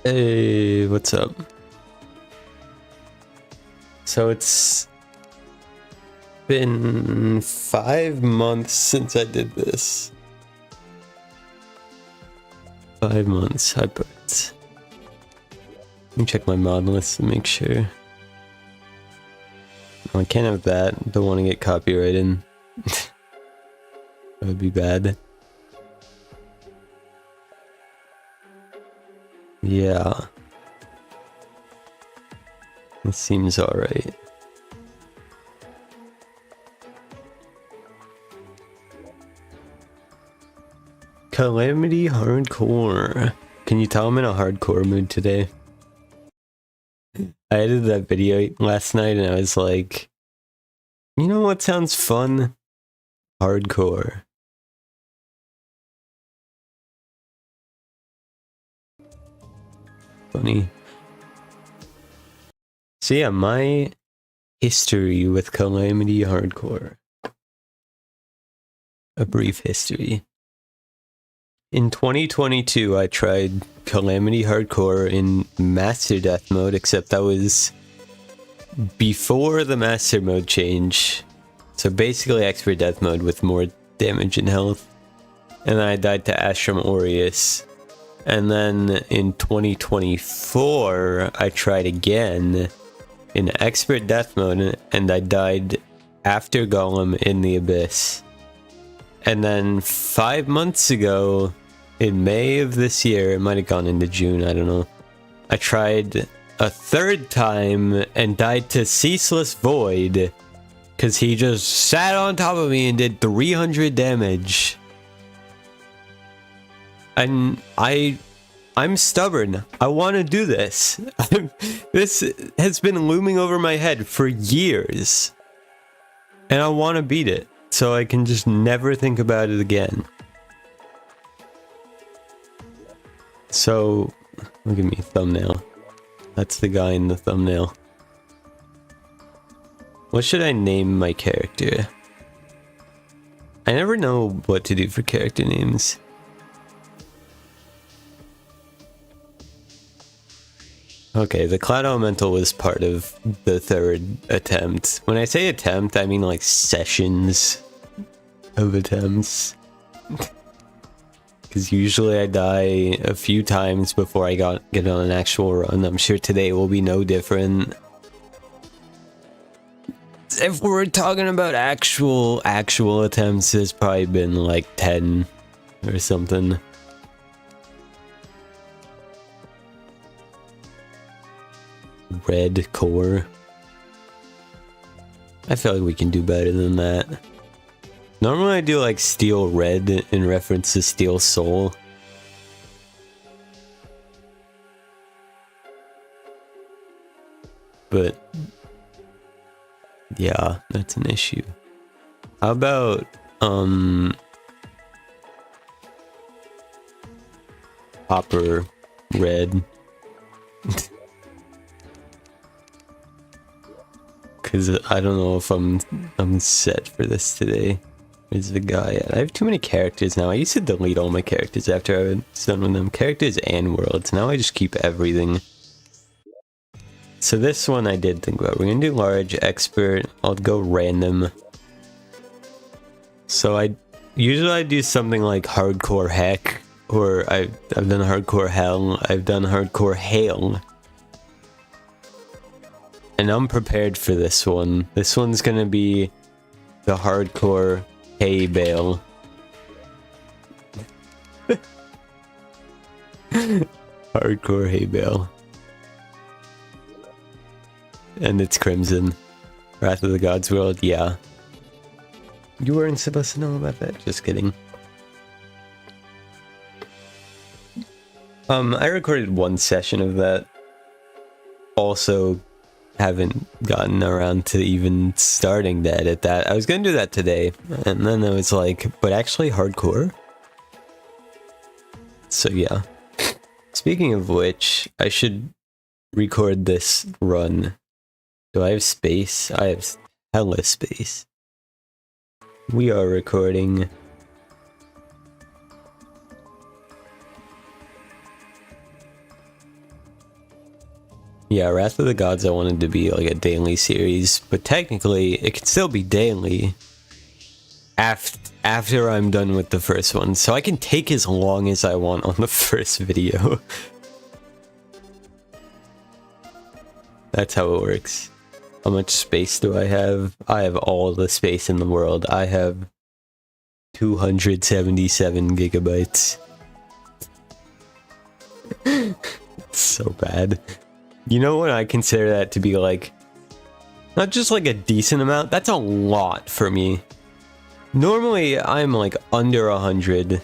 Hey, what's up? So it's been 5 months since I did this. 5 months, I put. Let me check my mod list to make sure. Oh, I can't have that. Don't want to get copyrighted. That would be bad. Yeah. It seems alright. Calamity Hardcore. Can you tell I'm in a hardcore mood today? I edited that video last night and I was like, you know what sounds fun? Hardcore. Funny. So yeah, my history with Calamity Hardcore. A brief history. In 2022, I tried Calamity Hardcore in Master Death mode, except that was before the Master mode change. So basically Expert Death mode with more damage and health. And then I died to Ashram Aureus. And then in 2024, I tried again in Expert Death mode, and I died after Golem in the Abyss. And then 5 months ago, in May of this year, it might have gone into June, I don't know, I tried a third time and died to Ceaseless Void because he just sat on top of me and did 300 damage. And I'm stubborn. I want to do this. This has been looming over my head for years. And I want to beat it so I can just never think about it again. So, look at me, thumbnail. That's the guy in the thumbnail. What should I name my character? I never know what to do for character names. Okay, the Cloud Elemental was part of the third attempt. When I say attempt, I mean like sessions of attempts. Because usually I die a few times before I get on an actual run. I'm sure today will be no different. If we're talking about actual attempts, it's probably been like 10 or something. Red core. I feel like we can do better than that. Normally I do like Steel Red in reference to Steel Soul. But yeah, that's an issue. How about Copper Red? Because I don't know if I'm set for this today. Where's the guy at? I have too many characters now. I used to delete all my characters after I was done with them. Characters and worlds. Now I just keep everything. So this one I did think about. We're gonna do large, expert. I'll go random. So I usually do something like hardcore heck, or I've done hardcore hell. I've done hardcore hail. And I'm prepared for this one. This one's gonna be the hardcore hay bale. Hardcore hay bale. And it's Crimson. Wrath of the Gods World, yeah. You weren't supposed to know about that? Just kidding. I recorded one session of that also haven't gotten around to even starting to edit that. I was gonna do that today, and then I was like, but actually hardcore? So yeah. Speaking of which, I should record this run. Do I have space? I have hella space. We are recording. Yeah, Wrath of the Gods I wanted to be like a daily series, but technically it could still be daily after I'm done with the first one, so I can take as long as I want on the first video. That's how it works. How much space do I have? I have all the space in the world. I have 277 gigabytes. It's so bad. You know what I consider that to be like, not just like a decent amount, that's a lot for me. Normally I'm like under 100.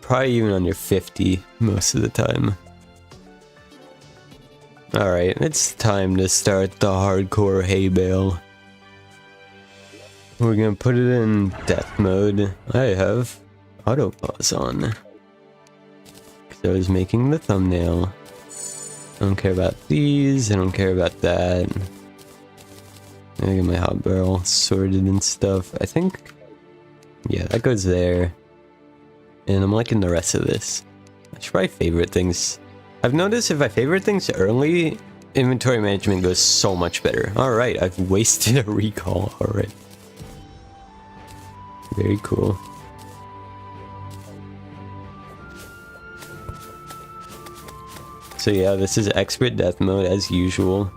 Probably even under 50 most of the time. Alright, it's time to start the hardcore hay bale. We're gonna put it in death mode. I have auto pause on, because I was making the thumbnail. I don't care about these, I don't care about that. I get my hot barrel sorted and stuff. I think, yeah, that goes there. And I'm liking the rest of this. I should probably favorite things. I've noticed if I favorite things early, inventory management goes so much better. Alright, I've wasted a recall already. Very cool. So yeah, this is expert death mode as usual.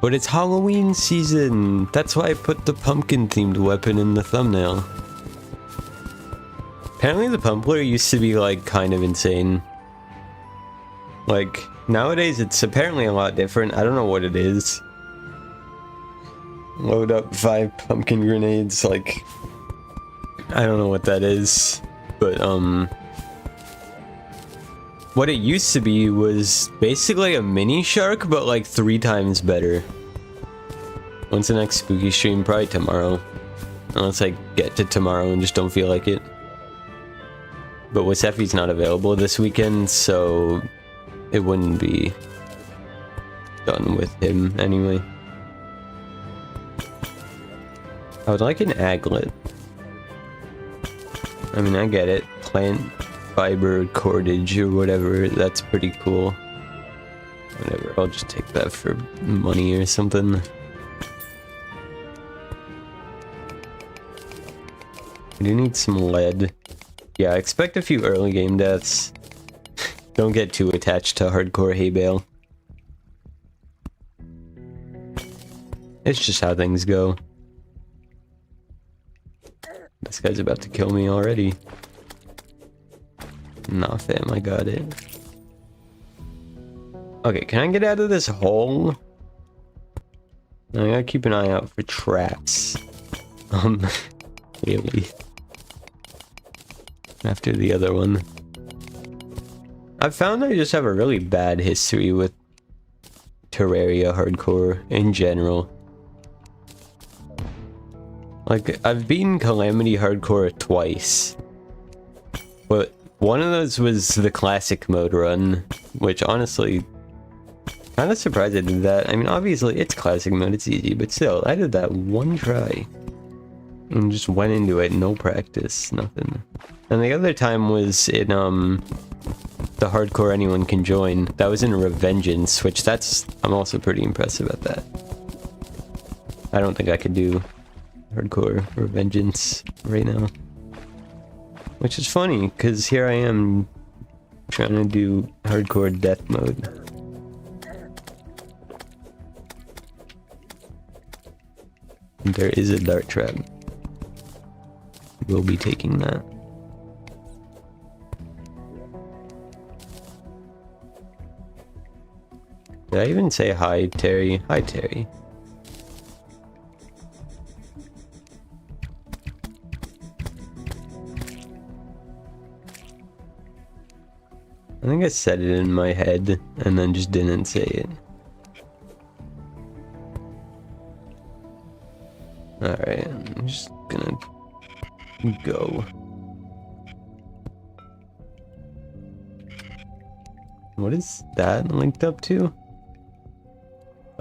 But it's Halloween season! That's why I put the pumpkin themed weapon in the thumbnail. Apparently the pumpler used to be like kind of insane. Like, nowadays it's apparently a lot different. I don't know what it is. Load up 5 pumpkin grenades, like, I don't know what that is. But, what it used to be was basically a mini shark, but like 3 times better. When's the next spooky stream? Probably tomorrow. Unless I get to tomorrow and just don't feel like it. But Waseffi's not available this weekend, so it wouldn't be done with him anyway. I would like an aglet. I mean, I get it. Plant fiber cordage or whatever, that's pretty cool. Whatever, I'll just take that for money or something. I do need some lead. Yeah, I expect a few early game deaths. Don't get too attached to hardcore hay bale. It's just how things go. This guy's about to kill me already. Nah, fam, I got it. Okay, can I get out of this hole? I gotta keep an eye out for traps. Really. After the other one. I've found I just have a really bad history with Terraria hardcore in general. Like, I've beaten Calamity hardcore twice. But one of those was the classic mode run, which honestly, kind of surprised I did that. I mean, obviously it's classic mode, it's easy, but still, I did that one try. And just went into it, no practice, nothing. And the other time was in, the hardcore anyone can join. That was in Revengeance, which I'm also pretty impressed about that. I don't think I could do hardcore Revengeance right now. Which is funny, because here I am trying to do hardcore death mode. There is a dart trap. We'll be taking that. Did I even say hi, Terry? Hi, Terry. I think I said it in my head and then just didn't say it. Alright, I'm just gonna go. What is that linked up to?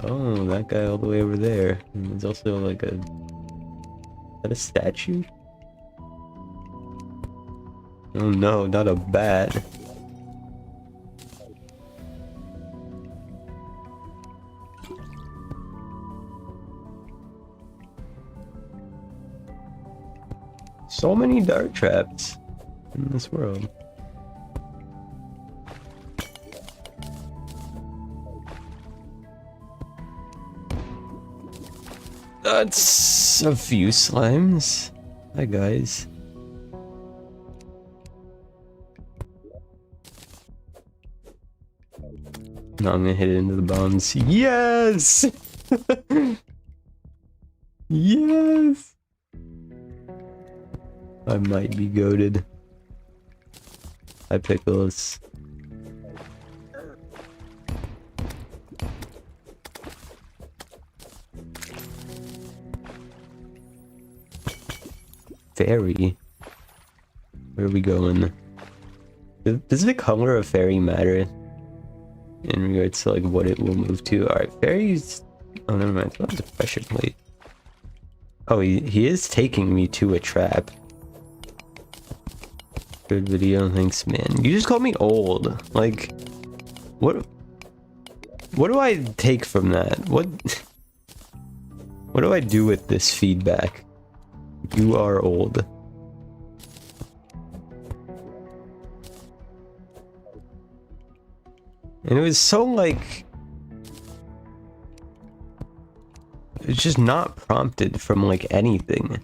Oh, that guy all the way over there. And there's also like a... Is that a statue? Oh no, not a bat. So many dart traps in this world. That's a few slimes. Hi guys. No, I'm gonna hit it into the bombs. Yes! Yes! I might be goated. Hi pickles. Fairy? Where are we going? Does the color of fairy matter in regards to like what it will move to? Alright, fairies... Oh, never mind. That was a pressure plate. Oh, he is taking me to a trap. Good video, thanks man. You just called me old. Like, what do I take from that? What do I do with this feedback? You are old. And it was so like... It's just not prompted from like anything.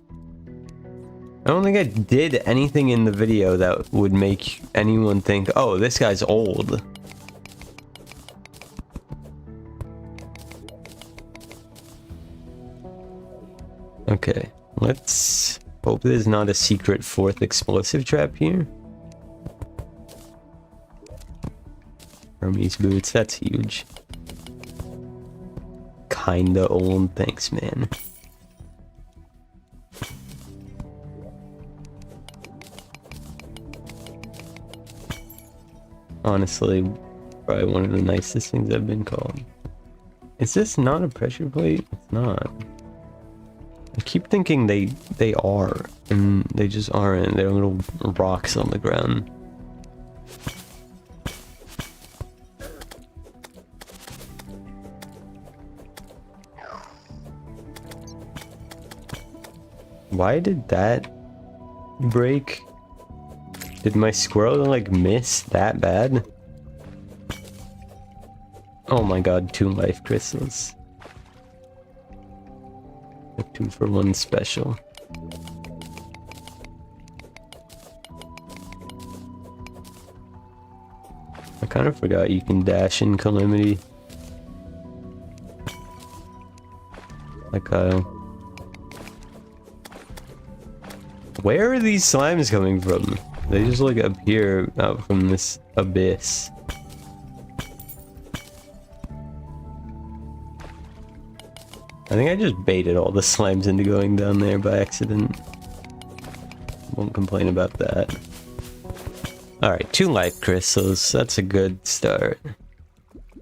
I don't think I did anything in the video that would make anyone think, oh, this guy's old. Okay, let's hope there's not a secret fourth explosive trap here. Hermes boots, that's huge. Kinda old, thanks man. Honestly, probably one of the nicest things I've been called. Is this not a pressure plate? It's not. I keep thinking they are, and they just aren't. They're little rocks on the ground. Why did that break? Did my squirrel like miss that bad? Oh my god, 2 life crystals. A 2 for 1 special. I kind of forgot you can dash in Calamity. Like Kyle. Where are these slimes coming from? They just like appear out from this abyss. I think I just baited all the slimes into going down there by accident. Won't complain about that. Alright, 2 life crystals. That's a good start.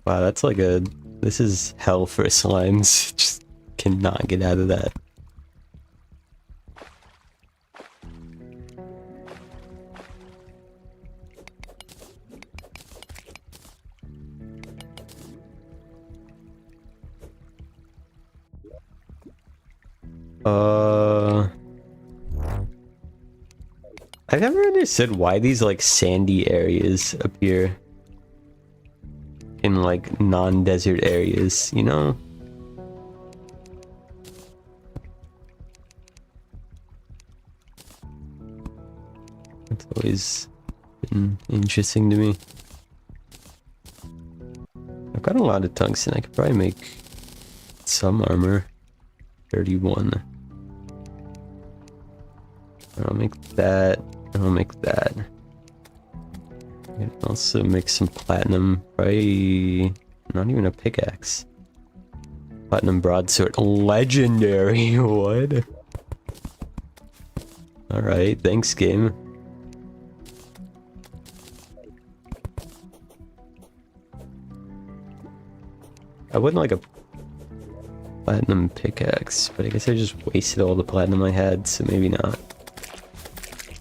Wow, that's like a... This is hell for slimes. Just cannot get out of that. I've never understood why these like sandy areas appear in like non-desert areas, you know? It's always been interesting to me. I've got a lot of tungsten. I could probably make some armor. 31. I'll make that. I'll make that. I can also make some platinum. Probably not even a pickaxe. Platinum broadsword. Legendary. What? Alright, thanks, game. I wouldn't like a platinum pickaxe, but I guess I just wasted all the platinum I had, so maybe not.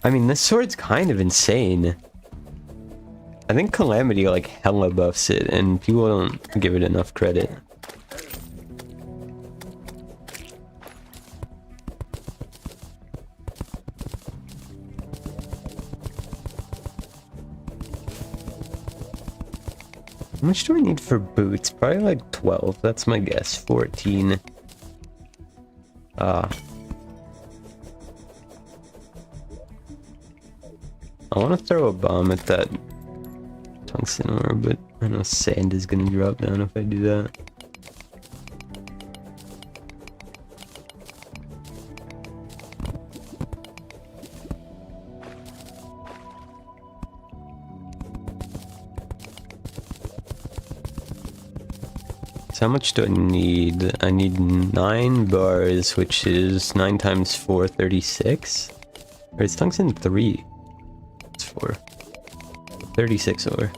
I mean, this sword's kind of insane. I think Calamity, like, hella buffs it, and people don't give it enough credit. How much do I need for boots? Probably like 12. That's my guess. 14. I want to throw a bomb at that tungsten ore, but I know sand is going to drop down if I do that. So how much do I need? I need 9 bars, which is 9 times 4, 36? Or it's tungsten 3. It's 4. 36 ore.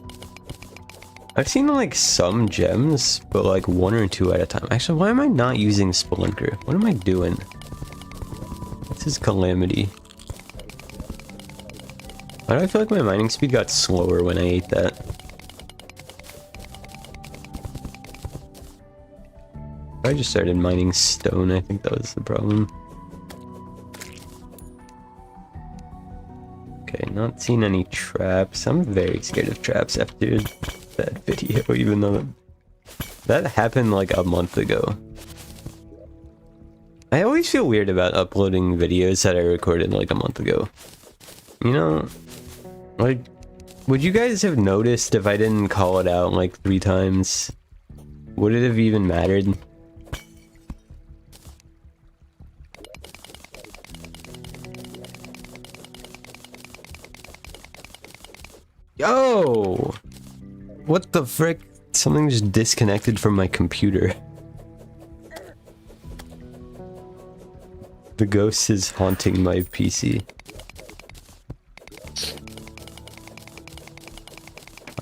I've seen like some gems, but like 1 or 2 at a time. Actually, why am I not using Spelunker? What am I doing? This is Calamity. Why do I feel like my mining speed got slower when I ate that? I just started mining stone. I think that was the problem. Okay, not seeing any traps. I'm very scared of traps after that video, even though that happened like a month ago. I always feel weird about uploading videos that I recorded like a month ago. You know, like, would you guys have noticed if I didn't call it out like 3 times? Would it have even mattered? Yo! What the frick? Something just disconnected from my computer. The ghost is haunting my PC.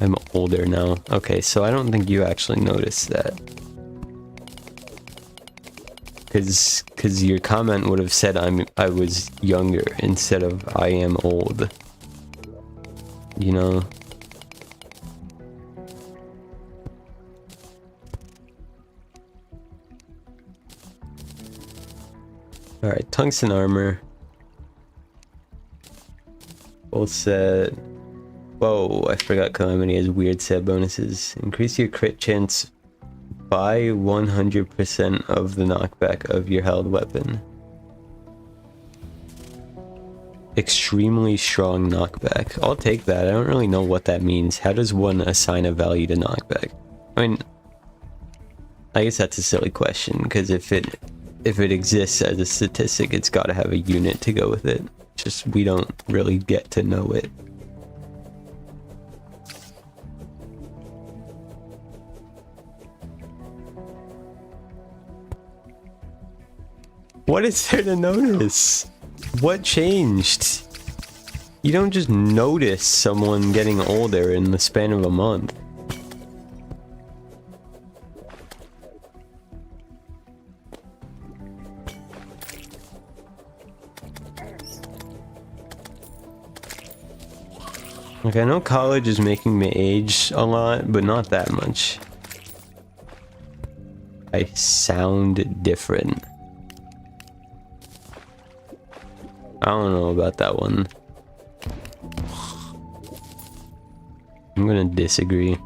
I'm older now. Okay, so I don't think you actually noticed that. Cause your comment would have said I was younger instead of I am old. You know? Alright, tungsten armor. Full set. Whoa, I forgot Calamity has weird set bonuses. Increase your crit chance by 100% of the knockback of your held weapon. Extremely strong knockback. I'll take that. I don't really know what that means. How does one assign a value to knockback? I mean, I guess that's a silly question, because if it exists as a statistic, it's got to have a unit to go with it. Just we don't really get to know it. What is there to notice? What changed? You don't just notice someone getting older in the span of a month. Like, I know college is making me age a lot, but not that much. I sound different. I don't know about that one. I'm gonna disagree.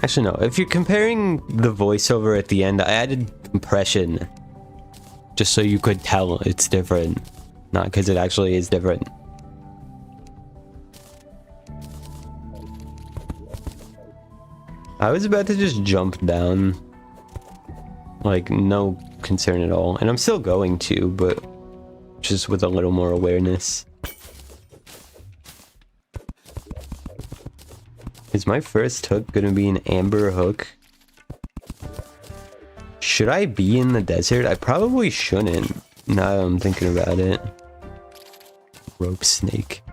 Actually, no. If you're comparing the voiceover at the end, I added compression. Just so you could tell it's different. Not because it actually is different. I was about to just jump down. Like, no concern at all. And I'm still going to, but just with a little more awareness. Is my first hook gonna be an amber hook? Should I be in the desert? I probably shouldn't. Now that I'm thinking about it. Rope snake.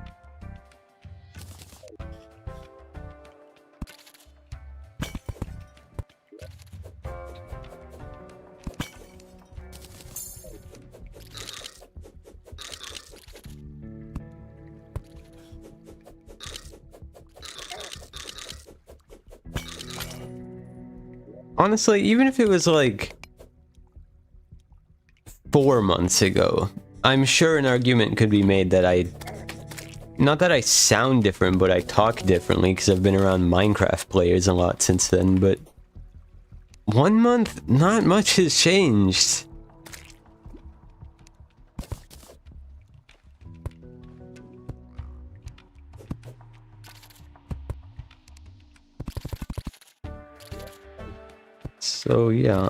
Honestly, even if it was like 4 months ago, I'm sure an argument could be made that not that I sound different, but I talk differently because I've been around Minecraft players a lot since then, but 1 month, not much has changed. So, yeah.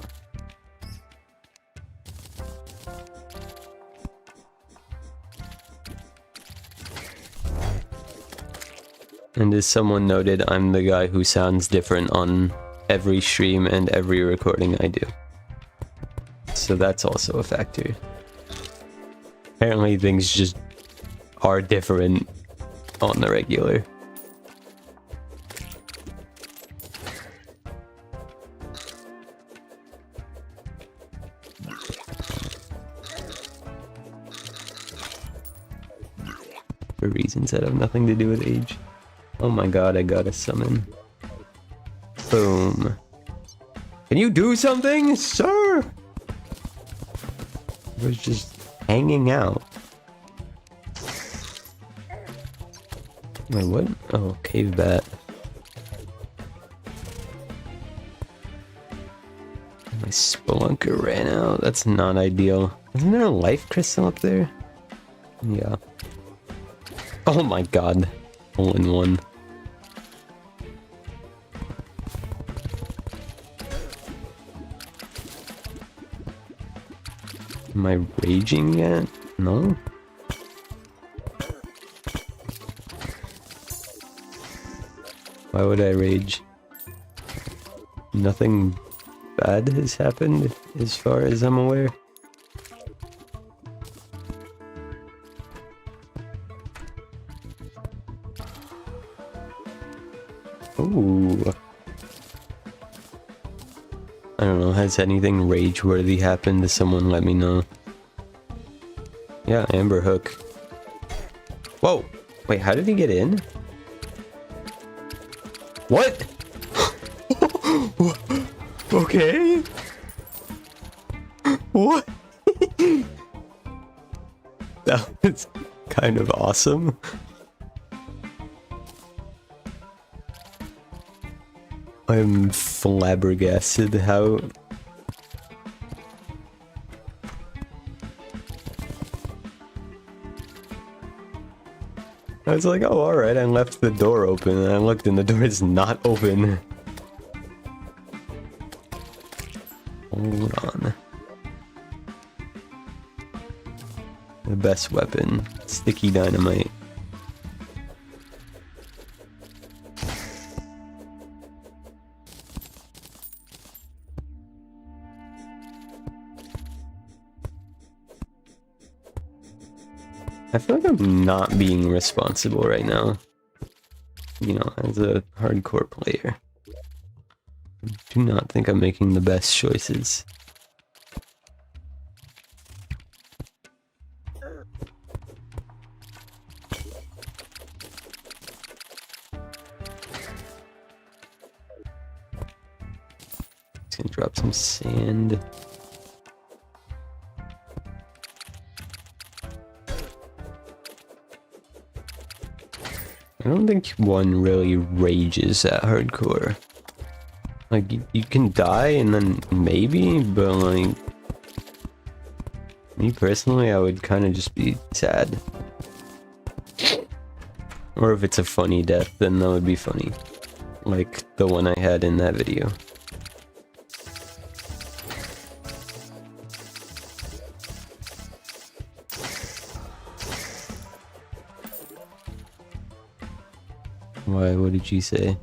And as someone noted, I'm the guy who sounds different on every stream and every recording I do. So that's also a factor. Apparently things just are different on the regular. For reasons that have nothing to do with age. Oh my god, I gotta summon. Boom. Can you do something, sir? I was just hanging out. Wait, what? Oh, cave bat. My spelunker ran out. That's not ideal. Isn't there a life crystal up there? Yeah. Oh my god. All in one. Am I raging yet? No? Why would I rage? Nothing bad has happened as far as I'm aware. Ooh. I don't know, has anything rage-worthy happened to someone? Let me know. Yeah, amber hook. Whoa! Wait, how did he get in? What? Okay. What? That was kind of awesome. I'm flabbergasted how... I was like, oh, alright, I left the door open, and I looked and the door is not open. Hold on. The best weapon, sticky dynamite. I feel like I'm not being responsible right now. You know, as a hardcore player. I do not think I'm making the best choices. Just gonna drop some sand. I don't think one really rages at hardcore. Like, you can die and then maybe, but like... Me personally, I would kind of just be sad. Or if it's a funny death, then that would be funny. Like the one I had in that video. Why? What did you say?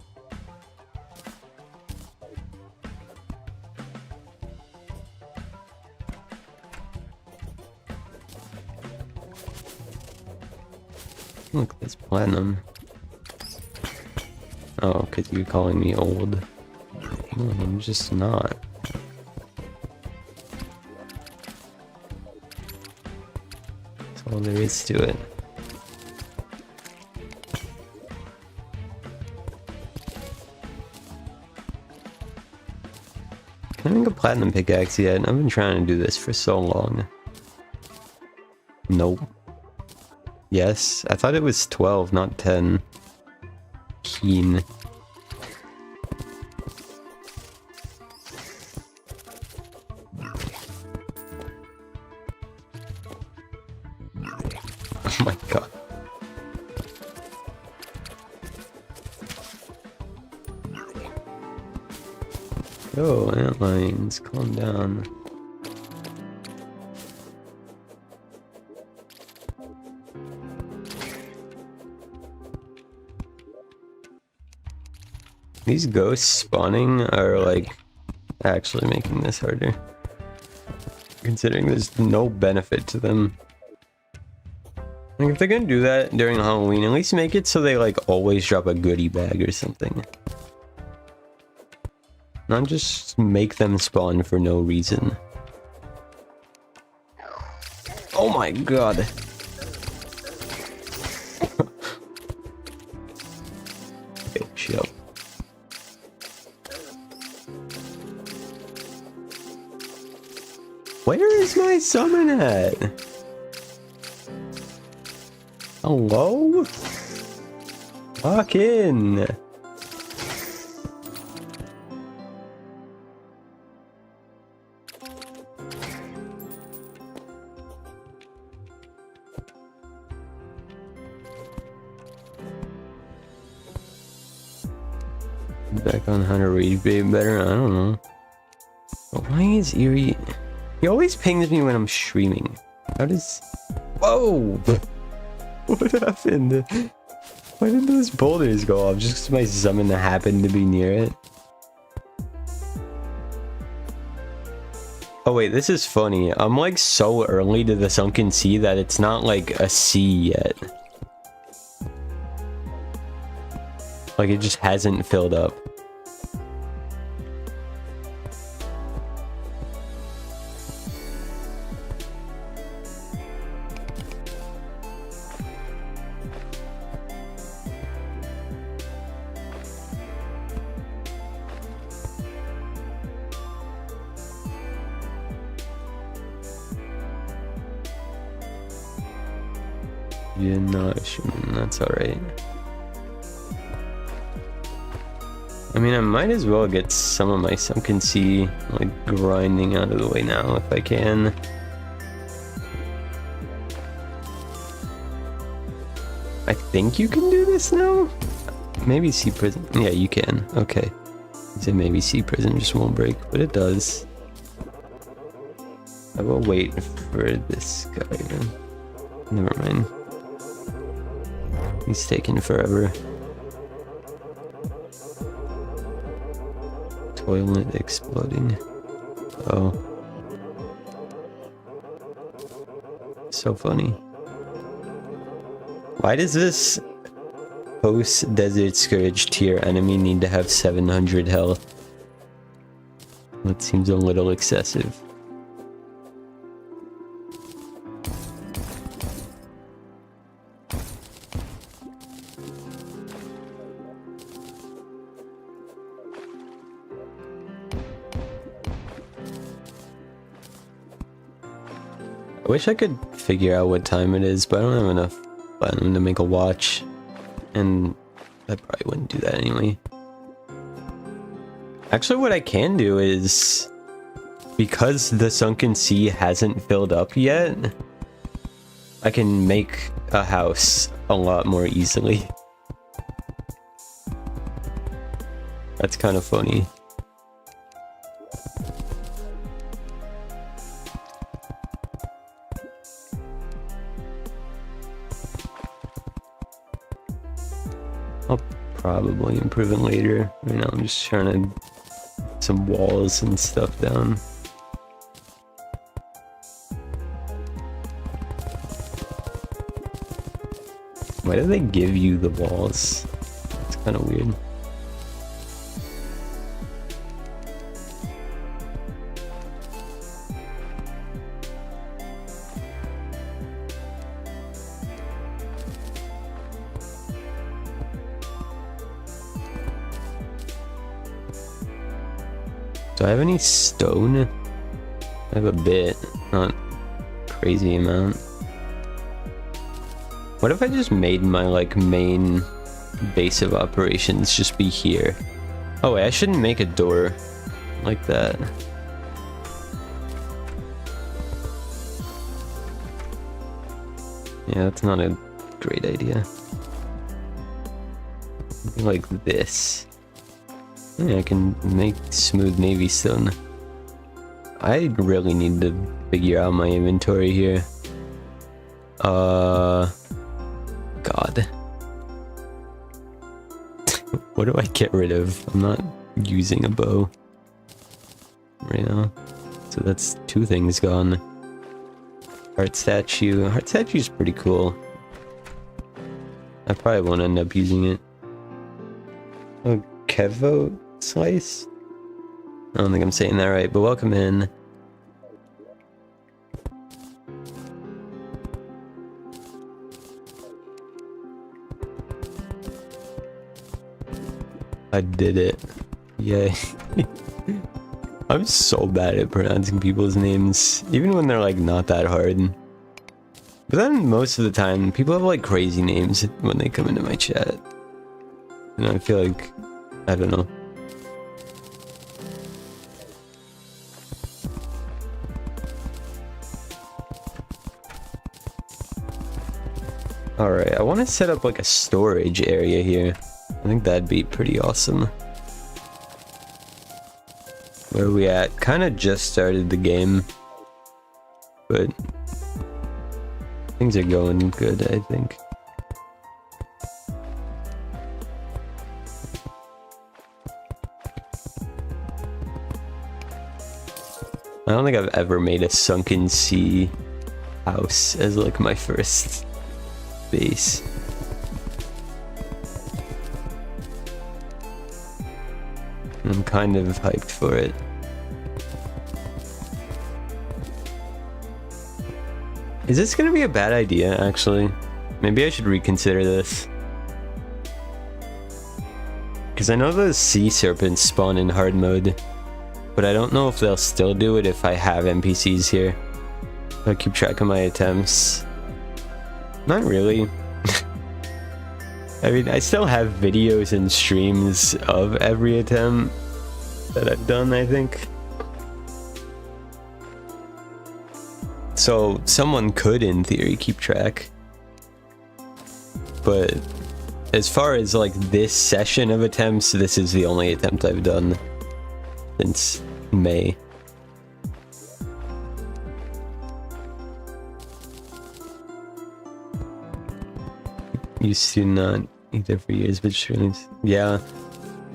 Look, that's platinum. Oh, because you're calling me old. No, I'm just not. That's all there is to it. Can I make a platinum pickaxe yet? I've been trying to do this for so long. Nope. Yes, I thought it was 12, not 10. Keen. Oh my god. Oh, antlines, calm down. These ghosts spawning are like actually making this harder. Considering there's no benefit to them. Like if they're gonna do that during Halloween, at least make it so they like always drop a goodie bag or something. Not just make them spawn for no reason. Oh my god. Okay, chill. Where is my summon at? Hello? Lock in. Back on how to read better, I don't know. But why is Eerie... He always pings me when I'm streaming. How does... Whoa! What happened? Why did those boulders go off? Just because my summon happened to be near it? Oh wait, this is funny. I'm like so early to the sunken sea that it's not like a sea yet. Like it just hasn't filled up. You're not assuming, that's alright. I mean, I might as well get some of my sunken sea, like, grinding out of the way now, if I can. I think you can do this now? Maybe sea prison. Yeah, you can. Okay. Say maybe sea prison just won't break, but it does. I will wait for this guy then. Never mind. He's taking forever. Toilet exploding. Oh. So funny. Why does this post-Desert Scourge tier enemy need to have 700 health? That seems a little excessive. I wish I could figure out what time it is, but I don't have enough platinum to make a watch. And I probably wouldn't do that anyway. Actually, what I can do is, because the sunken sea hasn't filled up yet, I can make a house a lot more easily. That's kind of funny. I'll probably improve it later. Right now I'm just trying to put some walls and stuff down. Why do they give you the walls? It's kind of weird. Do I have any stone? I have a bit, not crazy amount. What if I just made my like main base of operations just be here? Oh wait, I shouldn't make a door like that. Yeah, that's not a great idea. Like this. Yeah, I can make smooth navy stone. I really need to figure out my inventory here. God. What do I get rid of? I'm not using a bow right now. So that's 2 things gone. Heart statue. Heart statue is pretty cool. I probably won't end up using it. Oh, Kevo slice? I don't think I'm saying that right, but welcome in. I did it. Yay. I'm so bad at pronouncing people's names, even when they're like not that hard. But then most of the time, people have like crazy names when they come into my chat. And I feel like, I don't know. Alright, I want to set up like a storage area here. I think that'd be pretty awesome. Where are we at? Kind of just started the game, but things are going good, I think. I don't think I've ever made a sunken sea house as like my first base. I'm kind of hyped for it. Is this gonna be a bad idea, actually? Maybe I should reconsider this. Because I know those sea serpents spawn in hard mode, but I don't know if they'll still do it if I have NPCs here. If I keep track of my attempts. Not really. I mean, I still have videos and streams of every attempt that I've done, I think. So someone could, in theory, keep track. But as far as like this session of attempts, this is the only attempt I've done since May. Used to not either for years, but surely, yeah.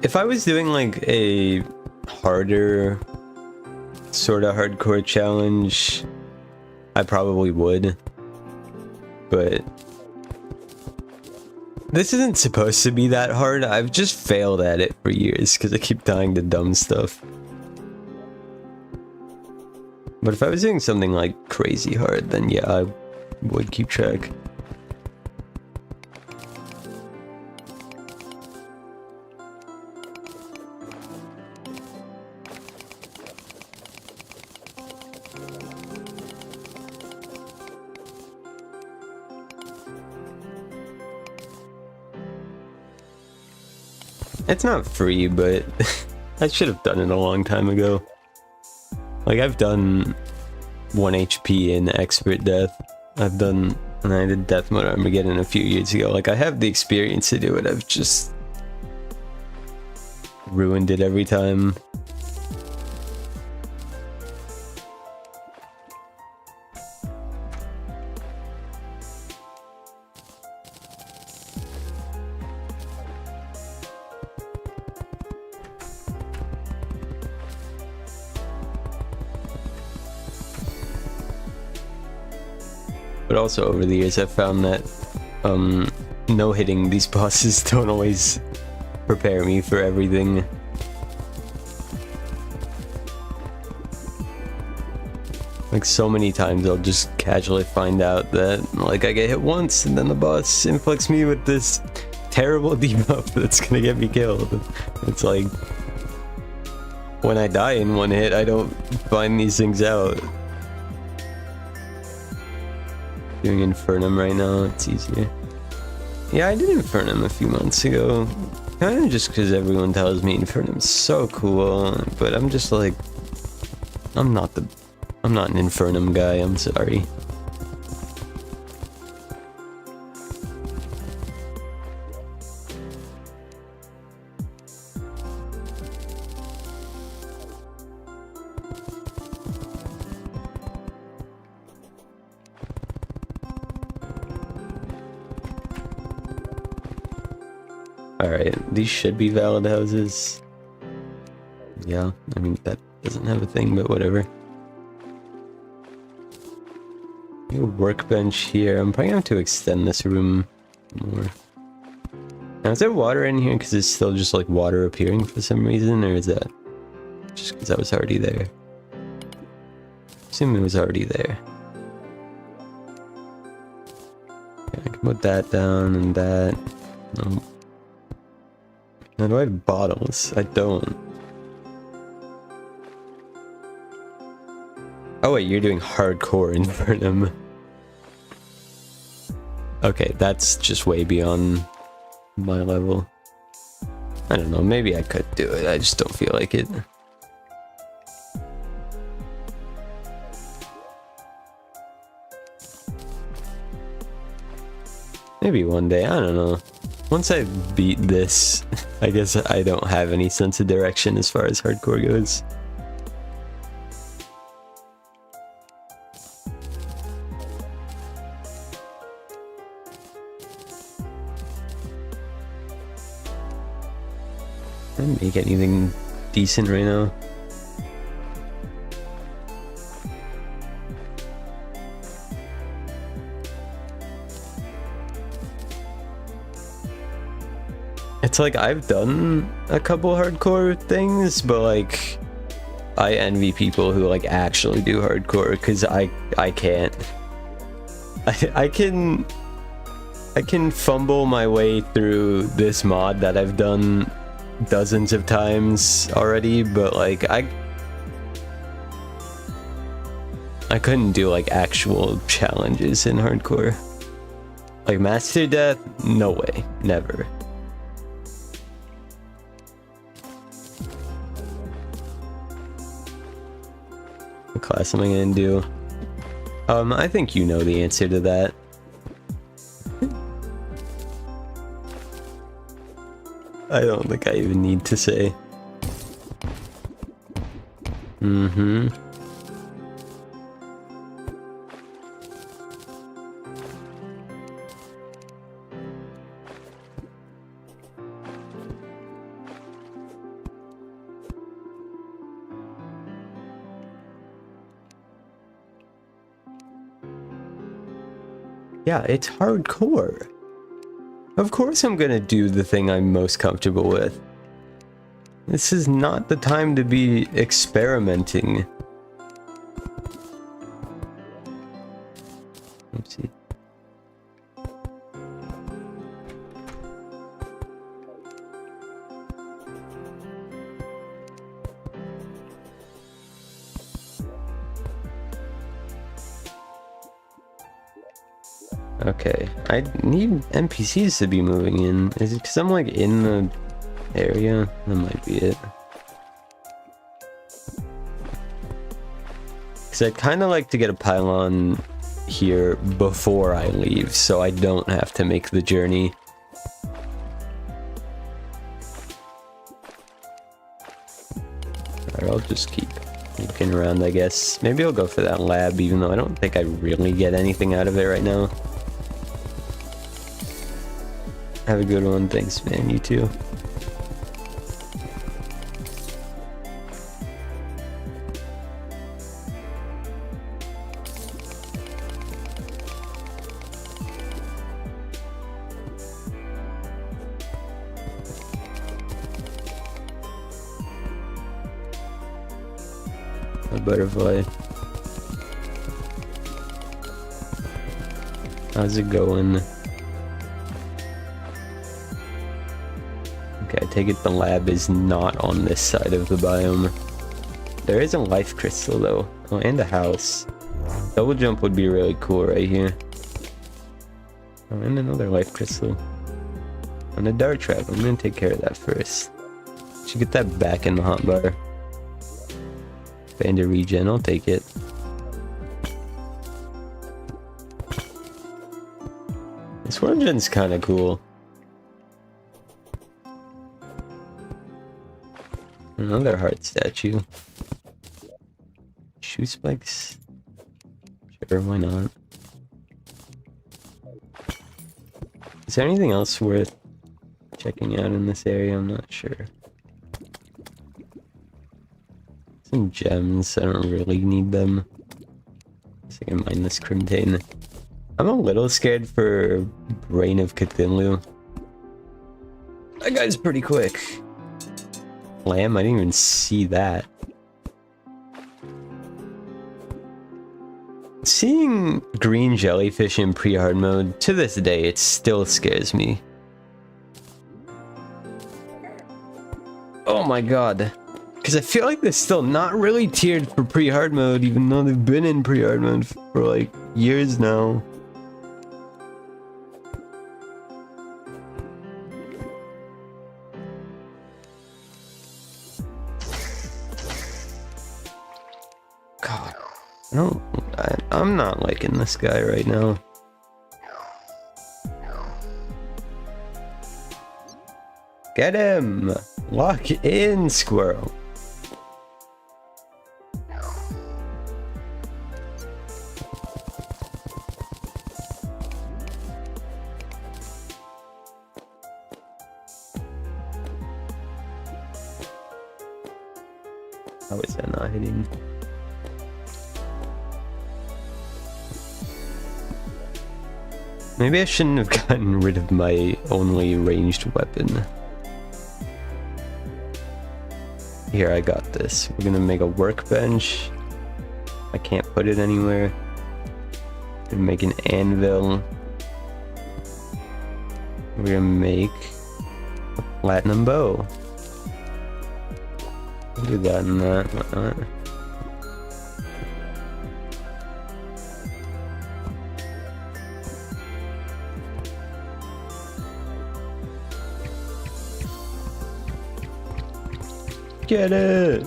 If I was doing like a harder, sort of hardcore challenge, I probably would. But this isn't supposed to be that hard. I've just failed at it for years because I keep dying to dumb stuff. But if I was doing something like crazy hard, then yeah, I would keep track. It's not free, but I should have done it a long time ago. Like, I've done 1 HP in Expert Death. And I did Death Mode Armageddon a few years ago. Like, I have the experience to do it. I've just ruined it every time. But also over the years I've found that no hitting these bosses don't always prepare me for everything. Like so many times I'll just casually find out that like I get hit once and then the boss inflicts me with this terrible debuff that's gonna get me killed. It's like when I die in one hit I don't find these things out. Doing Infernum right now, it's easier. Yeah, I did Infernum a few months ago. Kind of just because everyone tells me Infernum's so cool, but I'm just like, I'm not an Infernum guy, I'm sorry. Alright, these should be valid houses. Yeah, I mean, that doesn't have a thing, but whatever. New workbench here. I'm probably going to have to extend this room more. Now, is there water in here because it's still just like water appearing for some reason, or is that just because I was already there? Assume it was already there. Okay, I can put that down and that. No. Now, do I have bottles? I don't. Oh wait, you're doing hardcore Infernum. Okay, that's just way beyond my level. I don't know, maybe I could do it, I just don't feel like it. Maybe one day, I don't know. Once I beat this, I guess I don't have any sense of direction as far as hardcore goes. I didn't make anything decent right now. It's like I've done a couple hardcore things, but like I envy people who like actually do hardcore because I can't. I can fumble my way through this mod that I've done dozens of times already, but like I couldn't do like actual challenges in hardcore. Like Master Death, no way, never. What class am I gonna do? I think you know the answer to that. I don't think I even need to say. Mm-hmm. Yeah, it's hardcore. Of course I'm gonna do the thing I'm most comfortable with. This is not the time to be experimenting. Oopsie. Okay, I need NPCs to be moving in. Is it because I'm like in the area? That might be it. Because I'd kind of like to get a pylon here before I leave, so I don't have to make the journey. Alright, I'll just keep looking around, I guess. Maybe I'll go for that lab, even though I don't think I really get anything out of it right now. Have a good one. Thanks, man. You too. A butterfly. How's it going? Okay, I take it the lab is not on this side of the biome. There is a life crystal though. Oh, and a house. Double jump would be really cool right here. Oh, and another life crystal. And a dart trap. I'm gonna take care of that first. Should get that back in the hotbar. Bandit regen, I'll take it. This worm gen's kinda cool. Another heart statue. Shoe spikes? Sure, why not? Is there anything else worth checking out in this area? I'm not sure. Some gems, I don't really need them. So I can mine this Crimtane. I'm a little scared for Brain of Cthulhu. That guy's pretty quick. Lamb, I didn't even see that. Seeing green jellyfish in pre-hard mode, to this day, it still scares me. Oh my god. Because I feel like they're still not really tiered for pre-hard mode, even though they've been in pre-hard mode for like years now. God, I'm not liking this guy right now. Get him! Lock in, squirrel. How is that not hitting? Maybe I shouldn't have gotten rid of my only ranged weapon. Here, I got this. We're gonna make a workbench. I can't put it anywhere. Gonna make an anvil. We're gonna make a platinum bow. We'll do that and that, whatnot. Get it!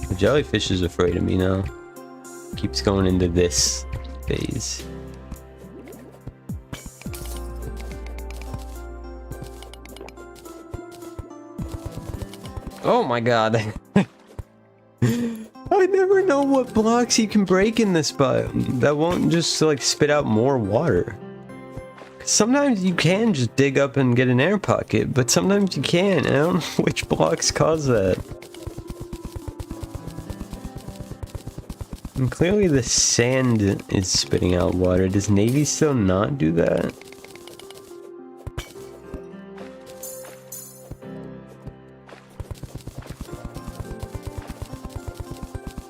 The jellyfish is afraid of me now. Keeps going into this phase. Oh my god. I never know what blocks you can break in this biome that won't just like spit out more water. Sometimes you can just dig up and get an air pocket, but sometimes you can't. I don't know which blocks cause that. And clearly the sand is spitting out water. Does Navy still not do that?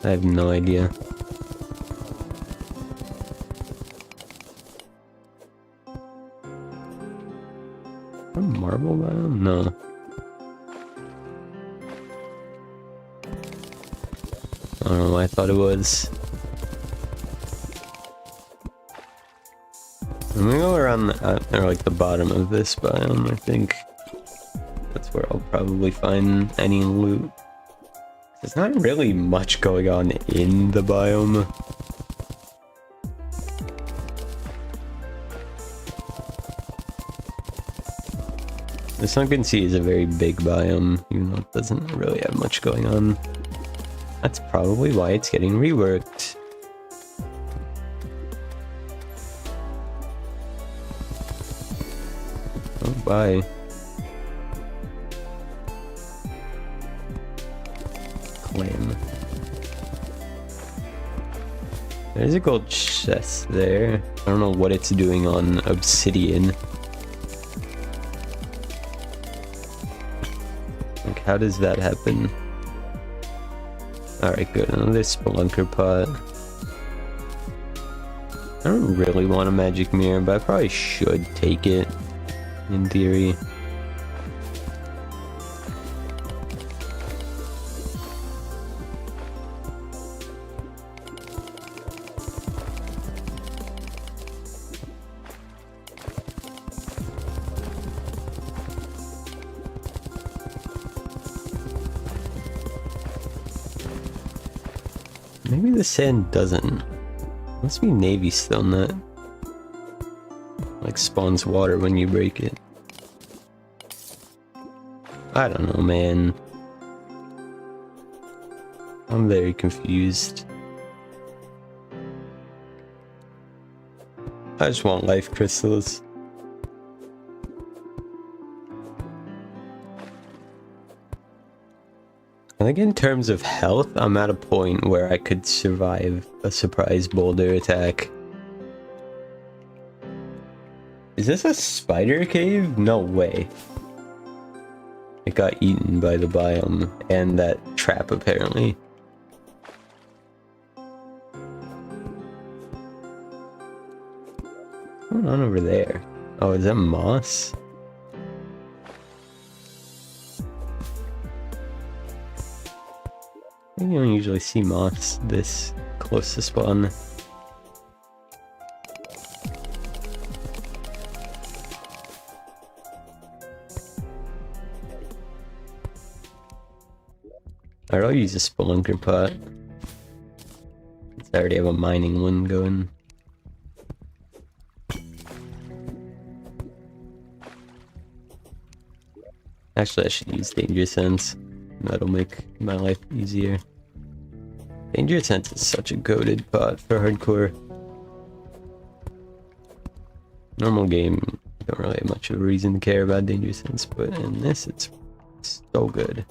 I have no idea. A marble biome? No. I don't know, I thought it was. I'm gonna go around the, or like the bottom of this biome, I think. That's where I'll probably find any loot. There's not really much going on in the biome. The Sunken Sea is a very big biome, even though it doesn't really have much going on. That's probably why it's getting reworked. Oh, bye. Clam. There's a gold chest there. I don't know what it's doing on obsidian. Like, how does that happen? Alright, good. Another spelunker pot. I don't really want a magic mirror, but I probably should take it, in theory. Maybe the sand doesn't. Must be navy stone that like spawns water when you break it. I don't know, man. I'm very confused. I just want life crystals. I think in terms of health, I'm at a point where I could survive a surprise boulder attack. Is this a spider cave? No way. It got eaten by the biome and that trap apparently. What's going on over there? Oh, is that moss? You don't usually see moths this close to spawn. Alright, I'll use a spelunker pot. I already have a mining one going. Actually, I should use Danger Sense. That'll make my life easier. Danger Sense is such a goated pot for hardcore. Normal game, don't really have much of a reason to care about Danger Sense, but in this, it's so good.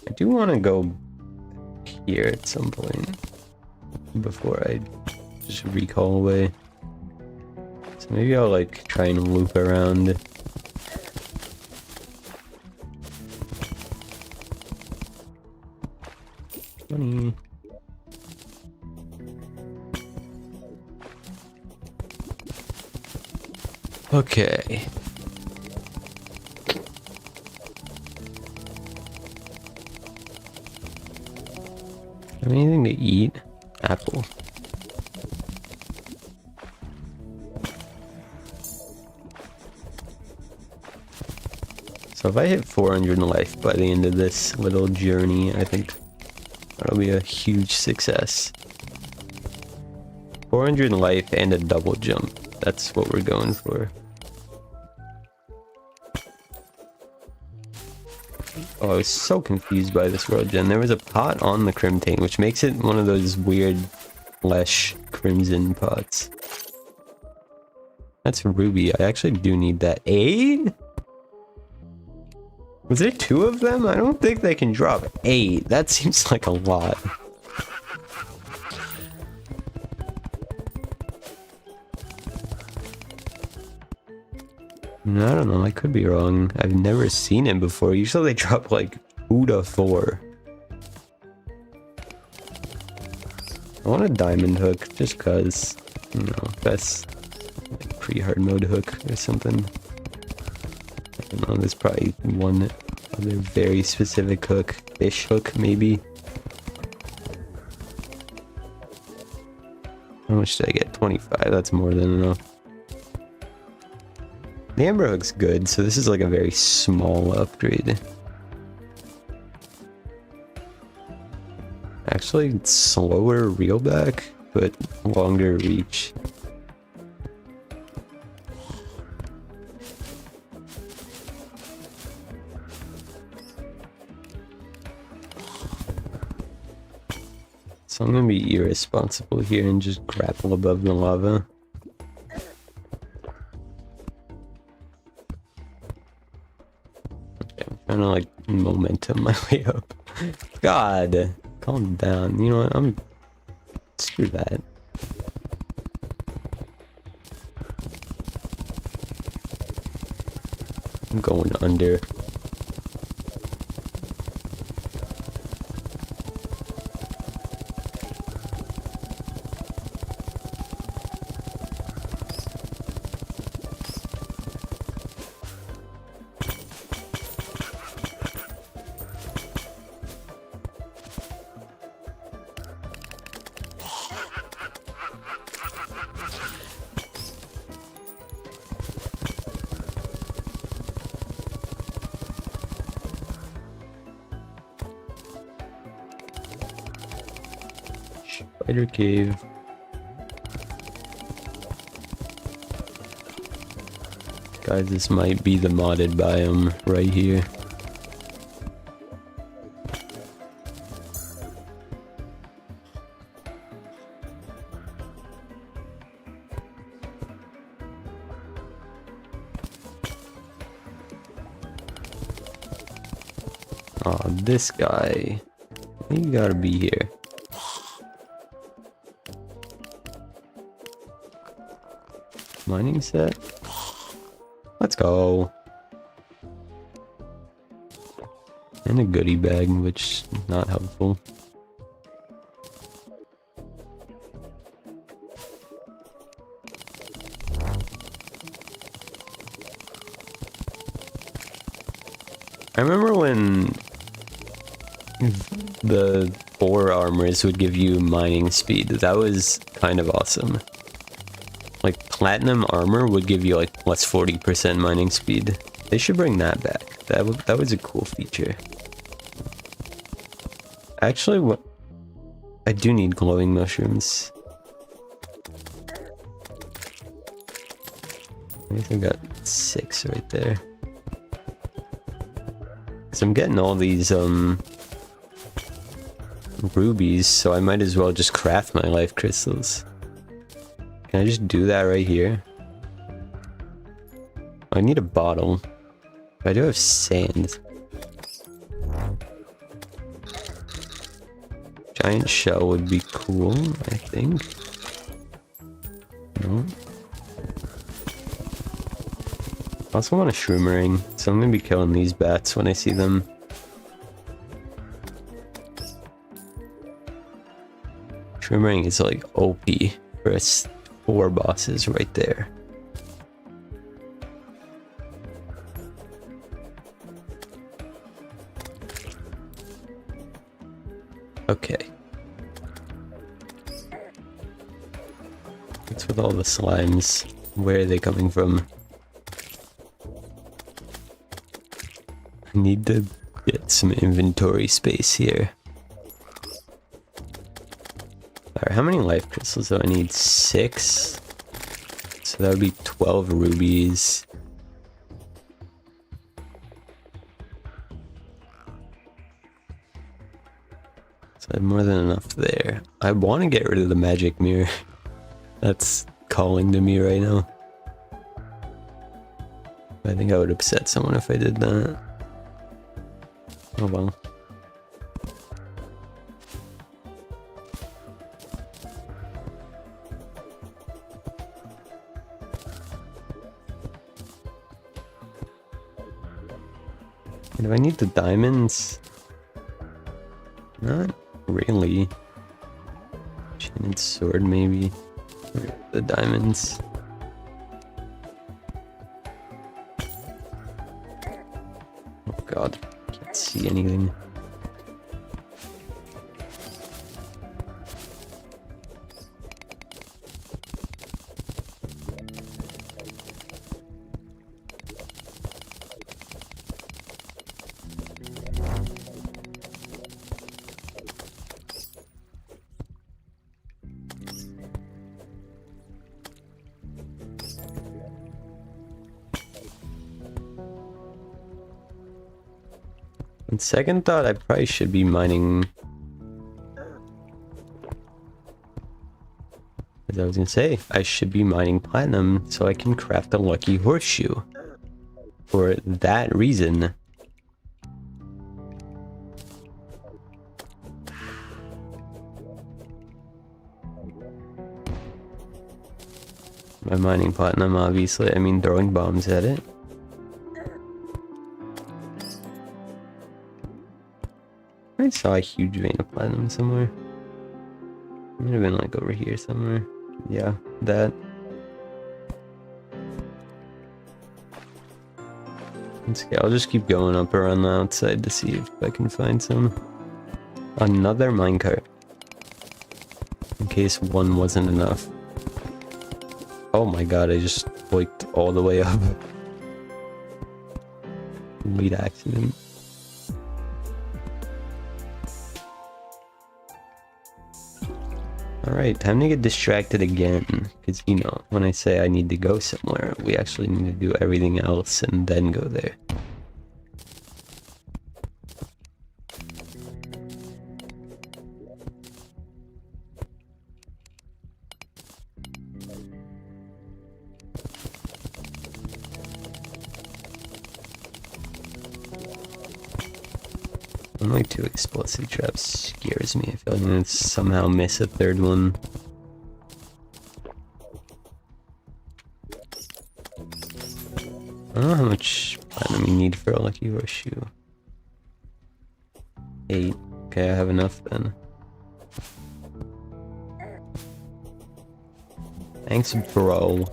I do want to go here at some point before I just recall away. So maybe I'll like try and loop around. Money. Okay. Have anything to eat? Apple. So if I hit 400 in life by the end of this little journey, I think that'll be a huge success. 400 in life and a double jump. That's what we're going for. Oh, I was so confused by this world gen. There was a pot on the Crimtane, which makes it one of those weird flesh crimson pots. That's ruby. I actually do need that. 8? Was there 2 of them? I don't think they can drop 8. That seems like a lot. I don't know, I could be wrong. I've never seen it before. Usually they drop like 2 to 4. I want a diamond hook, just cause, you know, that's like pre-hard mode hook or something. I don't know, there's probably one other very specific hook. Fish hook, maybe? How much did I get? 25, that's more than enough. The amber hook's good, so this is like a very small upgrade. Actually, it's slower reel back, but longer reach. So I'm gonna be irresponsible here and just grapple above the lava. Okay, I'm trying to like momentum my way up. God, calm down. You know what? Screw that. I'm going under. Spider cave. Guys, this might be the modded biome right here. Oh, this guy. You gotta be here. Mining set. Let's go. And a goodie bag, which is not helpful. I remember when the ore armors would give you mining speed. That was kind of awesome. Like, platinum armor would give you like plus 40% mining speed. They should bring that back. That was a cool feature. Actually, what I do need glowing mushrooms. I guess I got 6 right there. So I'm getting all these rubies, so I might as well just craft my life crystals. Can I just do that right here? I need a bottle. I do have sand. Giant shell would be cool, I think. No. I also want a shroom ring, so I'm gonna be killing these bats when I see them. Shroom ring is like OP for us 4 bosses right there. Okay. What's with all the slimes? Where are they coming from? I need to get some inventory space here. Alright, how many life crystals do I need? 6? So that would be 12 rubies. So I have more than enough there. I want to get rid of the magic mirror. That's calling to me right now. I think I would upset someone if I did that. Oh well. Do I need the diamonds? Not really. Enchanted sword maybe. Or the diamonds. Oh god, can't see anything. On second thought, I probably should be mining. As I was gonna say, I should be mining platinum so I can craft a lucky horseshoe. For that reason. By mining platinum, obviously, I mean throwing bombs at it. I saw a huge vein of platinum somewhere. It might have been like over here somewhere. Yeah, that. Okay, I'll just keep going up around the outside to see if I can find some. Another minecart. In case one wasn't enough. Oh my god, I just flaked all the way up. Complete accident. Alright, time to get distracted again. Because, you know, when I say I need to go somewhere, we actually need to do everything else and then go there. Only 2 explosive traps scares me. I feel like I'm gonna somehow miss a third one. I don't know how much platinum you need for a lucky horseshoe. 8. Okay, I have enough then. Thanks, bro.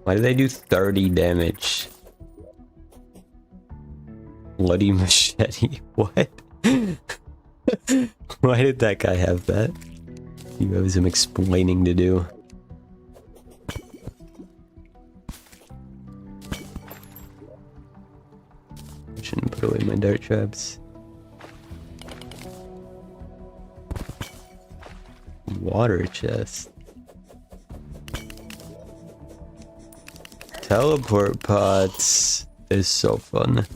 Why did I do 30 damage? Bloody machete. What? Why did that guy have that? You have some explaining to do. I shouldn't put away my dart traps. Water chest. Teleport pots is so fun.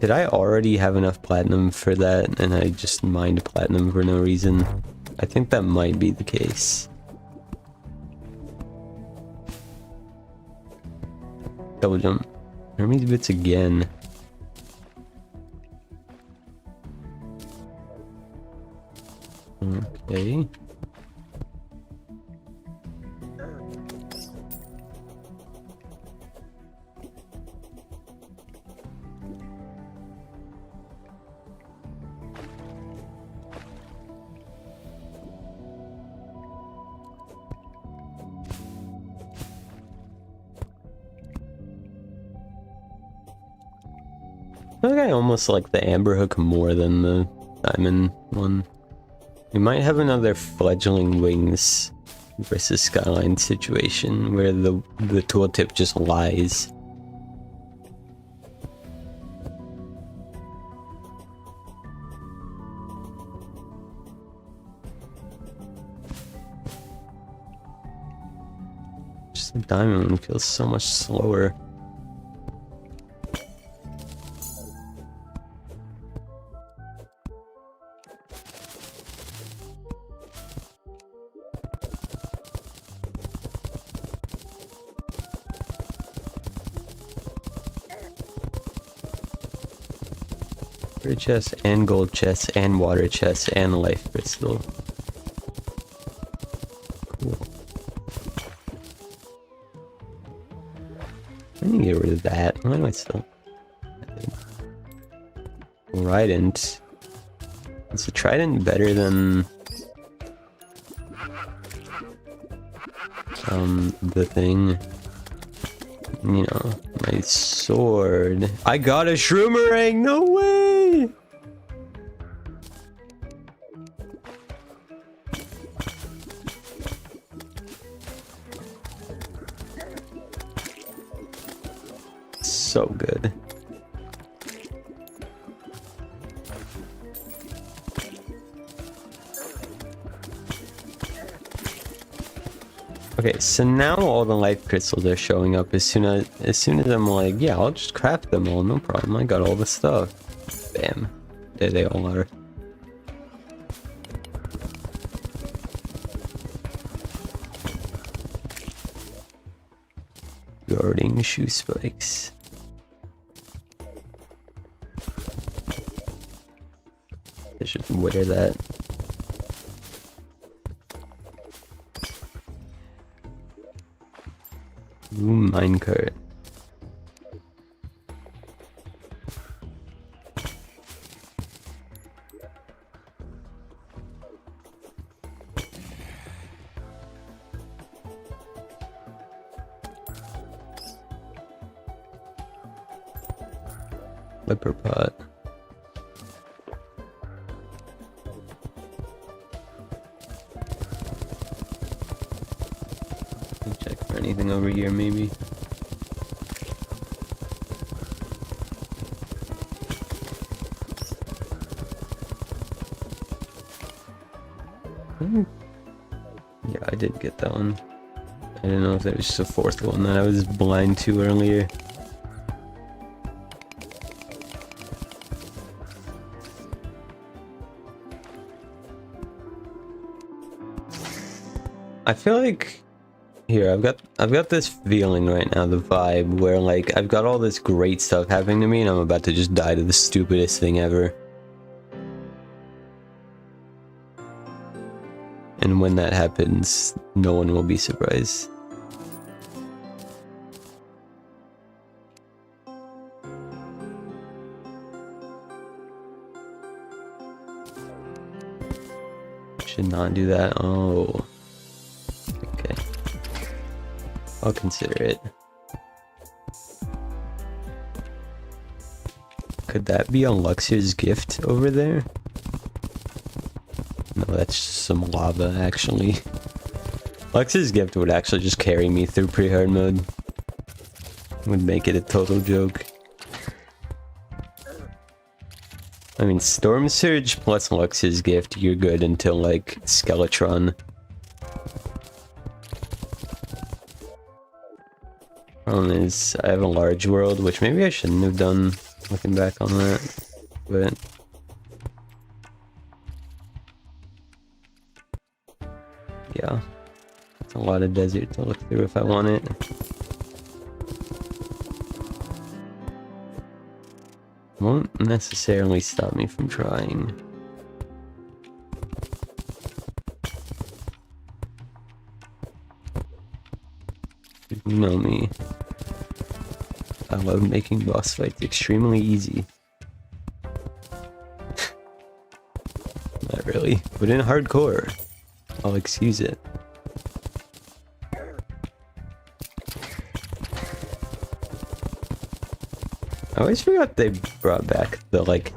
Did I already have enough platinum for that and I just mined platinum for no reason? I think that might be the case. Double jump. Hermes bits again. Okay. I think I almost like the amber hook more than the diamond one. We might have another fledgling wings versus skyline situation where the tooltip just lies. Just the diamond one feels so much slower. Chest and gold chest and water chest and life crystal. Cool. I need to get rid of that. Why do I still? Trident. Is the trident better than the thing? You know, my sword. I got a shroomerang! No way! So good. Okay, so now all the life crystals are showing up as soon as I'm like, yeah, I'll just craft them all, no problem. I got all the stuff. Bam. There they all are. Guarding shoe spikes. I should wear that. Ooh, minecart. pepper pot. Check for anything over here, maybe. Yeah, I did get that one. I didn't know if there was just a fourth one that I was blind to earlier. I feel like here I've got this feeling right now, the vibe where like I've got all this great stuff happening to me and I'm about to just die to the stupidest thing ever. And when that happens, no one will be surprised. Should not do that. Oh. Okay. I'll consider it. Could that be a Luxor's gift over there? No, that's some lava, actually. Luxor's gift would actually just carry me through pre-hard mode. Would make it a total joke. I mean, Storm Surge plus Luxor's gift, you're good until, like, Skeletron. Problem is, I have a large world, which maybe I shouldn't have done, looking back on that, but... yeah. It's a lot of desert to look through if I want it. Won't necessarily stop me from trying. You know me. I love making boss fights extremely easy. Not really, but in hardcore, I'll excuse it. I always forgot they brought back the, like,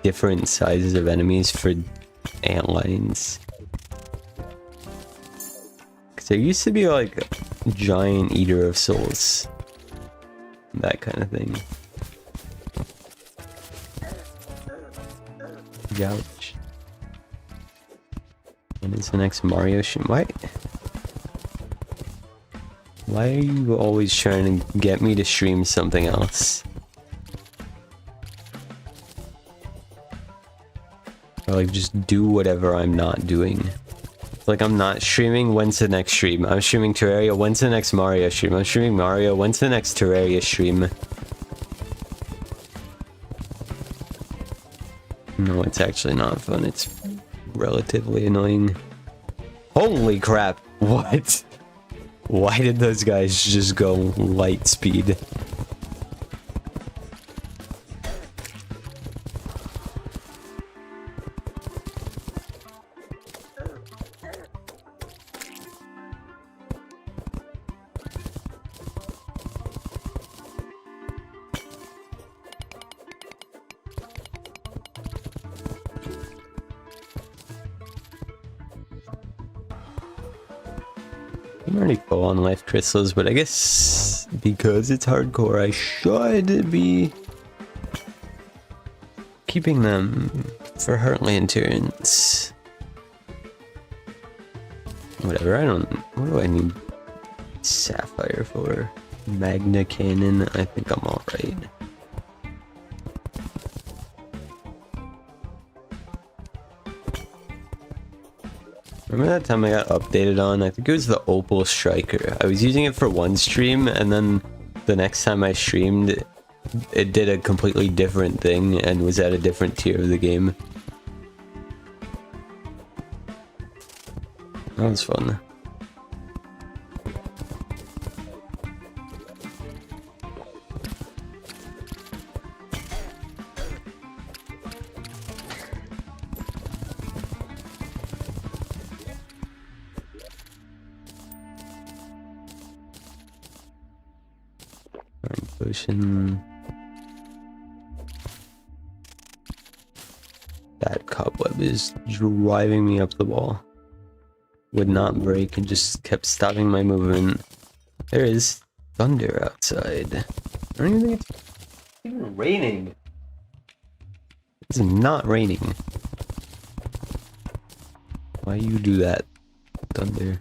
different sizes of enemies for antlines. Because there used to be, like, a giant eater of souls. That kind of thing. Ouch. When is the next Mario stream? Why are you always trying to get me to stream something else? Or like just do whatever I'm not doing. Like I'm not streaming, when's the next stream? I'm streaming Terraria, when's the next Mario stream? I'm streaming Mario, when's the next Terraria stream? No, it's actually not fun, it's relatively annoying. Holy crap, what? Why did those guys just go light speed? I'm already full on life crystals, but I guess because it's hardcore, I should be keeping them for Heartland turns. Whatever, what do I need Sapphire for? Magna Cannon, I think I'm alright. Remember that time I got updated on? I think it was the Opal Striker. I was using it for one stream, and then the next time I streamed, it did a completely different thing and was at a different tier of the game. That was fun. Potion. mob is driving me up the wall. Would not break and just kept stopping my movement. There is thunder outside. I don't even think it's even raining. It's not raining. Why you do that, thunder?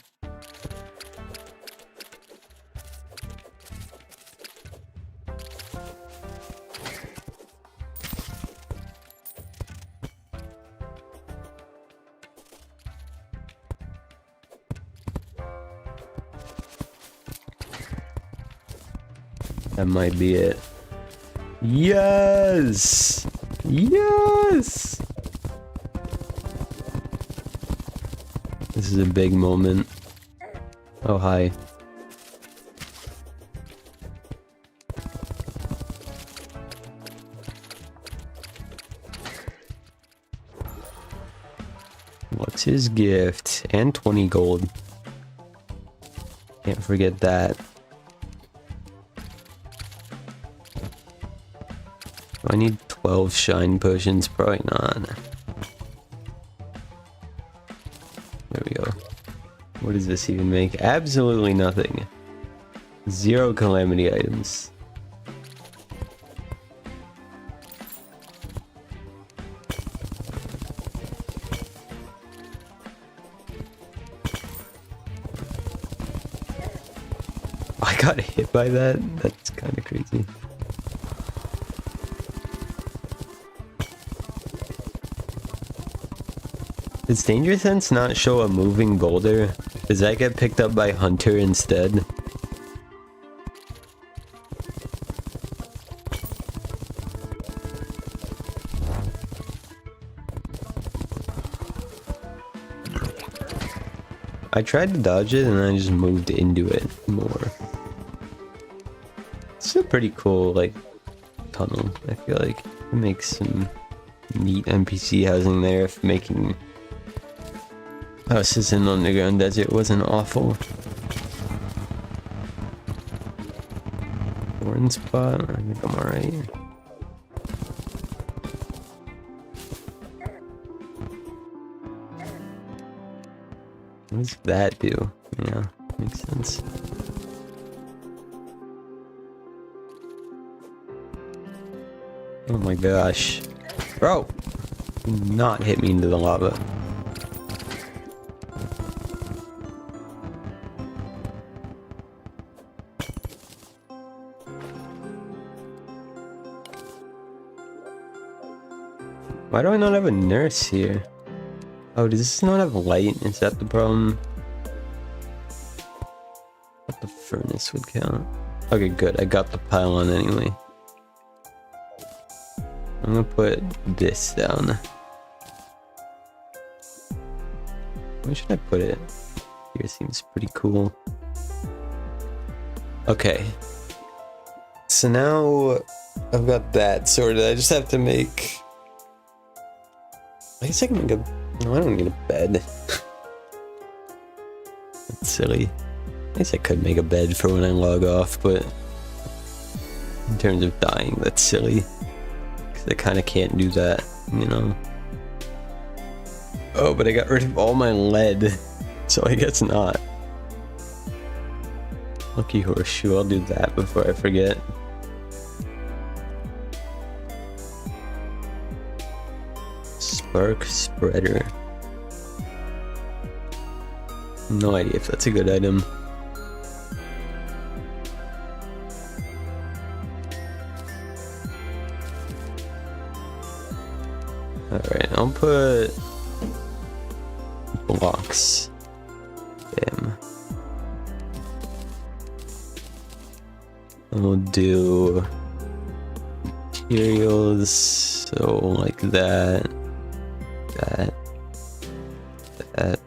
That might be it. Yes! Yes! This is a big moment. Oh, hi. What's his gift? And 20 gold. Can't forget that. I need 12 shine potions, probably not. There we go. What does this even make? Absolutely nothing. 0 calamity items. I got hit by that? That's kind of crazy. Does Danger Sense not show a moving boulder? Does that get picked up by Hunter instead? I tried to dodge it and I just moved into it more. It's a pretty cool, like, tunnel. I feel like it makes some neat NPC housing there if making houses in the underground desert wasn't awful. One spot, I think I'm alright. What does that do? Yeah, makes sense. Oh my gosh. Bro! Do not hit me into the lava. Why do I not have a nurse here? Oh, does this not have light? Is that the problem? But the furnace would count. Okay, good. I got the pylon anyway. I'm gonna put this down. Where should I put it? Here seems pretty cool. Okay. So now I've got that sorted. I just have to make... I guess I can make a... No, I don't need a bed. That's silly. I guess I could make a bed for when I log off, but... in terms of dying, that's silly. Because I kind of can't do that, you know? Oh, but I got rid of all my lead, so I guess not. Lucky horseshoe, I'll do that before I forget. Spark spreader. No idea if that's a good item. Alright, I'll put blocks. Damn. And we'll do materials, so like that. That.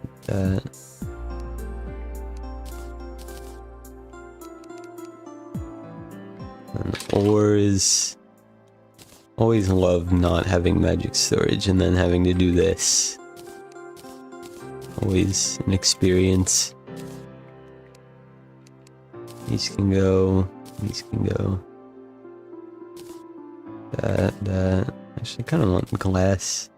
And ores. Always love not having magic storage and then having to do this. Always an experience. These can go. These can go. That. Actually, I kind of want glass.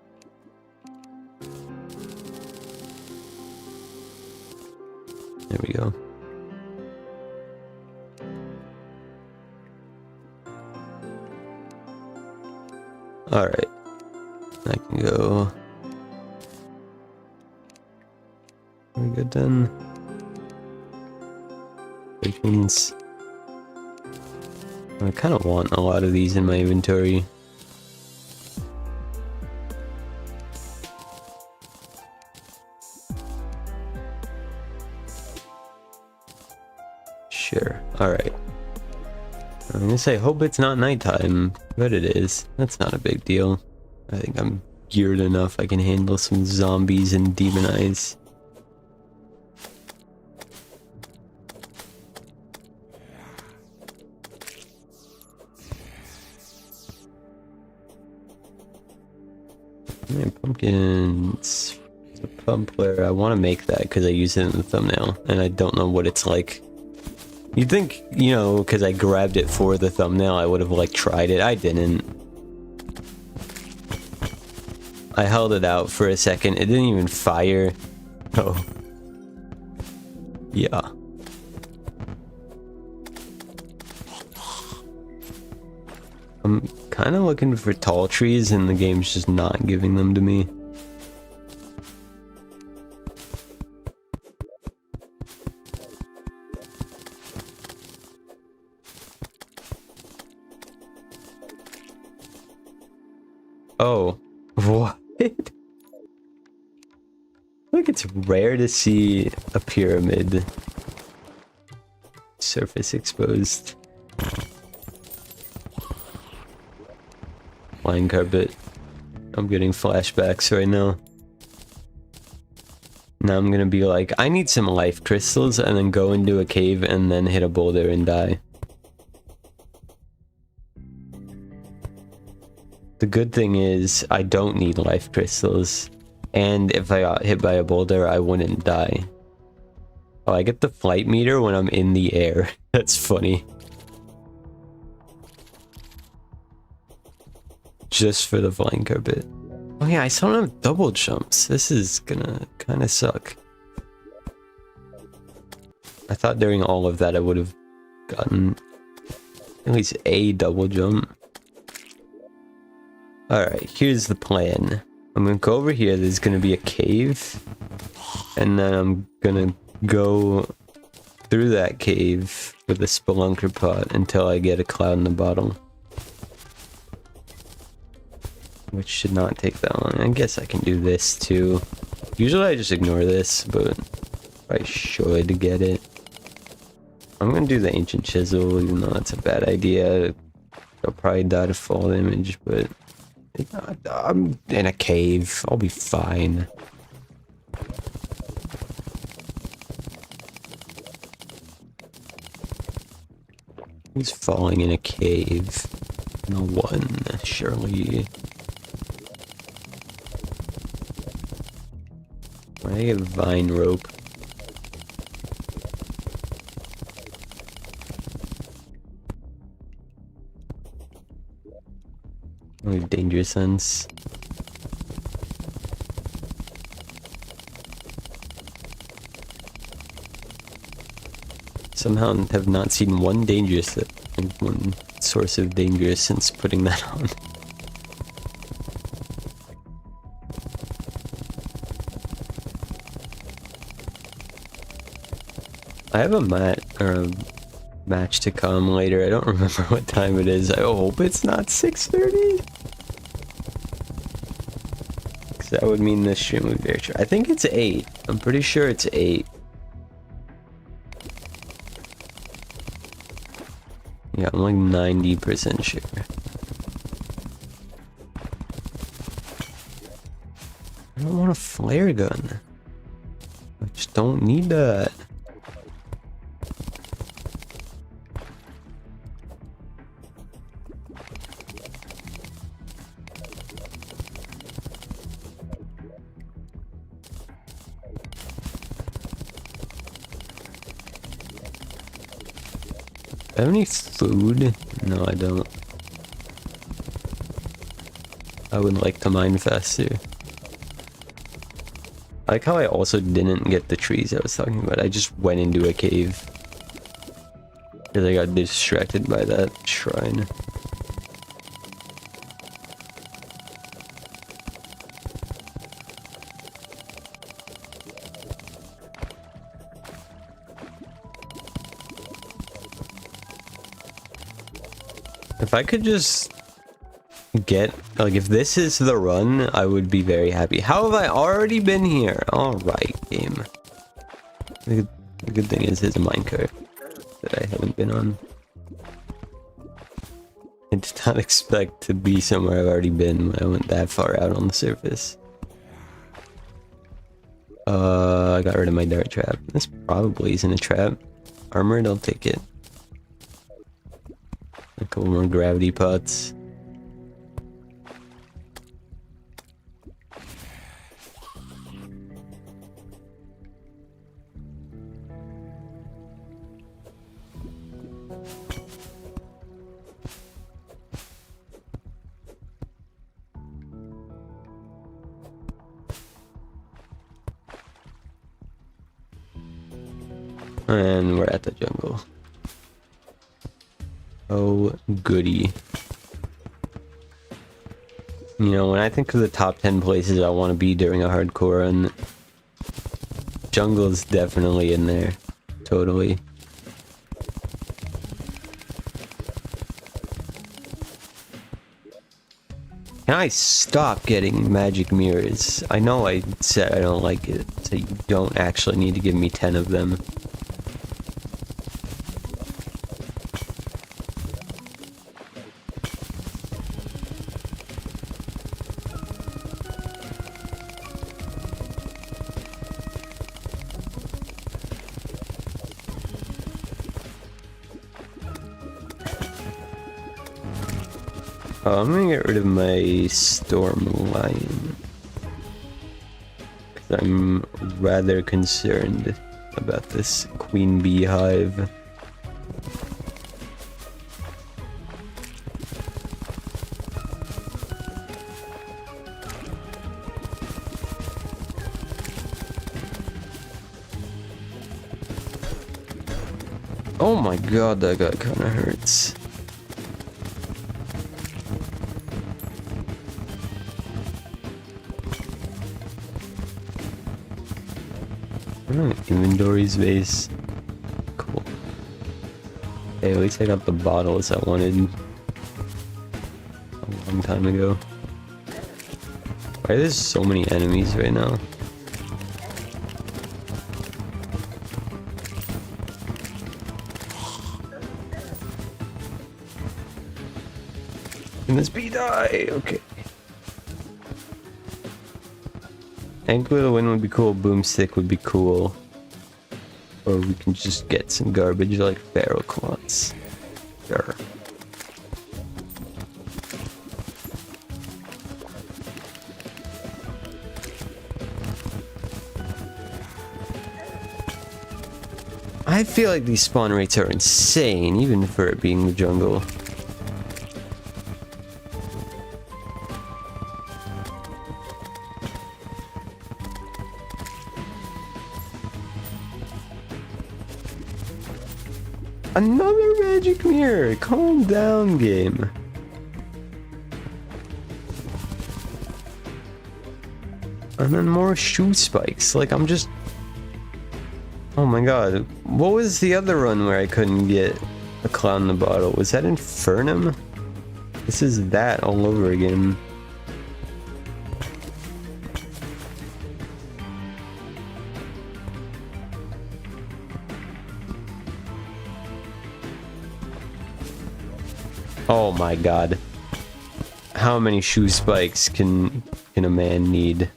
There we go. Alright. I can go. Are we good then? Bacons. I kind of want a lot of these in my inventory. Sure. Alright. I'm gonna say, hope it's not nighttime, but it is. That's not a big deal. I think I'm geared enough. I can handle some zombies and demon eyes. Yeah, pumpkins. It's a pump where I want to make that because I use it in the thumbnail, and I don't know what it's like. You'd think, you know, because I grabbed it for the thumbnail, I would have, like, tried it. I didn't. I held it out for a second. It didn't even fire. Oh. Yeah. I'm kind of looking for tall trees, and the game's just not giving them to me. Oh, what? Look, it's rare to see a pyramid surface exposed. Flying carpet. I'm getting flashbacks right now. Now I'm gonna be like, I need some life crystals, and then go into a cave and then hit a boulder and die. The good thing is, I don't need life crystals, and if I got hit by a boulder, I wouldn't die. Oh, I get the flight meter when I'm in the air. That's funny. Just for the flying carpet. Oh yeah, I still don't have double jumps. This is gonna kind of suck. I thought during all of that I would have gotten at least a double jump. Alright, here's the plan. I'm gonna go over here, there's gonna be a cave, and then I'm gonna go through that cave with a spelunker pot until I get a cloud in the bottle. Which should not take that long. I guess I can do this too. Usually I just ignore this, but I should get it. I'm gonna do the ancient chisel, even though that's a bad idea. I'll probably die to fall damage, but I'm in a cave. I'll be fine. Who's falling in a cave? No one, surely. Why do I get a vine rope? Oh, danger sense. Somehow have not seen one one source of danger since putting that on. I have a match to come later. I don't remember what time it is. I hope it's not 6:30. Because that would mean this stream would be very short. I think it's 8. I'm pretty sure it's 8. Yeah, I'm like 90% sure. I don't want a flare gun. I just don't need that. Do I have any food? No, I don't. I would like to mine faster. I like how I also didn't get the trees I was talking about. I just went into a cave. Because I got distracted by that shrine. If I could just get, like, if this is the run, I would be very happy. How have I already been here? Alright, game. The good thing is there's a minecart that I haven't been on. I did not expect to be somewhere I've already been when I went that far out on the surface. I got rid of my dart trap. This probably isn't a trap. Armored, I'll take it. A couple more gravity pots. And we're at the jungle. Oh, goody. You know, when I think of the top 10 places I want to be during a hardcore run, jungle is definitely in there. Totally. Can I stop getting magic mirrors? I know I said I don't like it, so you don't actually need to give me 10 of them. Oh, I'm gonna get rid of my storm lion. Because I'm rather concerned about this queen bee hive. Oh my god, that guy kinda hurts. Inventory space. Cool. Hey, at least I got the bottles I wanted a long time ago. Why are there so many enemies right now? Can this bee die? Okay. Ankle of the Wind would be cool, Boomstick would be cool. Or we can just get some garbage like Pharaoh Quants. Sure. I feel like these spawn rates are insane, even for it being the jungle. Another magic mirror! Calm down, game. And then more shoe spikes. Like, I'm just... Oh my god. What was the other run where I couldn't get a clown in the bottle? Was that Infernum? This is that all over again. Oh my god. How many shoe spikes can a man need?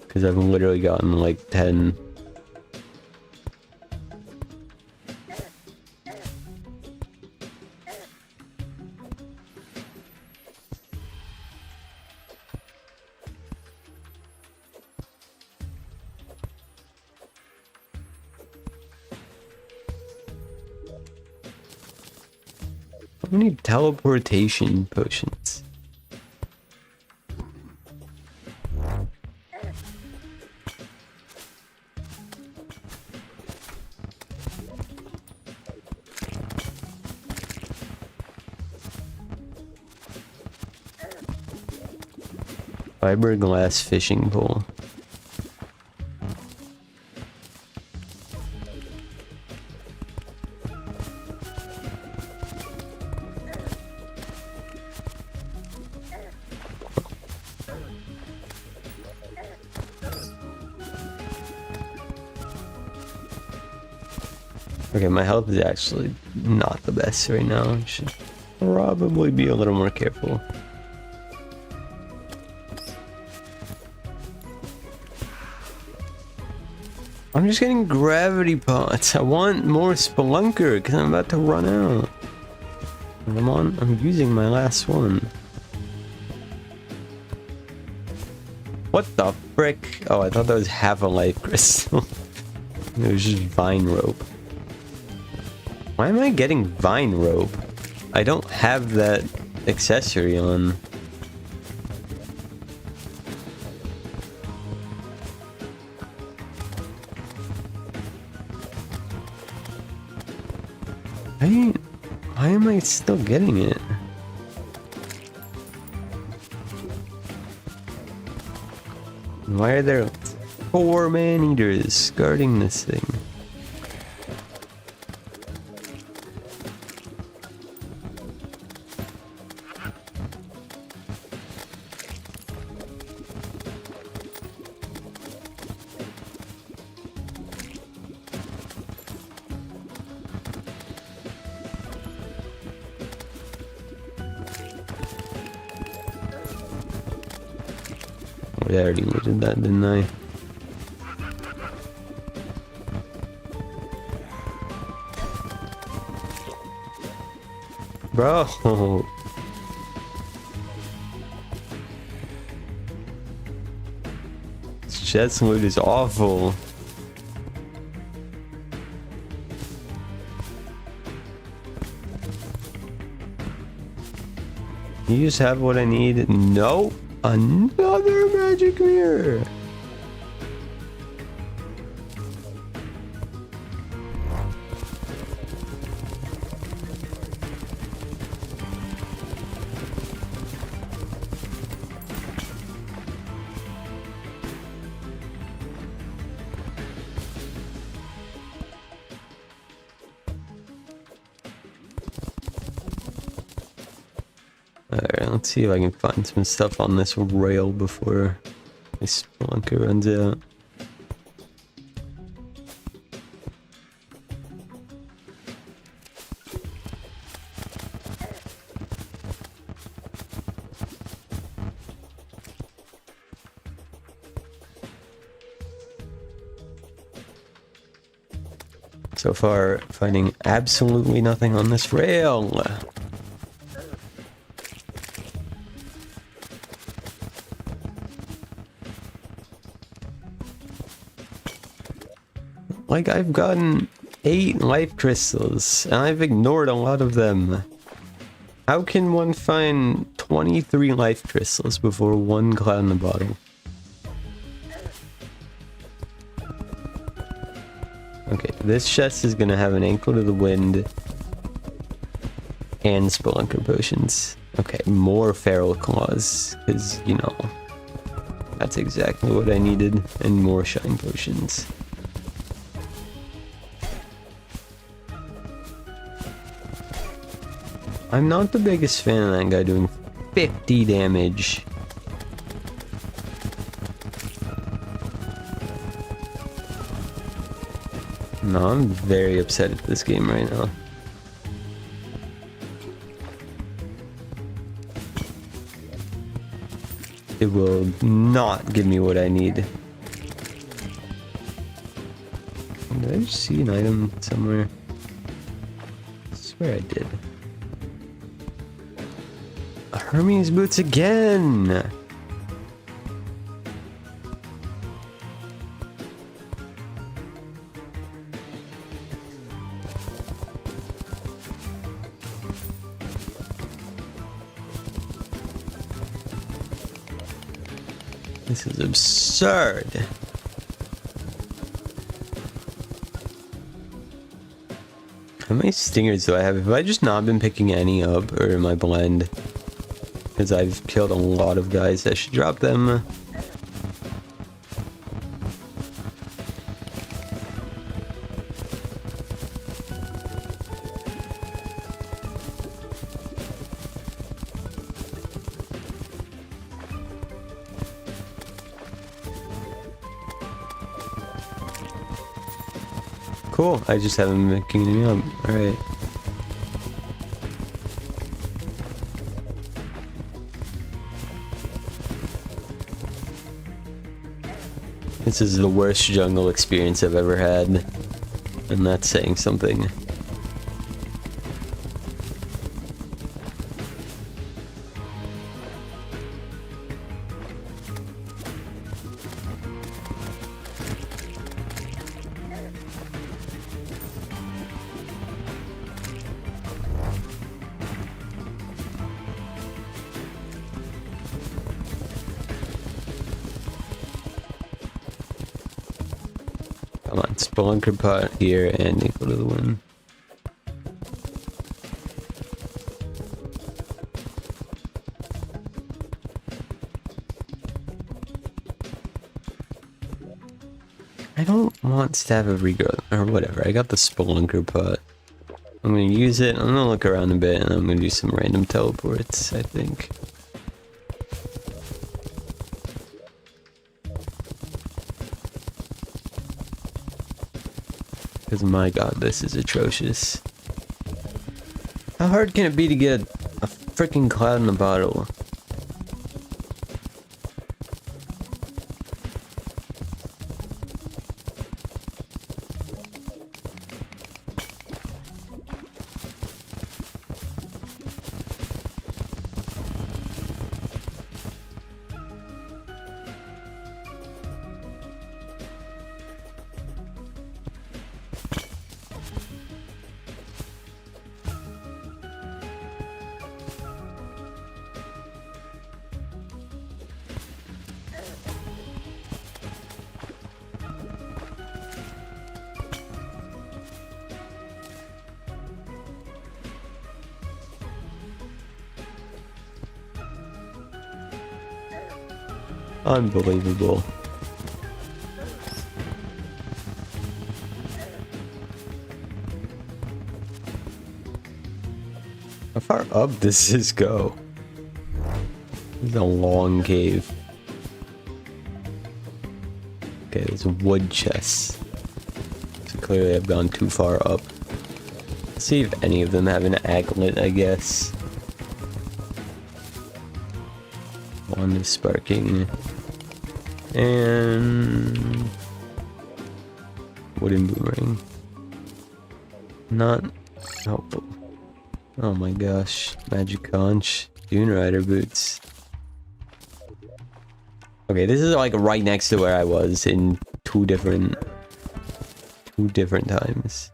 Because I've literally gotten like 10. How many teleportation potions? Fiberglass fishing pole. Okay, my health is actually not the best right now. I should probably be a little more careful. I'm just getting gravity pots. I want more spelunker because I'm about to run out. I'm using my last one. What the frick? Oh, I thought that was half a life crystal. It was just vine rope. Why am I getting vine rope? I don't have that accessory on. Why am I still getting it? Why are there 4 man-eaters guarding this thing? I already looted that, didn't I? Bro! This chest loot is awful. You just have what I need? No! Another magic mirror! Alright, let's see if I can find some stuff on this rail before my spelunker runs out. So far, finding absolutely nothing on this rail. Like, I've gotten 8 life crystals, and I've ignored a lot of them. How can one find 23 life crystals before 1 cloud in the bottle? Okay, this chest is gonna have an ankle to the wind and spelunker potions. Okay, more feral claws, because, you know, that's exactly what I needed, and more shine potions. I'm not the biggest fan of that guy doing 50 damage. No, I'm very upset at this game right now. It will not give me what I need. Did I just see an item somewhere? I swear I did. Hermes boots again! This is absurd. How many stingers do I have? Have I just not been picking any up, or am I blind? Because I've killed a lot of guys. I should drop them. Cool, I just haven't been picking me up. Alright. This is the worst jungle experience I've ever had. And that's saying something. Come on, spelunker pot here and equal to the win. I don't want Staff of Regrowth, or whatever. I got the spelunker pot. I'm gonna use it, I'm gonna look around a bit, and I'm gonna do some random teleports, I think. Because my god, this is atrocious. How hard can it be to get a freaking cloud in a bottle? Unbelievable. How far up does this go? This is a long cave. Okay, there's a wood chest. So clearly I've gone too far up. Let's see if any of them have an aglet, I guess. One is sparking. And wooden boomerang. Not helpful. Oh my gosh. Magic conch. Dune Rider boots. Okay, this is like right next to where I was in two different times.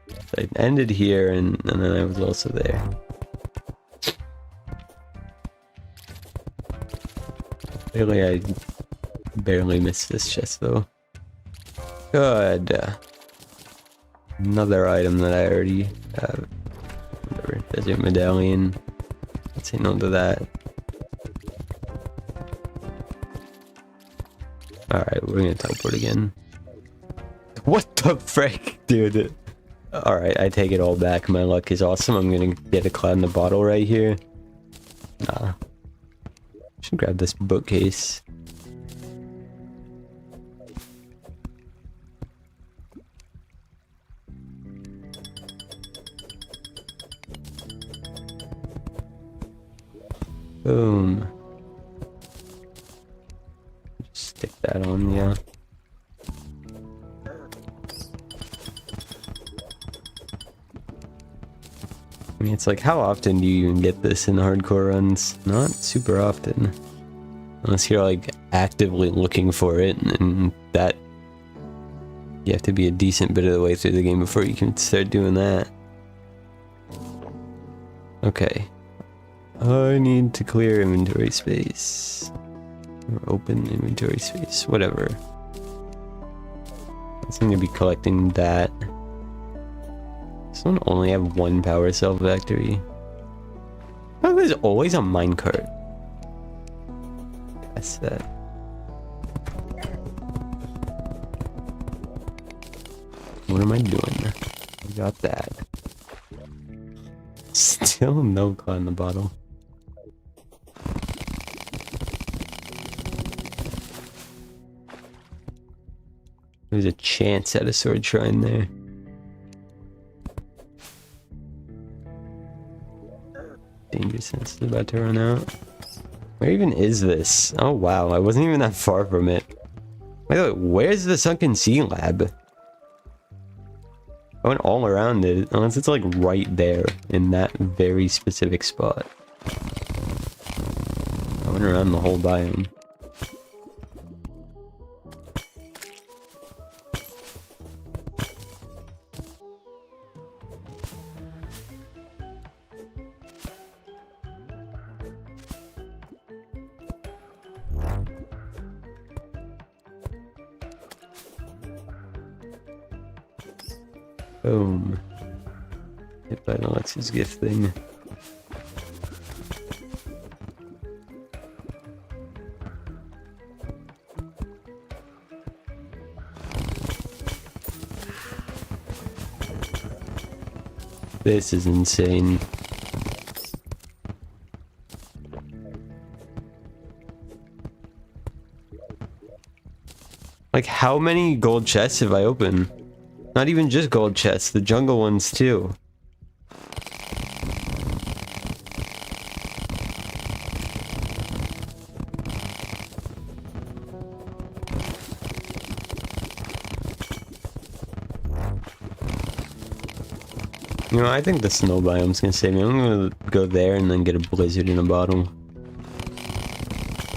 So I ended here and then I was also there. Clearly I barely missed this chest though. Good. Another item that I already have. Whatever. Desert medallion. Let's say no to that. Alright, we're gonna teleport again. What the frick, dude? Alright, I take it all back. My luck is awesome. I'm gonna get a cloud in the bottle right here. Nah. Should grab this bookcase. Boom. Stick that on, yeah. I mean, it's like, how often do you even get this in hardcore runs? Not super often. Unless you're like actively looking for it, and that you have to be a decent bit of the way through the game before you can start doing that. Okay. I need to clear inventory space. Or open inventory space, whatever. I seem to be collecting that. This one only have one power cell factory. Oh, there's always a minecart. past that. What am I doing? I got that. Still no claw in the bottle. There's a chance at a sword shrine there. Danger sense is about to run out. Where even is this? Oh wow, I wasn't even that far from it. Wait, where's the sunken sea lab? I went all around it, unless it's like right there in that very specific spot. I went around the whole biome. Boom. Hit by an Alexa's gift thing. This is insane. Like, how many gold chests have I opened? Not even just gold chests, the jungle ones too. You know, I think the snow biome's gonna save me. I'm gonna go there and then get a blizzard in a bottle.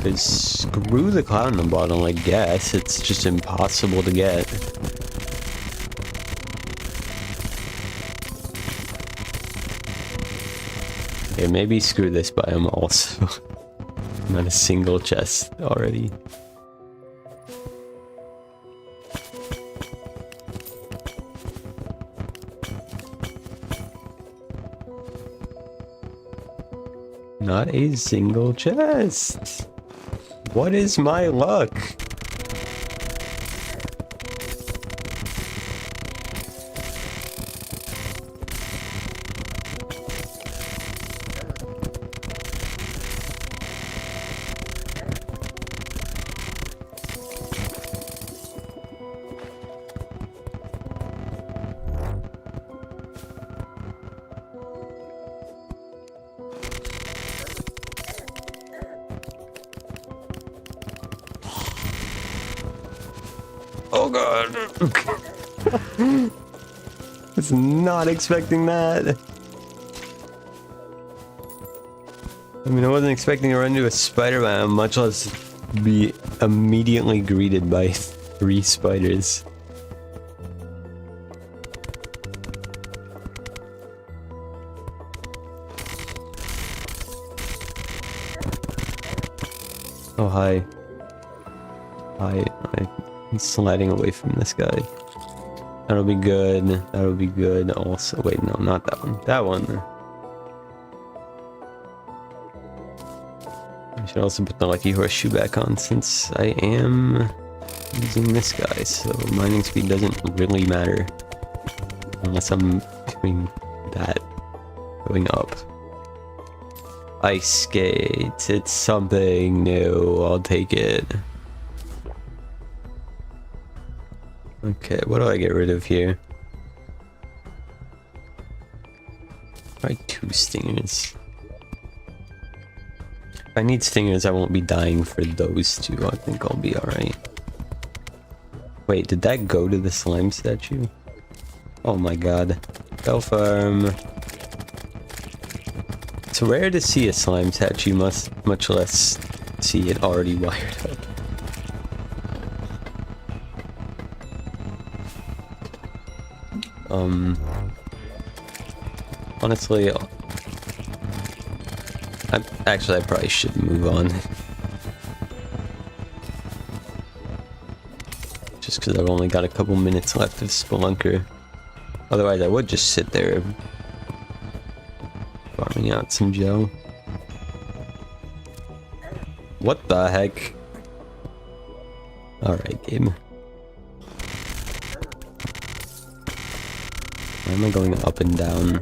Cause screw the cloud in the bottle, I guess. It's just impossible to get. Okay, maybe screw this biome also. Not a single chest already. Not a single chest. What is my luck? Oh god. Was not expecting that. I mean, I wasn't expecting to run into a spider biome, much less be immediately greeted by 3 spiders. Oh, hi. Hi. I'm sliding away from this guy. That'll be good. That'll be good. Also, wait, no, not that one. That one. I should also put the lucky horseshoe back on since I am using this guy, so mining speed doesn't really matter. Unless I'm doing that. Going up. Ice skates. It's something new. I'll take it. Okay, what do I get rid of here? Probably 2 stingers. If I need stingers, I won't be dying for those 2. I think I'll be alright. Wait, did that go to the slime statue? Oh my god. Go farm. It's rare to see a slime statue, much less see it already wired up. Honestly, I probably should move on. Just because I've only got a couple minutes left of Spelunker. Otherwise, I would just sit there farming out some Joe. What the heck? Alright, game. Why am I going up and down?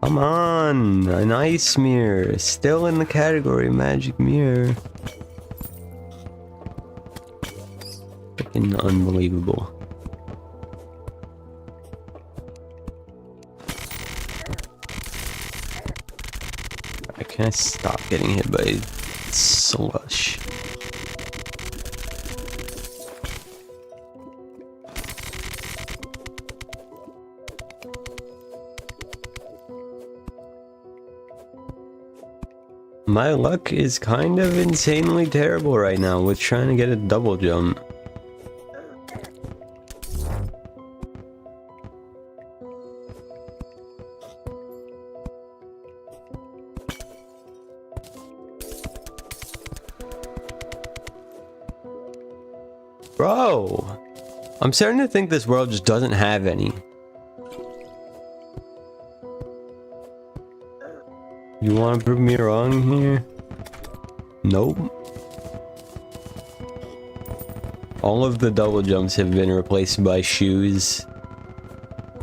Come on! An ice mirror! Still in the category magic mirror. Freaking unbelievable. Can I stop getting hit by slush? My luck is kind of insanely terrible right now with trying to get a double jump. Bro, I'm starting to think this world just doesn't have any. You want to prove me wrong here? Nope. All of the double jumps have been replaced by shoes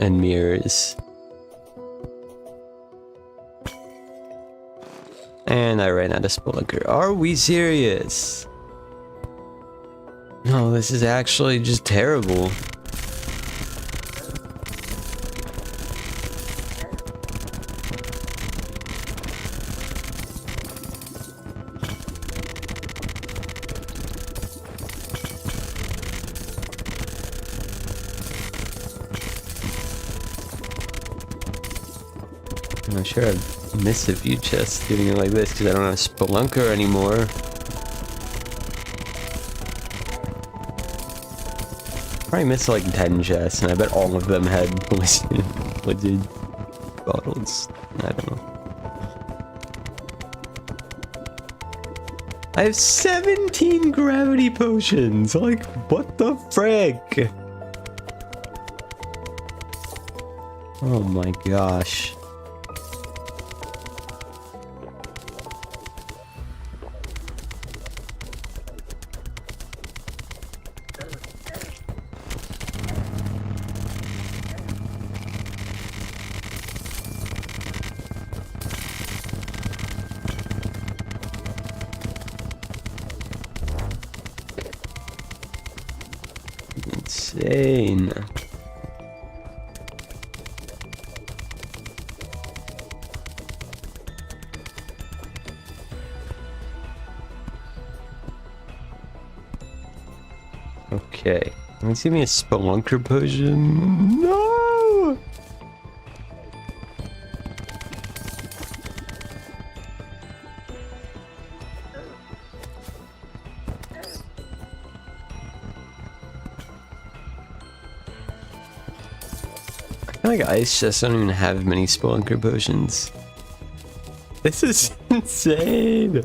and mirrors. And I ran out of Spelunker. Are we serious? No, this is actually just terrible. I'm sure I've missed a few chests doing it like this because I don't have Spelunker anymore. Probably missed like 10 chests, and I bet all of them had blizzard bottles. I don't know. I have 17 gravity potions! Like, what the frick? Oh my gosh. Insane. Okay, let's give me a Spelunker potion. No! I feel like ice chests don't even have many Spelunker potions. This is insane.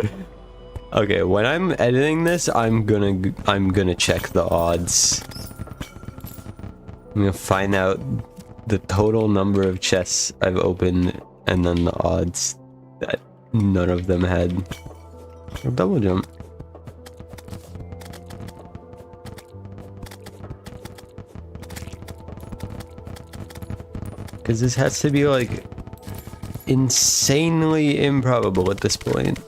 Okay, when I'm editing this, I'm gonna check the odds. I'm gonna find out the total number of chests I've opened and then the odds that none of them had a double jump. Because this has to be like insanely improbable at this point.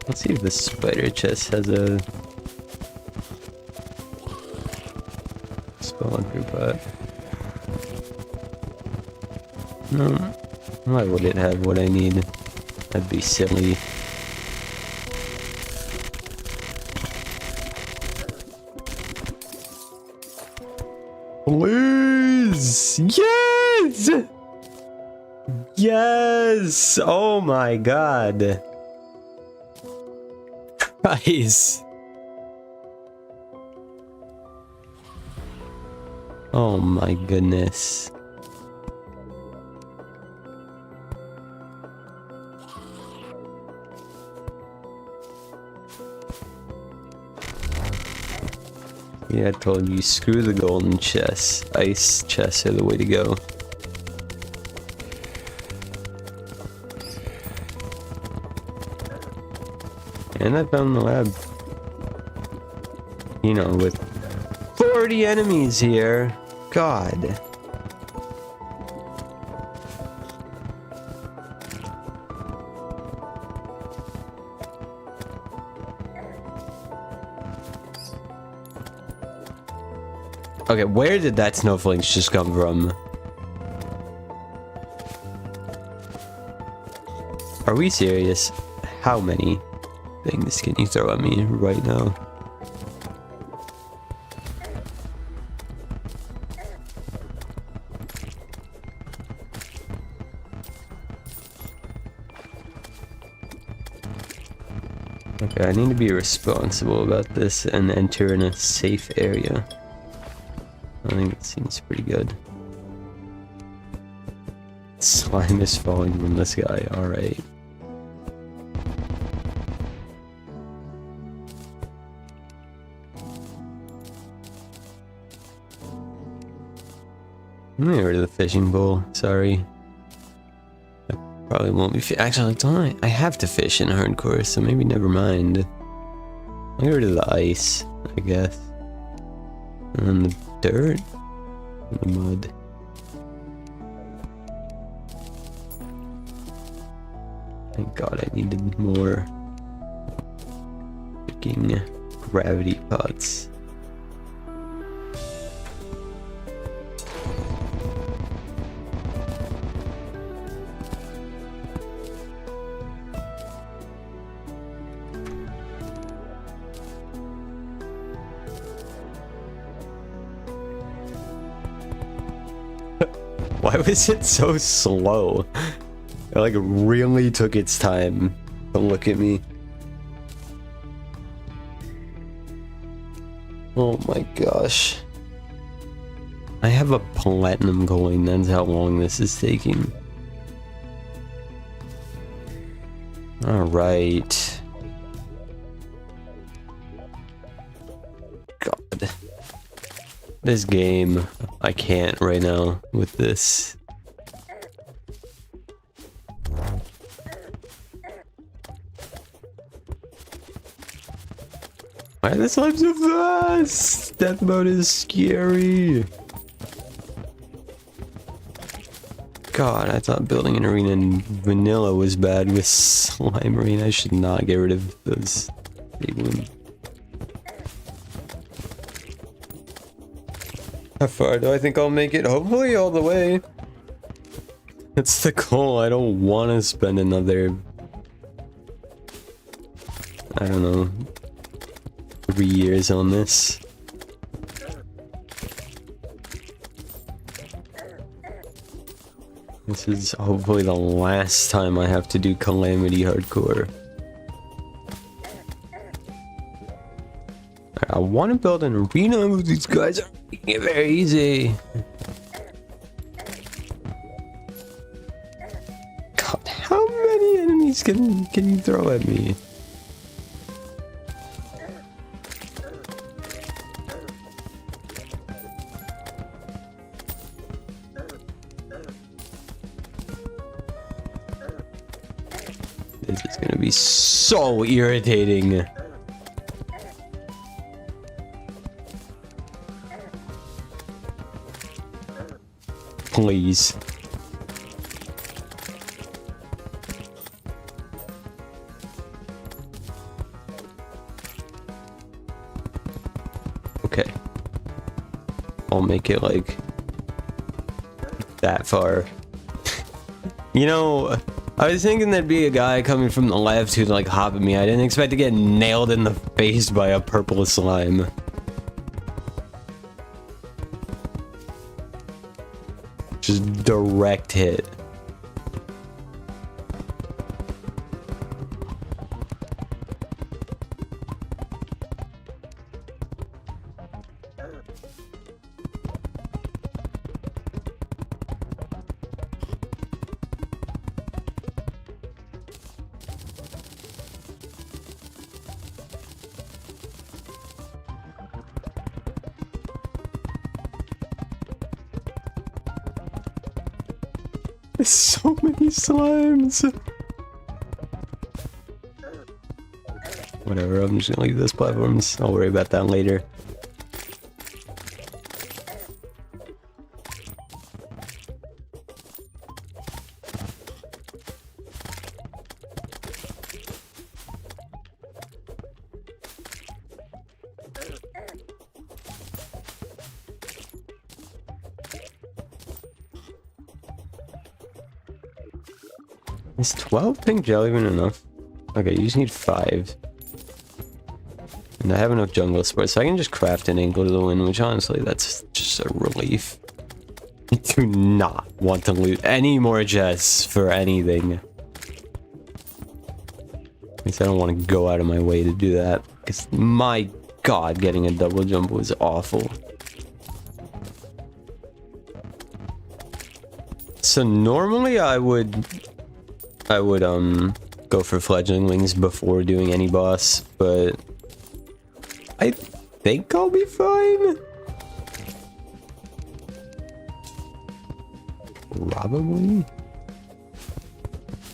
Let's see if the spider chest has a Spelunker pot. No. Why would it have what I need? That'd be silly. Please! Yes! Yes! Oh my god. Guys. Oh my goodness. Yeah, I told you, screw the golden chests. Ice chests are the way to go. And I found the lab. You know, with 40 enemies here. God. Okay, where did that snowflakes just come from? Are we serious? How many things can you throw at me right now? Okay, I need to be responsible about this and enter in a safe area. I think it seems pretty good. Slime is falling from the sky, alright. I'm gonna get rid of the fishing bowl, sorry. I probably won't be actually, don't I have to fish in hardcore, so maybe never mind. I'll get rid of the ice, I guess. And then the dirt? And the mud. Thank God I needed more freaking gravity pots. Why was it so slow? It like really took its time to look at me. Oh my gosh. I have a platinum coin, that's how long this is taking. Alright. God. This game, I can't right now with this. Why are the slimes so fast? Death mode is scary. God, I thought building an arena in vanilla was bad with slime arena. I should not get rid of those big ones. How far do I think I'll make it? Hopefully all the way. That's the goal. I don't want to spend another, I don't know, 3 years on this. This is hopefully the last time I have to do Calamity Hardcore. I want to build an arena, but these guys are making it very easy. God, how many enemies can you throw at me? This is gonna be so irritating. Please. Okay. I'll make it like that far. You know, I was thinking there'd be a guy coming from the left who'd like hop at me. I didn't expect to get nailed in the face by a purple slime. Just direct hit. There's so many slimes. Whatever, I'm just gonna leave those platforms. I'll worry about that later. Is 12 pink jelly even enough? Okay, you just need 5. And I have enough jungle sports, so I can just craft an ankle to the wind, which honestly, that's just a relief. I do not want to loot any more chests for anything. At least I don't want to go out of my way to do that, because my god, getting a double jump was awful. So normally I would go for fledgling wings before doing any boss, but I think I'll be fine. Probably.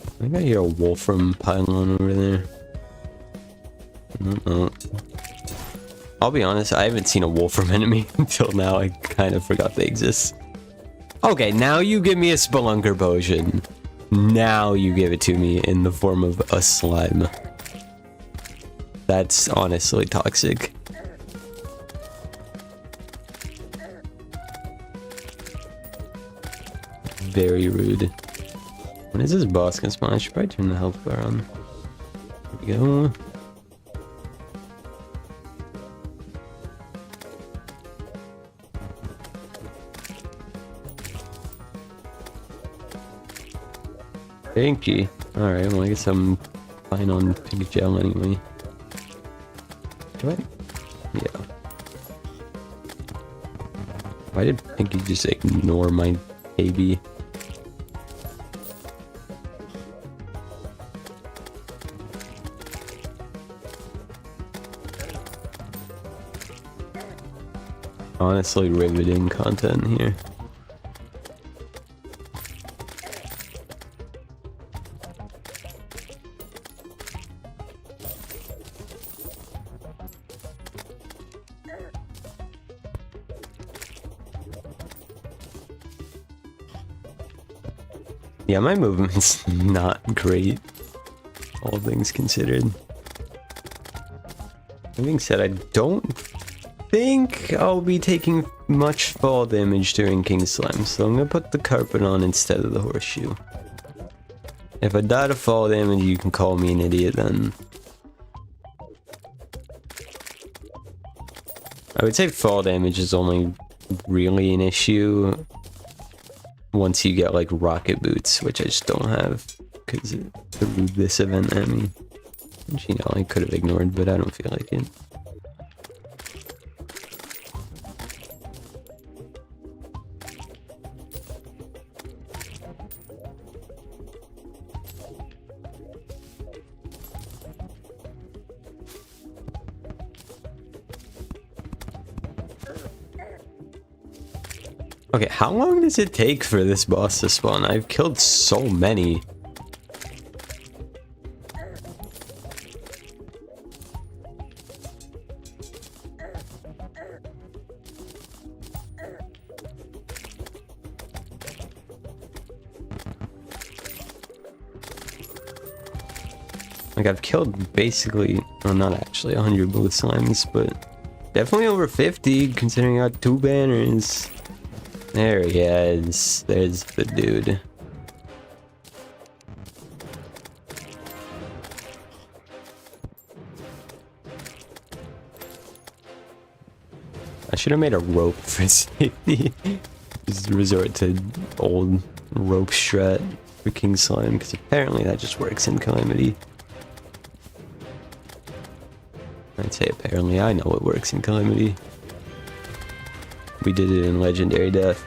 I think I hear a wolfram pylon over there. I don't know. I'll be honest, I haven't seen a wolfram enemy until now. I kind of forgot they exist. Okay, now you give me a spelunker potion. Now you give it to me in the form of a slime. That's honestly toxic. Very rude. When is this boss gonna spawn? I should probably turn the health bar on. There we go. Pinky. Alright, well I guess I'm fine on pink gel anyway. Do I? Yeah. Why did Pinky just ignore my AB? Honestly, riveting content here. Yeah, my movement's not great, all things considered. That being said, I don't think I'll be taking much fall damage during King Slime, so I'm gonna put the carpet on instead of the horseshoe. If I die to fall damage, you can call me an idiot then. I would say fall damage is only really an issue once you get like rocket boots, which I just don't have because it threw this event at me, which, you know, I could have ignored, but I don't feel like it. Okay, how long does it take for this boss to spawn? I've killed so many. Like, I've killed basically, well, not actually 100 blue slimes, but definitely over 50 considering I got 2 banners. There he is. There's the dude. I should have made a rope for safety. Just resort to old rope strat for King Slime, because apparently that just works in Calamity. I'd say apparently, I know it works in Calamity. We did it in Legendary Death.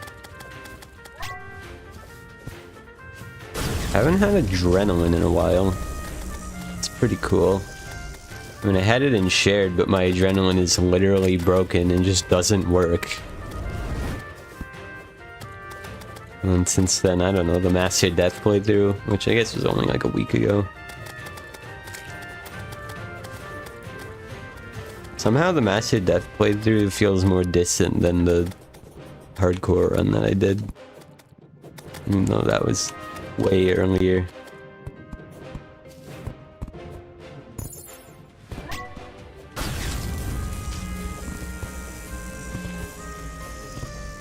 I haven't had adrenaline in a while. It's pretty cool. I mean, I had it in shared, but my adrenaline is literally broken and just doesn't work. And since then, I don't know, the Master Death playthrough, which I guess was only like a week ago. Somehow the Master Death playthrough feels more distant than the hardcore run that I did. Even though that was way earlier.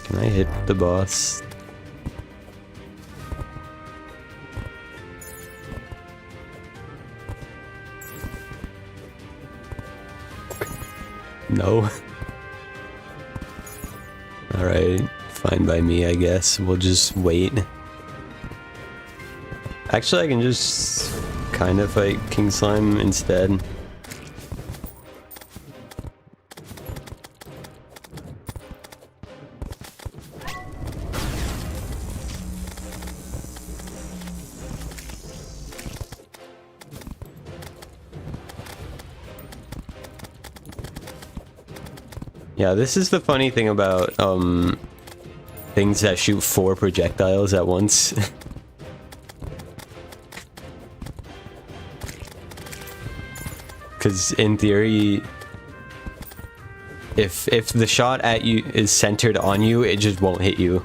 Can I hit the boss? No. Alright, fine by me, I guess. We'll just wait. Actually, I can just kind of fight King Slime instead. Yeah, this is the funny thing about things that shoot 4 projectiles at once. Because in theory, if the shot at you is centered on you, it just won't hit you.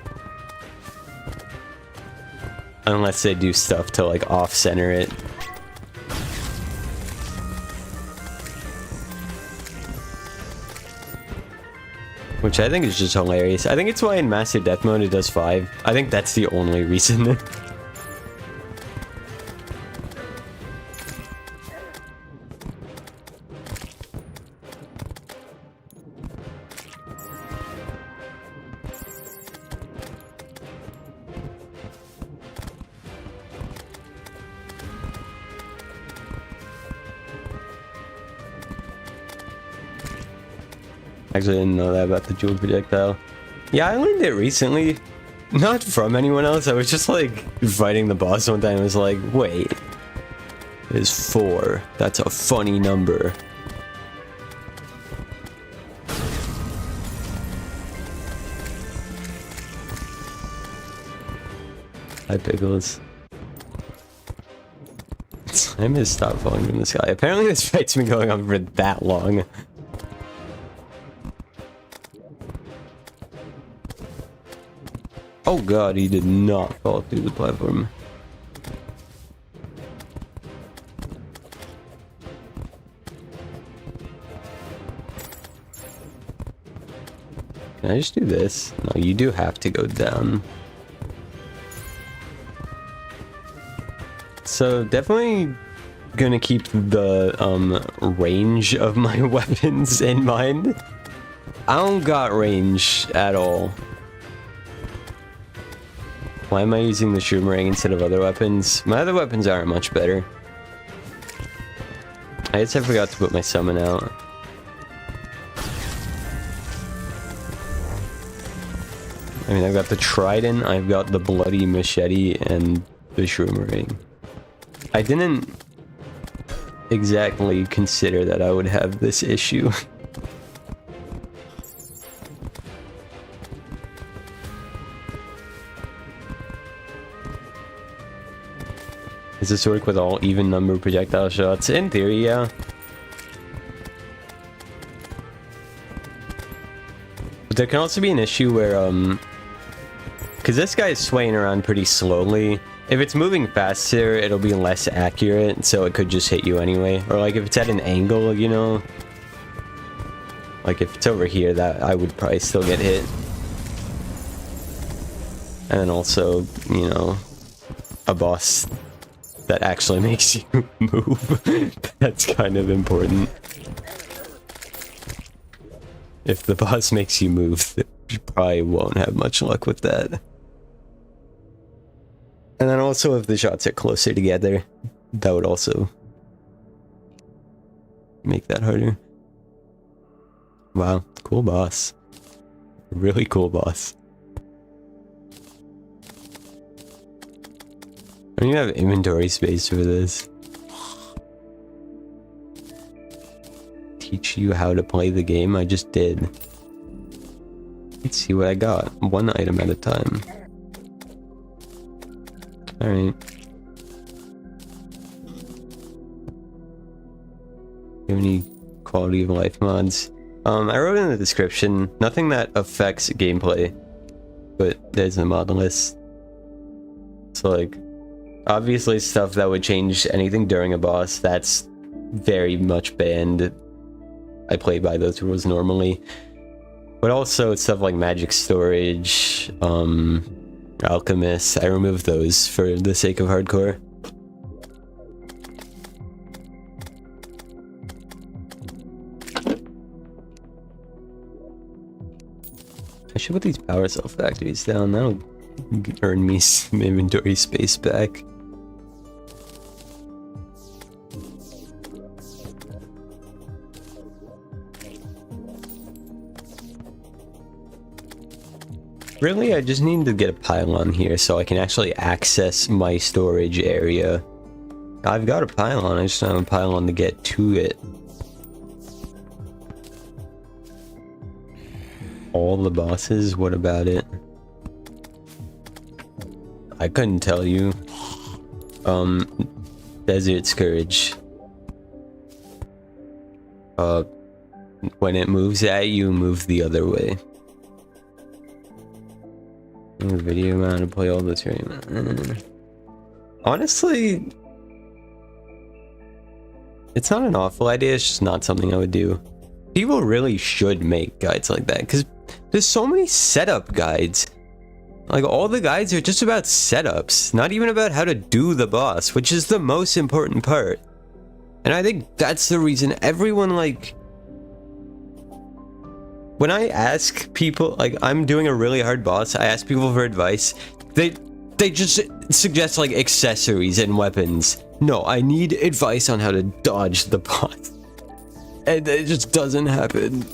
Unless they do stuff to like off-center it. Which I think is just hilarious. I think it's why in Master Death Mode it does 5. I think that's the only reason. Actually, I didn't know that about the dual projectile. Yeah, I learned it recently. Not from anyone else. I was just like fighting the boss one time. I was like, wait. It's 4. That's a funny number. Hi, Pickles. I missed stop falling from the sky. Apparently this fight's been going on for that long. Oh god, he did not fall through the platform. Can I just do this? No, you do have to go down. So definitely gonna keep the range of my weapons in mind. I don't got range at all. Why am I using the Shoomerang instead of other weapons? My other weapons aren't much better. I guess I forgot to put my summon out. I mean, I've got the Trident, I've got the Bloody Machete, and the Shoomerang. I didn't exactly consider that I would have this issue. Does this work with all even number projectile shots? In theory, yeah. But there can also be an issue where, because this guy is swaying around pretty slowly. If it's moving faster, it'll be less accurate, so it could just hit you anyway. Or like if it's at an angle, you know? Like if it's over here, that I would probably still get hit. And then also, you know, a boss that actually makes you move. That's kind of important. If the boss makes you move, you probably won't have much luck with that. And then also if the shots are closer together, that would also make that harder. Wow, cool boss. Really cool boss. I don't even have inventory space for this. Teach you how to play the game? I just did. Let's see what I got. One item at a time. Alright. Do you have any quality of life mods? I wrote in the description, nothing that affects gameplay, but there's a mod list. So like, obviously stuff that would change anything during a boss, that's very much banned. I play by those rules normally. But also stuff like magic storage, alchemist, I removed those for the sake of hardcore. I should put these power cell factories down. That'll earn me some inventory space back. Really, I just need to get a pylon here so I can actually access my storage area. I've got a pylon, I just don't have a pylon to get to it. All the bosses? What about it? I couldn't tell you. Desert Scourge. When it moves at you, move the other way. Video man to play all the terrain. Honestly, it's not an awful idea, it's just not something I would do. People really should make guides like that, because there's so many setup guides. Like, all the guides are just about setups, not even about how to do the boss, which is the most important part. And I think that's the reason everyone, like... When I ask people, like, I'm doing a really hard boss, I ask people for advice, they just suggest, like, accessories and weapons. No, I need advice on how to dodge the boss. And it just doesn't happen.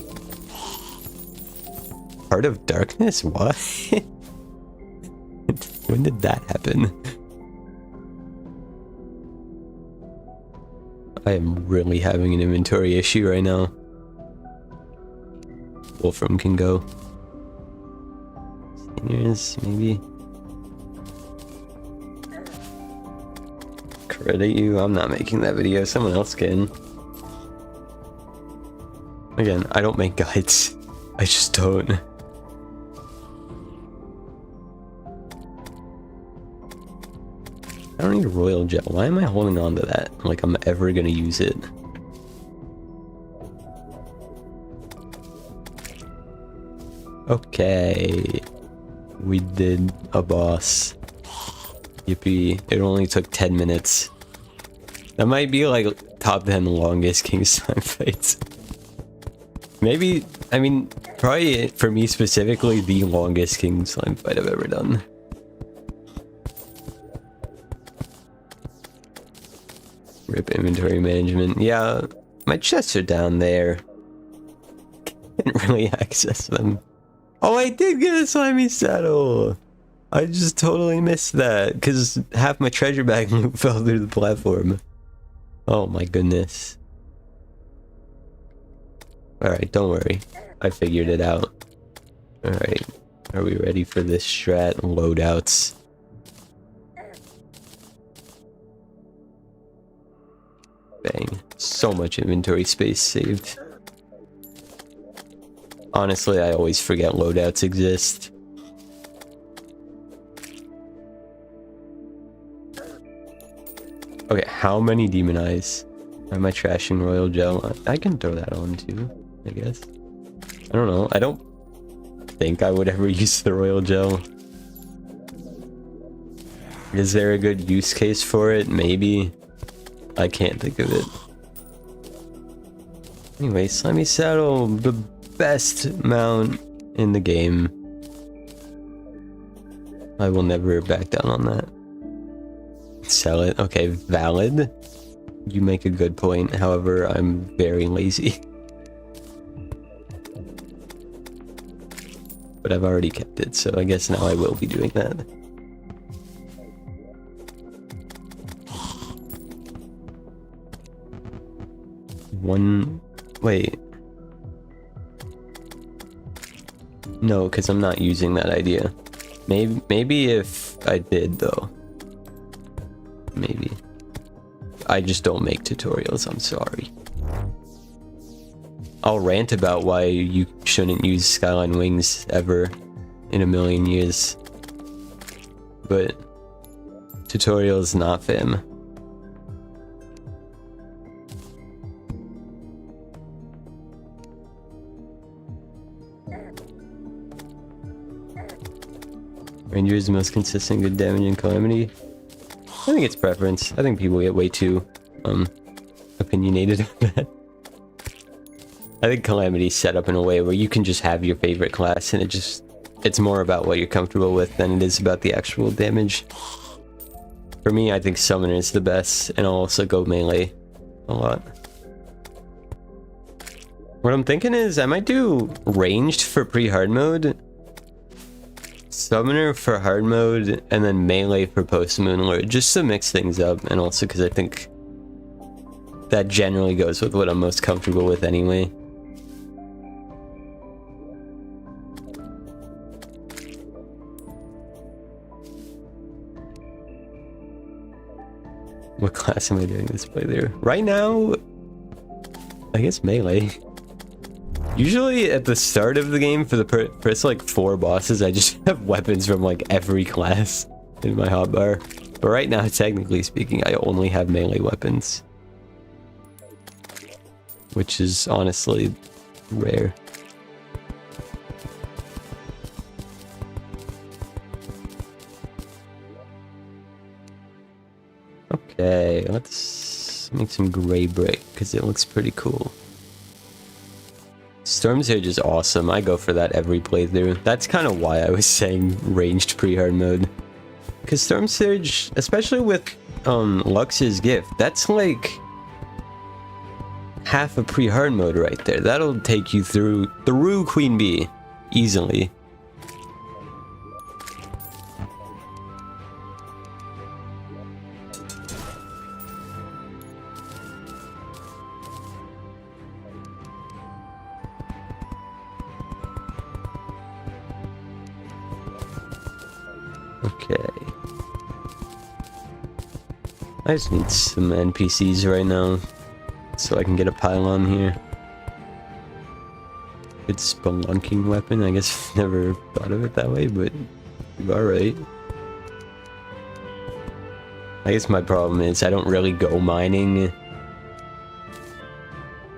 Heart of Darkness? What? When did that happen? I am really having an inventory issue right now. Wolfram can go. Seniors, maybe. Credit you, I'm not making that video, someone else can. Again, I don't make guides. I just don't. I don't need a royal gel. Why am I holding on to that? Like I'm ever gonna use it. Okay. We did a boss. Yippee. It only took 10 minutes. That might be like top 10 longest King Slime fights. Maybe, I mean, probably for me specifically, the longest King Slime fight I've ever done. Rip inventory management. Yeah, my chests are down there. Didn't really access them. Oh, I did get a slimy saddle! I just totally missed that, because half my treasure bag loot fell through the platform. Oh my goodness. Alright, don't worry. I figured it out. Alright, are we ready for this strat? Loadouts. Bang. So much inventory space saved. Honestly, I always forget loadouts exist. Okay, how many demon eyes? Am I trashing royal gel? I can throw that on too, I guess. I don't know. I don't think I would ever use the royal gel. Is there a good use case for it? Maybe. I can't think of it. Anyway, slimy saddle, the best mount in the game. I will never back down on that. Sell it. Okay, valid. You make a good point. However, I'm very lazy. But I've already kept it, so I guess now I will be doing that. Wait. No, because I'm not using that idea. Maybe if I did, though. I just don't make tutorials, I'm sorry. I'll rant about why you shouldn't use Skyline Wings ever in a million years. But tutorials not fam. Ranger is the most consistent good damage in Calamity. I think it's preference. I think people get way too opinionated on that. I think Calamity's set up in a way where you can just have your favorite class and it's more about what you're comfortable with than it is about the actual damage. For me, I think Summoner is the best, and I'll also go melee a lot. What I'm thinking is I might do ranged for pre-hard mode, Summoner for hard mode, and then melee for post-moon alert, just to mix things up, and also because I think that generally goes with what I'm most comfortable with anyway. What class am I doing this playthrough? Right now, I guess melee. Usually at the start of the game, for the first like 4 bosses, I just have weapons from like every class in my hotbar. But right now, technically speaking, I only have melee weapons. Which is honestly rare. Okay, let's make some gray brick because it looks pretty cool. Storm Surge is awesome. I go for that every playthrough. That's kind of why I was saying ranged pre-hard mode. Because Storm Surge, especially with Lux's gift, that's like half a pre-hard mode right there. That'll take you through Queen Bee easily. Okay. I just need some NPCs right now so I can get a pylon here. Good spelunking weapon. I guess I've never thought of it that way, but alright. I guess my problem is I don't really go mining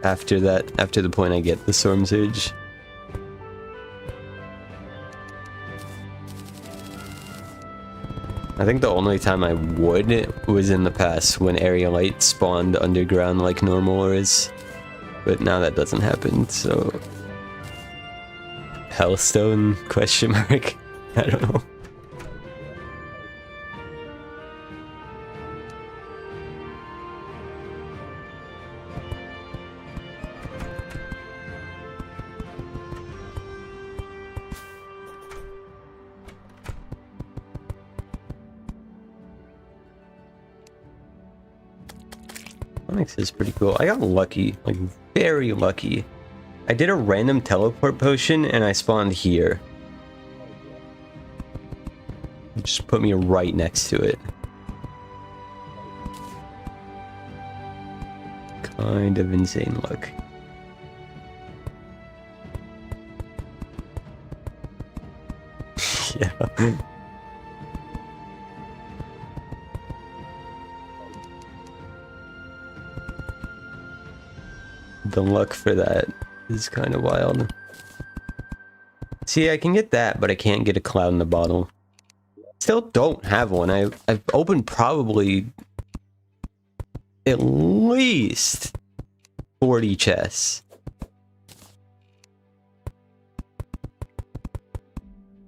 after the point I get the Storm Surge. I think the only time I would was in the past when Area Light spawned underground like normal ores, but now that doesn't happen, so... Hellstone? Question mark? I don't know. Onyx is pretty cool. I got lucky, like very lucky. I did a random teleport potion and I spawned here. It just put me right next to it. Kind of insane luck. Yeah. The luck for that is kind of wild. See, I can get that, but I can't get a cloud in the bottle. Still don't have one. I've opened probably at least 40 chests.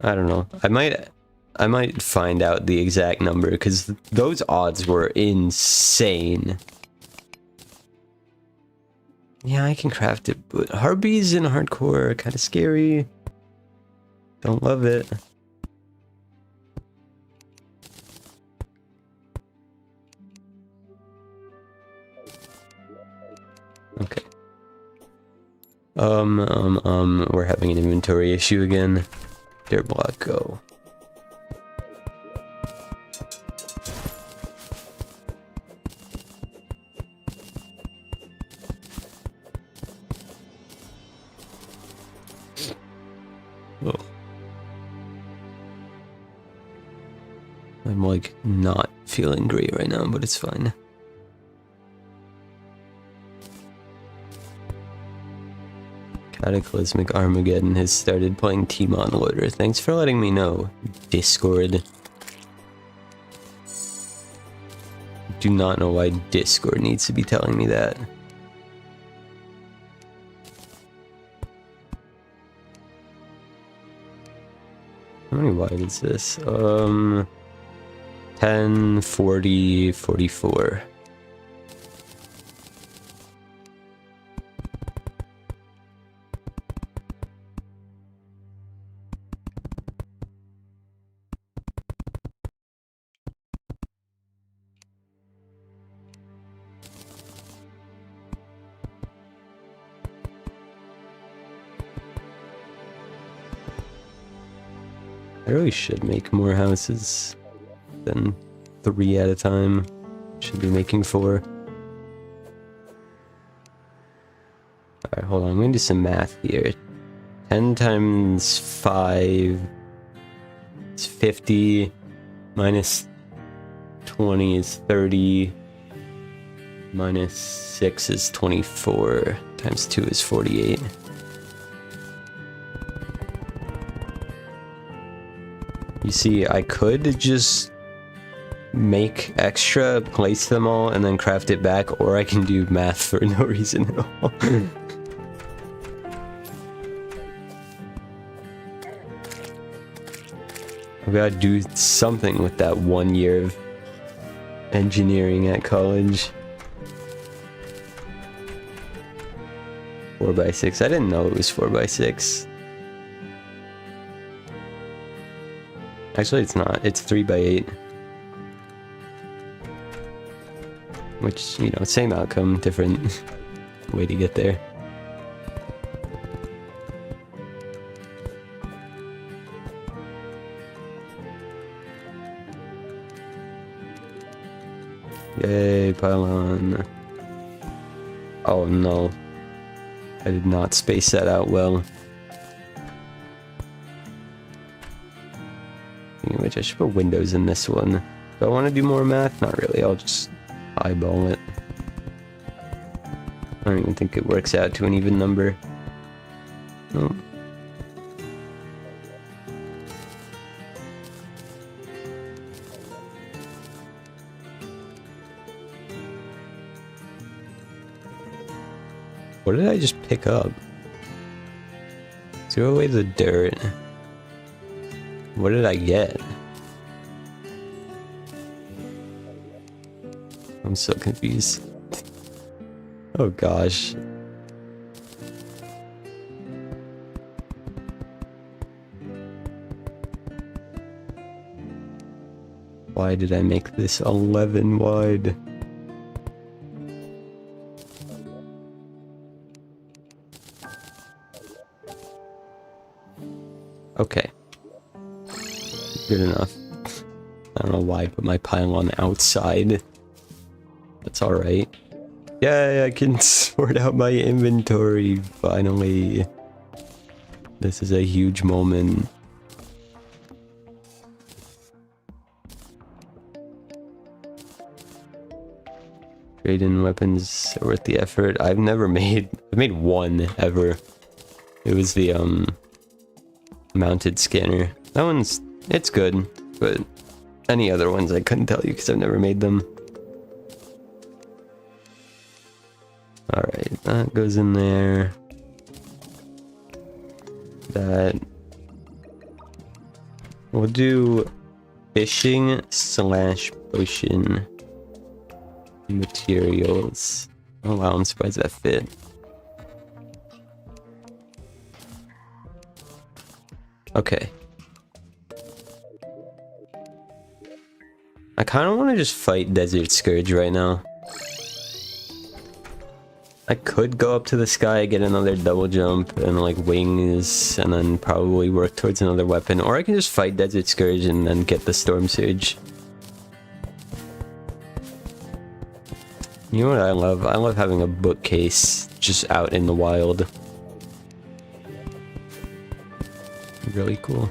I don't know. I might find out the exact number because those odds were insane. Yeah, I can craft it, but Harpies in hardcore are kind of scary. Don't love it. Okay. We're having an inventory issue again. Dirt block, go. like not feeling great right now, but it's fine. Cataclysmic Armageddon has started playing T-Mod Loader. Thanks for letting me know, Discord. Do not know why Discord needs to be telling me that. How many wide is this? 10, 40, 44. I really should make more houses than 3 at a time. Should be making 4. Alright, hold on. I'm gonna do some math here. 10 times 5 is 50. Minus 20 is 30. Minus 6 is 24. Times 2 is 48. You see, I could just make extra, place them all, and then craft it back, or I can do math for no reason at all. I've got to do something with that 1 year of engineering at college. 4x6. I didn't know it was 4x6. Actually, it's not. It's 3x8. Which, you know, same outcome, different way to get there. Yay, pylon. Oh no. I did not space that out well. Which I should put windows in this one. Do I want to do more math? Not really, I'll just eyeball it. I don't even think it works out to an even number. Oh. What did I just pick up? Throw away the dirt. What did I get? I'm so confused. Oh gosh. Why did I make this 11 wide? Okay. Good enough. I don't know why I put my pylon outside. That's alright. Yay, I can sort out my inventory, finally. This is a huge moment. Trade-in weapons are worth the effort. I've made one ever. It was the, mounted scanner. That one's, it's good, but any other ones I couldn't tell you because I've never made them. Alright, that goes in there. That. We'll do fishing / potion materials. Oh wow, I'm surprised that fit. Okay. I kind of want to just fight Desert Scourge right now. I could go up to the sky, get another double jump and like wings, and then probably work towards another weapon, or I can just fight Desert Scourge and then get the Storm Surge. You know what I love? I love having a bookcase just out in the wild. Really cool.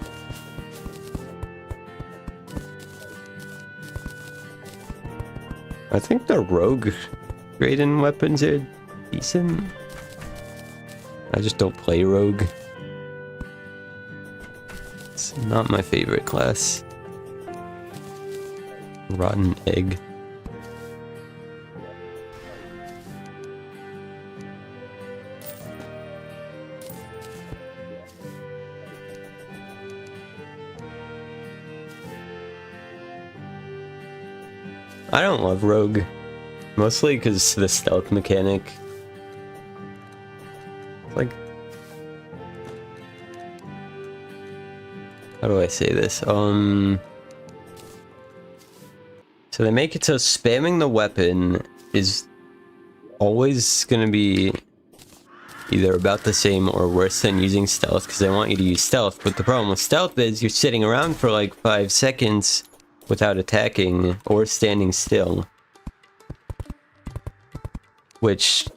I think the rogue Raiden weapons are decent. I just don't play rogue. It's not my favorite class. Rotten egg. I don't love rogue. Mostly because the stealth mechanic. Like, how do I say this? So they make it so spamming the weapon is always gonna be either about the same or worse than using stealth, because they want you to use stealth. But the problem with stealth is you're sitting around for like 5 seconds without attacking or standing still. Which,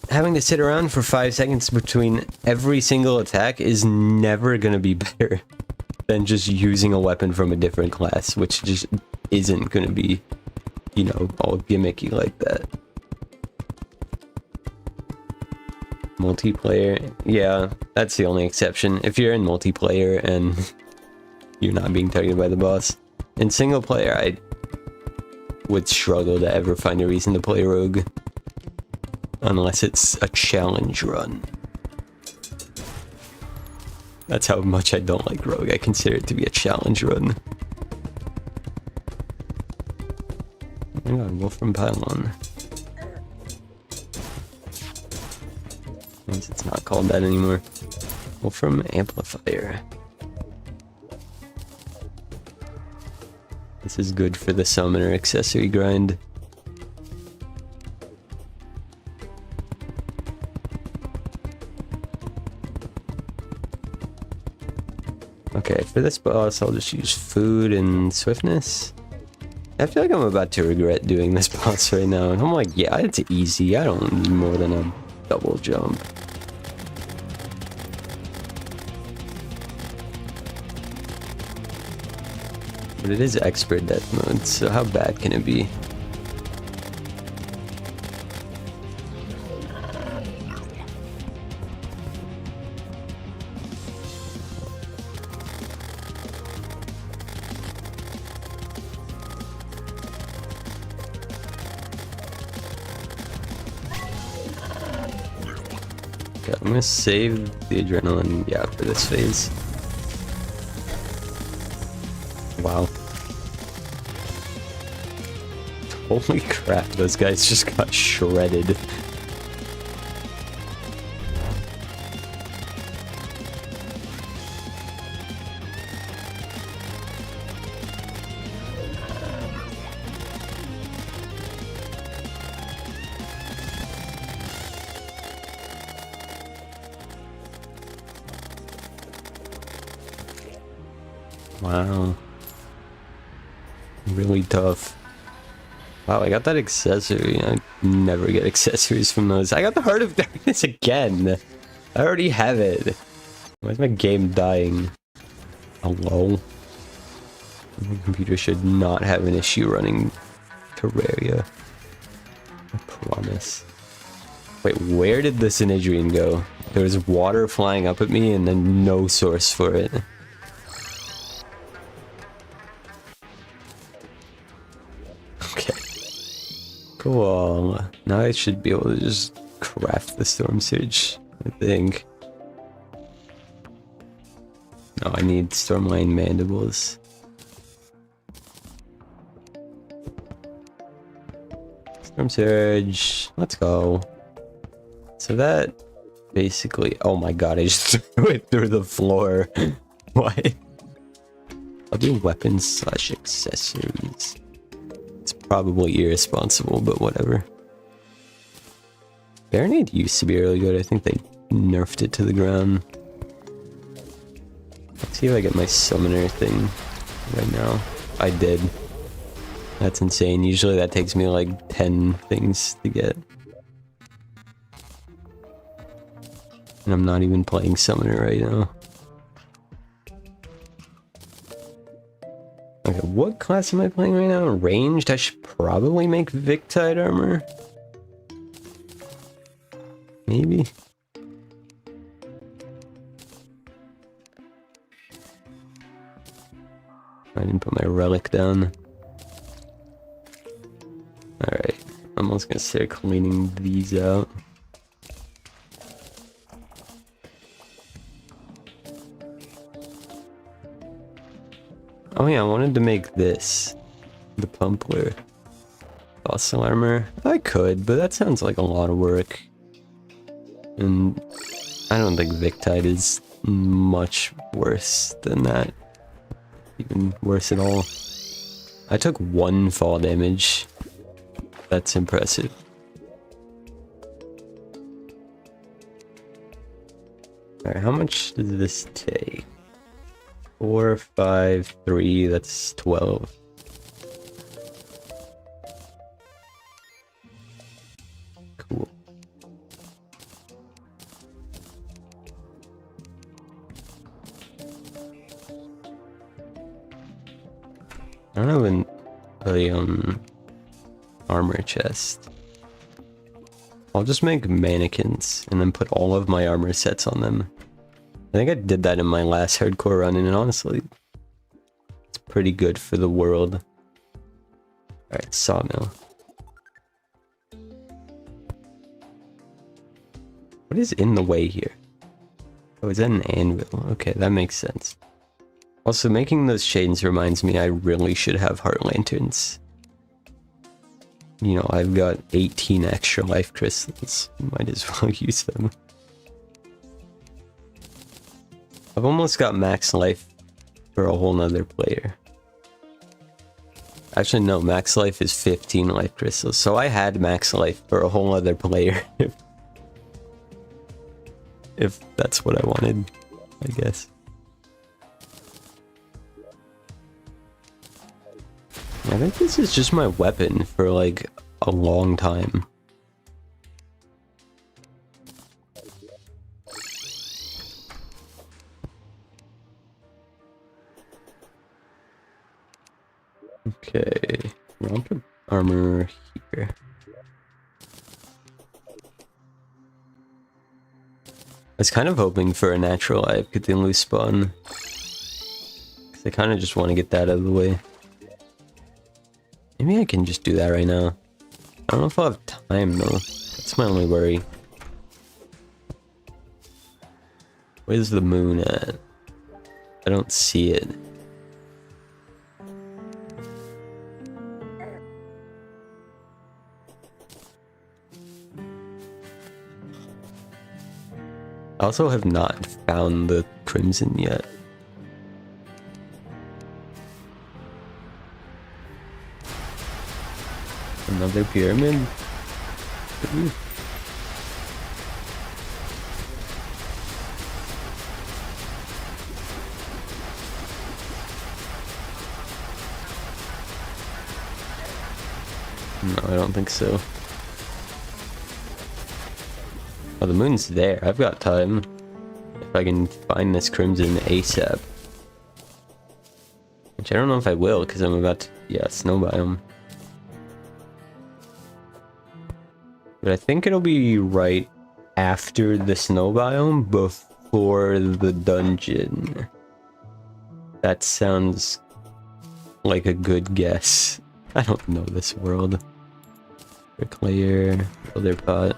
having to sit around for 5 seconds between every single attack is never gonna be better than just using a weapon from a different class, which just isn't gonna be, you know, all gimmicky like that. Multiplayer, yeah, that's the only exception. If you're in multiplayer and you're not being targeted by the boss. In single player, I would struggle to ever find a reason to play rogue. Unless it's a challenge run. That's how much I don't like rogue. I consider it to be a challenge run. Oh my god, Wolfram Pylon. Means it's not called that anymore. Wolfram Amplifier. This is good for the summoner accessory grind. Okay, for this boss, I'll just use food and swiftness. I feel like I'm about to regret doing this boss right now. And I'm like, yeah, it's easy. I don't need more than a double jump. But it is expert death mode, so how bad can it be? Okay, I'm gonna save the adrenaline, yeah, for this phase. Wow. Holy crap, those guys just got shredded. Wow. Really tough. Wow, I got that accessory. I never get accessories from those. I got the Heart of Darkness again. I already have it. Why is my game dying? Hello? My computer should not have an issue running Terraria. I promise. Wait, where did the Synedrian go? There was water flying up at me and then no source for it. Cool. Now I should be able to just craft the Storm Surge, I think. Oh, I need Stormline Mandibles. Storm Surge. Let's go. So that basically... Oh my god, I just threw it through the floor. What? I'll do weapons / accessories. Probably irresponsible, but whatever. Baronade used to be really good. I think they nerfed it to the ground. Let's see if I get my summoner thing right now. I did. That's insane. Usually that takes me like 10 things to get. And I'm not even playing summoner right now. Okay, what class am I playing right now? Ranged? I should probably make Victide armor. Maybe. I didn't put my relic down. Alright, I'm almost gonna start cleaning these out. Oh yeah, I wanted to make this. The Pumpler. Fossil armor. I could, but that sounds like a lot of work. And I don't think Victide is much worse than that. Even worse at all. I took 1 fall damage. That's impressive. Alright, how much does this take? 4, 5, 3, that's 12. Cool. I don't have a armor chest. I'll just make mannequins and then put all of my armor sets on them. I think I did that in my last hardcore run, and honestly, it's pretty good for the world. Alright, sawmill. What is in the way here? Oh, is that an anvil? Okay, that makes sense. Also, making those chains reminds me I really should have heart lanterns. You know, I've got 18 extra life crystals. Might as well use them. I've almost got max life for a whole nother player. Actually, no, max life is 15 life crystals. So I had max life for a whole other player. If that's what I wanted, I guess. I think this is just my weapon for like a long time. Okay, I'll put armor here. I was kind of hoping for a natural Eye of Cthulhu spawn. Cause I kind of just want to get that out of the way. Maybe I can just do that right now. I don't know if I'll have time though. That's my only worry. Where's the moon at? I don't see it. I also have not found the crimson yet. Another pyramid? Ooh. No, I don't think so. Oh, the moon's there. I've got time. If I can find this crimson ASAP. Which I don't know if I will, because I'm about to... Yeah, snow biome. But I think it'll be right after the snow biome, before the dungeon. That sounds like a good guess. I don't know this world. Bricklayer, builder pot.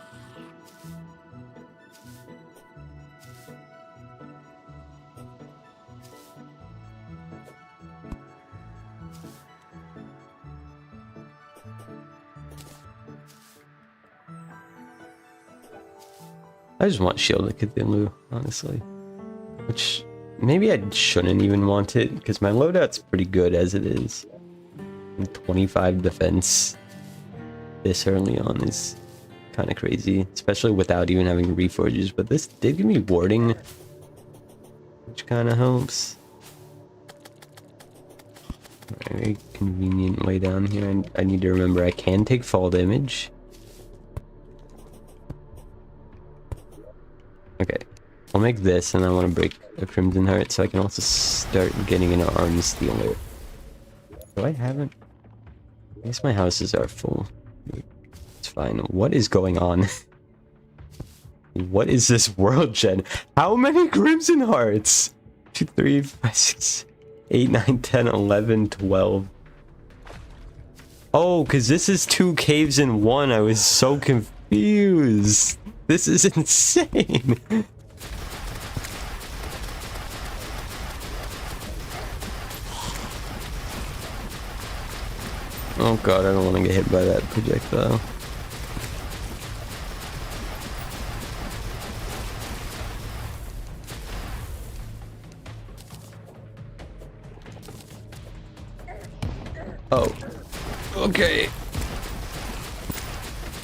I just want Shield of Cthulhu, honestly. Which, maybe I shouldn't even want it, because my loadout's pretty good as it is. And 25 defense this early on is kind of crazy, especially without even having reforges. But this did give me warding, which kind of helps. Very convenient way down here. And I need to remember I can take fall damage. Okay, I'll make this, and I want to break a Crimson Heart so I can also start getting an Arm Stealer. Do I haven't? I guess my houses are full. It's fine. What is going on? What is this world, Jen? How many Crimson Hearts? 2, 3, 5, 6, 8, 9, 10, 11, 12. Oh, because this is 2 caves in 1. I was so confused. This is insane. Oh god, I don't want to get hit by that projectile. Oh. Okay.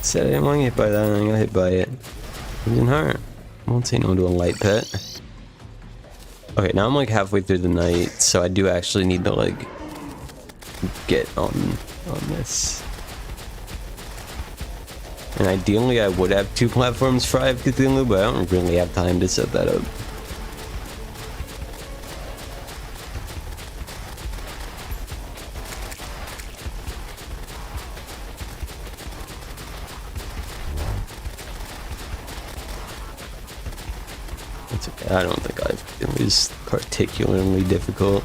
Said I didn't want to get hit by that, and I got hit by it. It didn't hurt. I won't say no to a light pet. Okay, now I'm like halfway through the night, so I do actually need to like get on this. And ideally I would have 2 platforms for Eye of Cthulhu, but I don't really have time to set that up. It's okay. I don't think it was particularly difficult.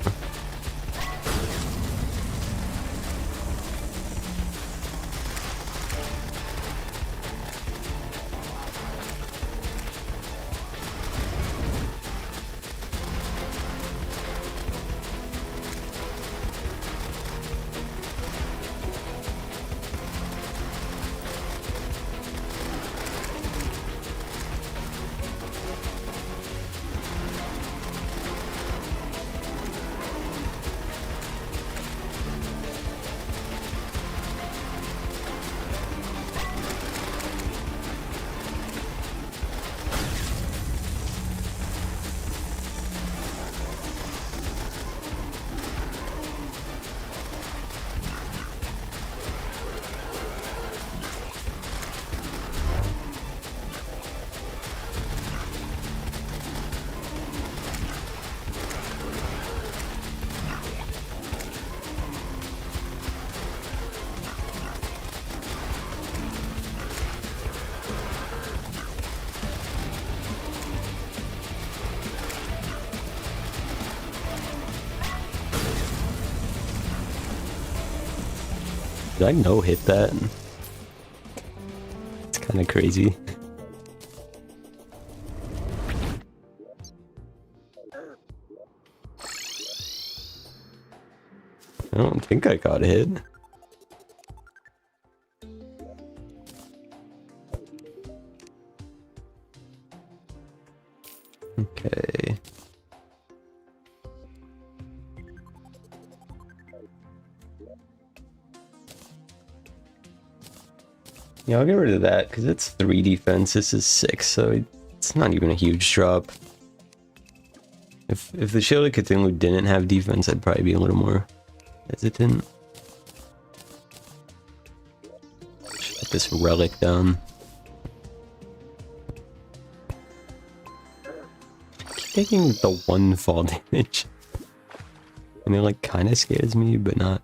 Did I no-hit that? It's kind of crazy. I don't think I got hit. Okay. Yeah, I'll get rid of that because it's 3 defense. This is 6, so it's not even a huge drop. If the Shield of Cthulhu didn't have defense, I'd probably be a little more hesitant. Shut this relic down. I keep taking the 1 fall damage. And it like kind of scares me, but not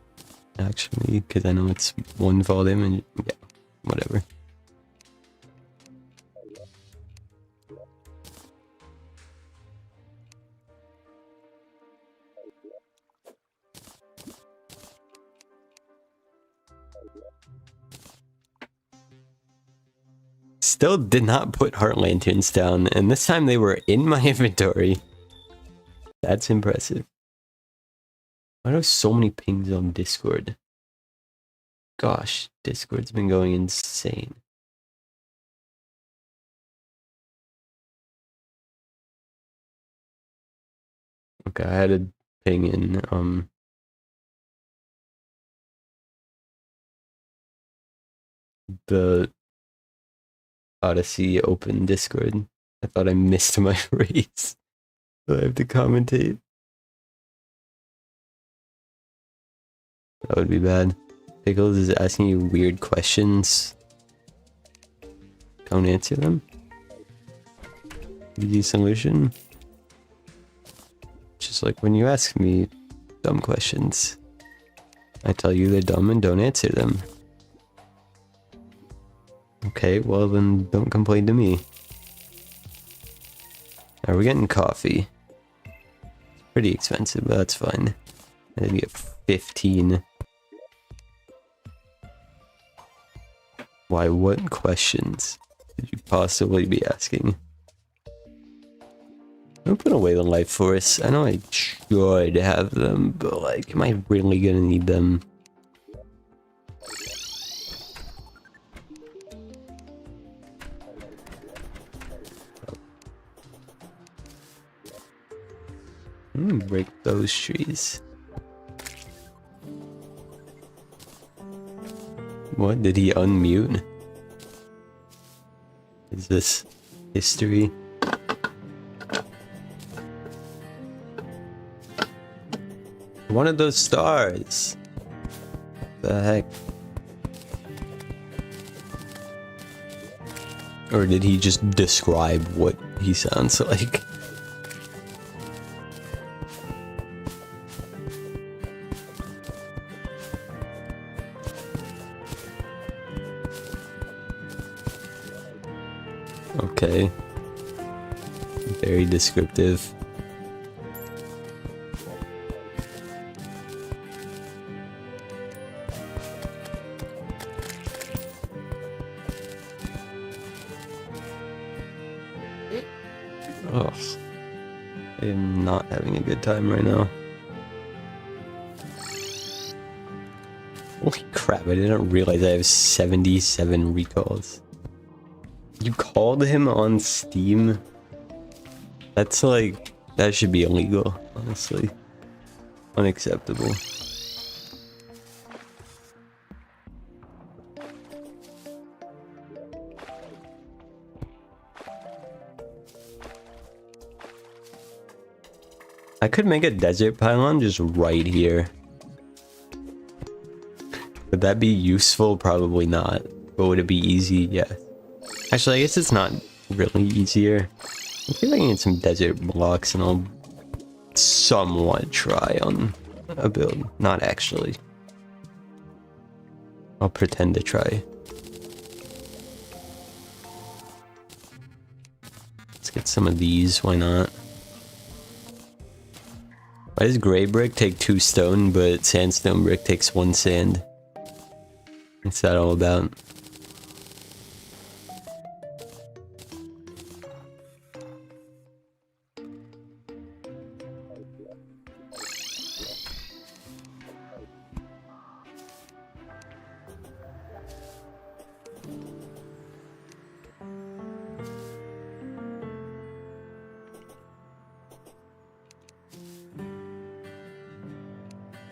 actually, because I know it's 1 fall damage. Yeah. Whatever. Still did not put heart lanterns down, and this time they were in my inventory. That's impressive. Why do I have so many pings on Discord? Gosh, Discord's been going insane. Okay, I had a ping in the Odyssey open Discord. I thought I missed my race. So I have to commentate. That would be bad. Pickles is asking you weird questions. Don't answer them. Easy solution. Just like when you ask me dumb questions, I tell you they're dumb and don't answer them. Okay, well then don't complain to me. Are we getting coffee? It's pretty expensive, but that's fine. I did get 15. Why, what questions could you possibly be asking? I'm put away the life force. I know I should have them, but like, am I really gonna need them? I'm gonna break those trees. What? Did he unmute? Is this history? One of those stars. The heck? Or did he just describe what he sounds like? Okay. Very descriptive. Ugh. I am not having a good time right now. Holy crap, I didn't realize I have 77 recalls. You called him on Steam? That's like, that should be illegal, honestly. Unacceptable. I could make a desert pylon just right here. Would that be useful? Probably not. But would it be easy? Yeah. Actually, I guess it's not really easier. I feel like I need some desert blocks and I'll somewhat try on a build. Not actually. I'll pretend to try. Let's get some of these, why not? Why does gray brick take 2 stone, but sandstone brick takes 1 sand? What's that all about?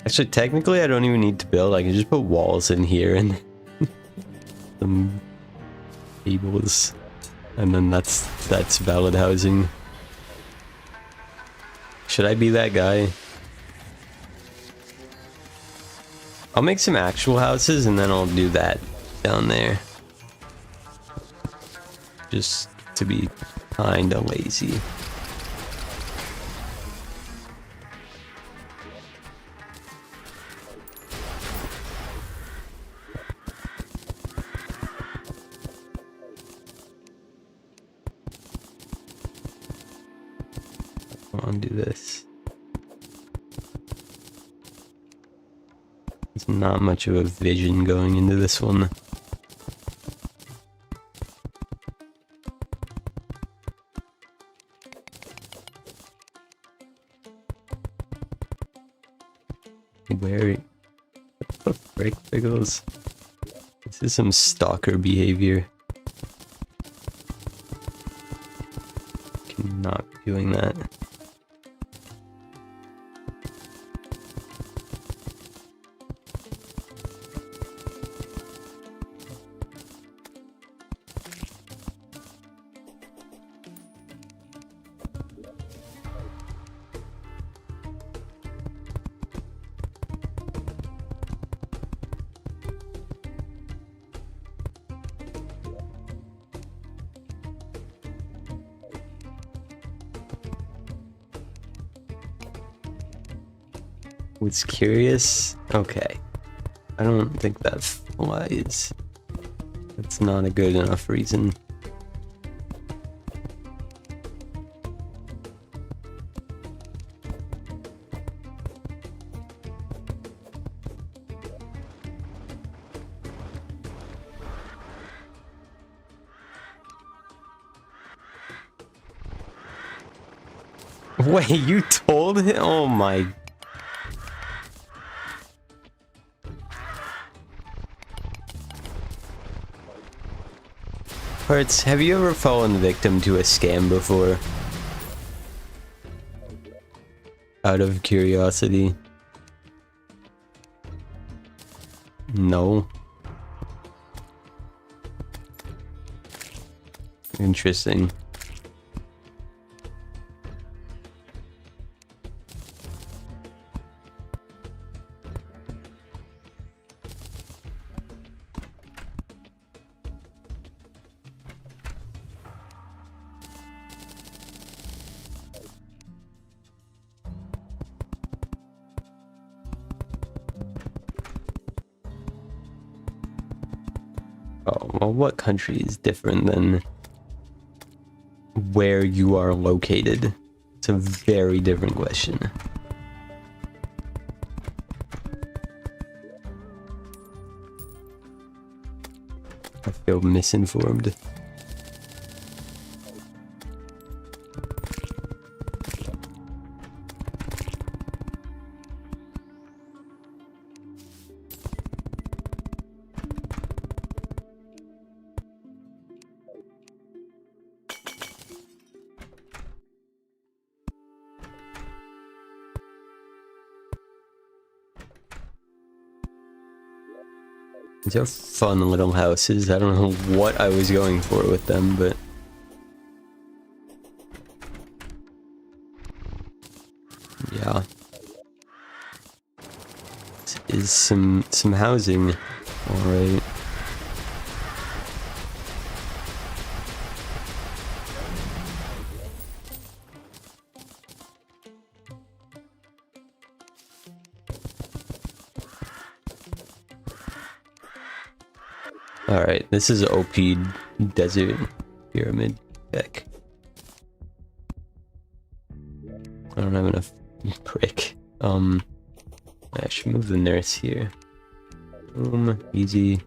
Actually, technically, I don't even need to build. I can just put walls in here and some tables, and then that's valid housing. Should I be that guy? I'll make some actual houses and then I'll do that down there. Just to be kinda lazy. Do this. There's not much of a vision going into this one. Where the frick pickles? This is some stalker behavior. Cannot be doing that. What's curious? Okay. I don't think that flies. That's not a good enough reason. Wait, you told him? Oh my. Hurts, have you ever fallen victim to a scam before? Out of curiosity. No. Interesting. Oh, well, what country is different than where you are located? It's a very different question. I feel misinformed. These are fun little houses. I don't know what I was going for with them, but yeah. This is some housing. Alright. Alright, this is OP desert pyramid deck. I don't have enough brick. I should move the nurse here. Boom, easy.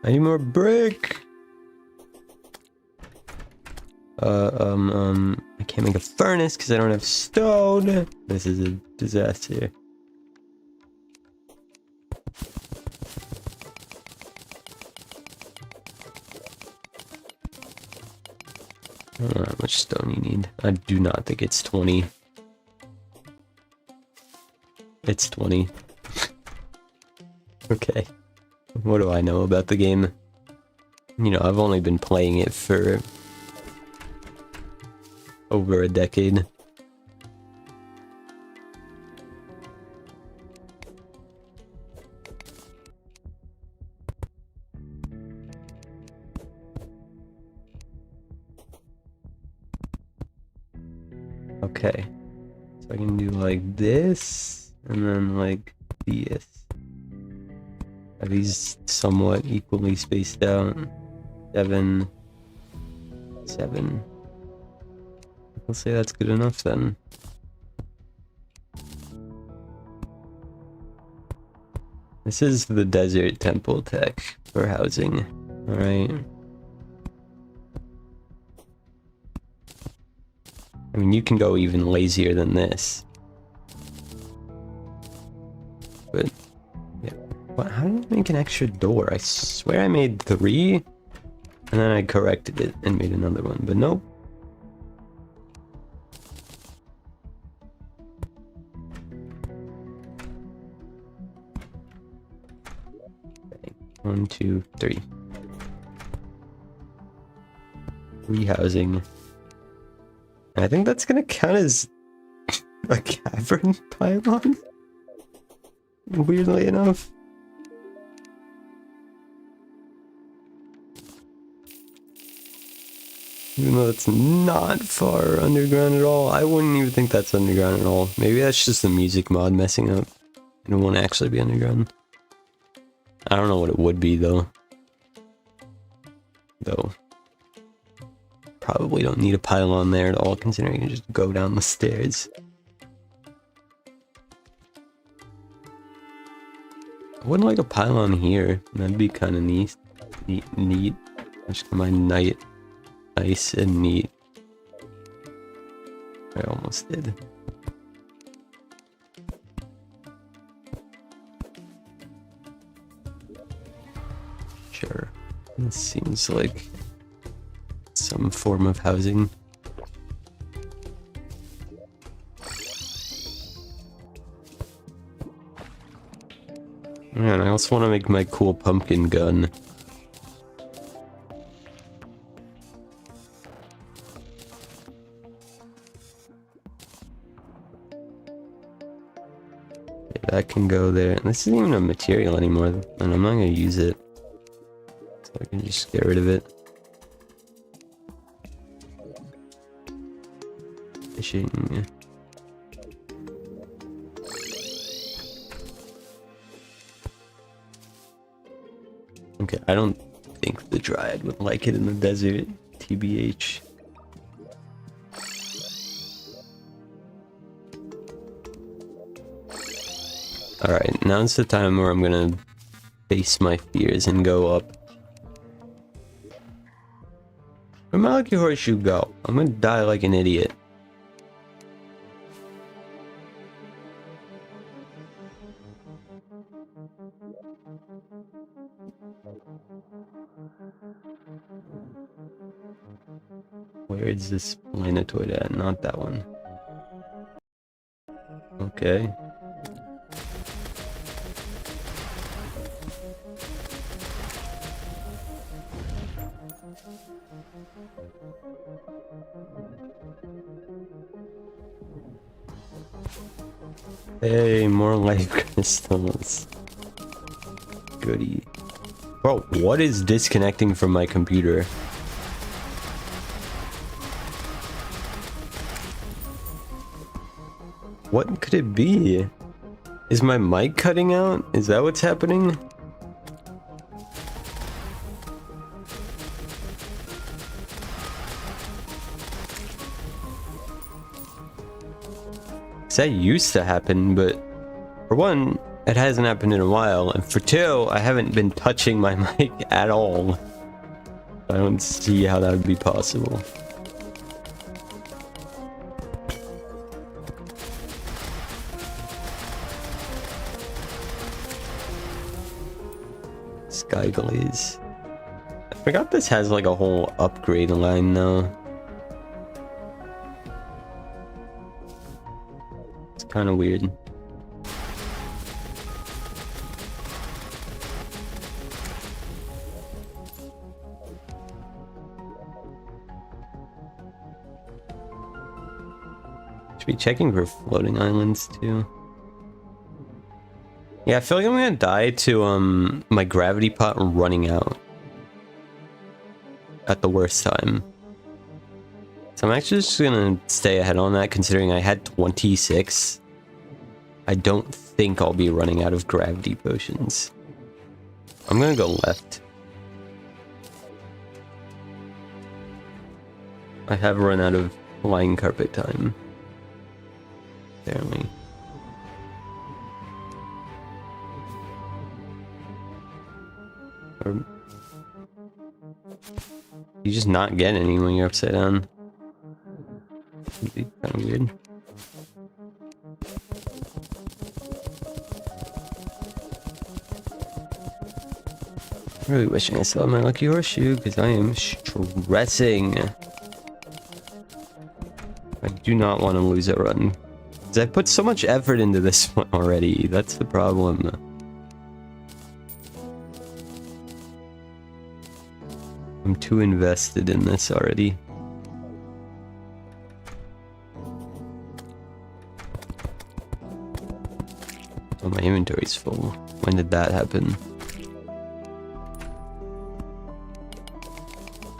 I need more brick! I can't make a furnace because I don't have stone. This is a disaster. I don't know how much stone you need. I do not think it's 20. It's 20. Okay. What do I know about the game? You know, I've only been playing it for over a decade. Okay, so I can do like this, and then like this. Are these somewhat equally spaced out? 7, 7. I'll say that's good enough then. This is the desert temple tech for housing. Alright. I mean, you can go even lazier than this. But, yeah. What, how did I make an extra door? I swear I made 3, and then I corrected it and made another one, but nope. Okay. 1, 2, 3. 3 housing. I think that's gonna count as a cavern pylon, weirdly enough. Even though it's not far underground at all, I wouldn't even think that's underground at all. Maybe that's just the music mod messing up. It won't actually be underground. I don't know what it would be though. Probably don't need a pylon there at all, considering you can just go down the stairs. I wouldn't like a pylon here. That'd be kind of neat. Neat. I just combine nice and neat. I almost did. Sure. This seems like some form of housing. Man, I also want to make my cool pumpkin gun. Okay, that can go there. This isn't even a material anymore, and I'm not going to use it. So I can just get rid of it. Fishing. Okay, I don't think the Dryad would like it in the desert, TBH. Alright, now's the time where I'm gonna face my fears and go up. Where'd my lucky horseshoe go? I'm gonna die like an idiot. Where is this planetoid at? Not that one. Okay. Hey, more life crystals. Goody. Bro, what is disconnecting from my computer? What could it be? Is my mic cutting out? Is that what's happening? That used to happen, but for one, it hasn't happened in a while, and for two, I haven't been touching my mic at all. I don't see how that would be possible. Sky Glaze. I forgot this has like a whole upgrade line now. It's kind of weird. Should be checking for floating islands too. Yeah, I feel like I'm gonna die to my gravity pot running out at the worst time. So I'm actually just gonna stay ahead on that, considering I had 26. I don't think I'll be running out of gravity potions. I'm gonna go left. I have run out of flying carpet time. Apparently. Or you just not get any when you're upside down. It'd be kind of weird. I'm really wishing I still had my lucky horseshoe because I am stressing. I do not want to lose a run. Because I put so much effort into this one already. That's the problem. I'm too invested in this already. Oh, my inventory's full. When did that happen?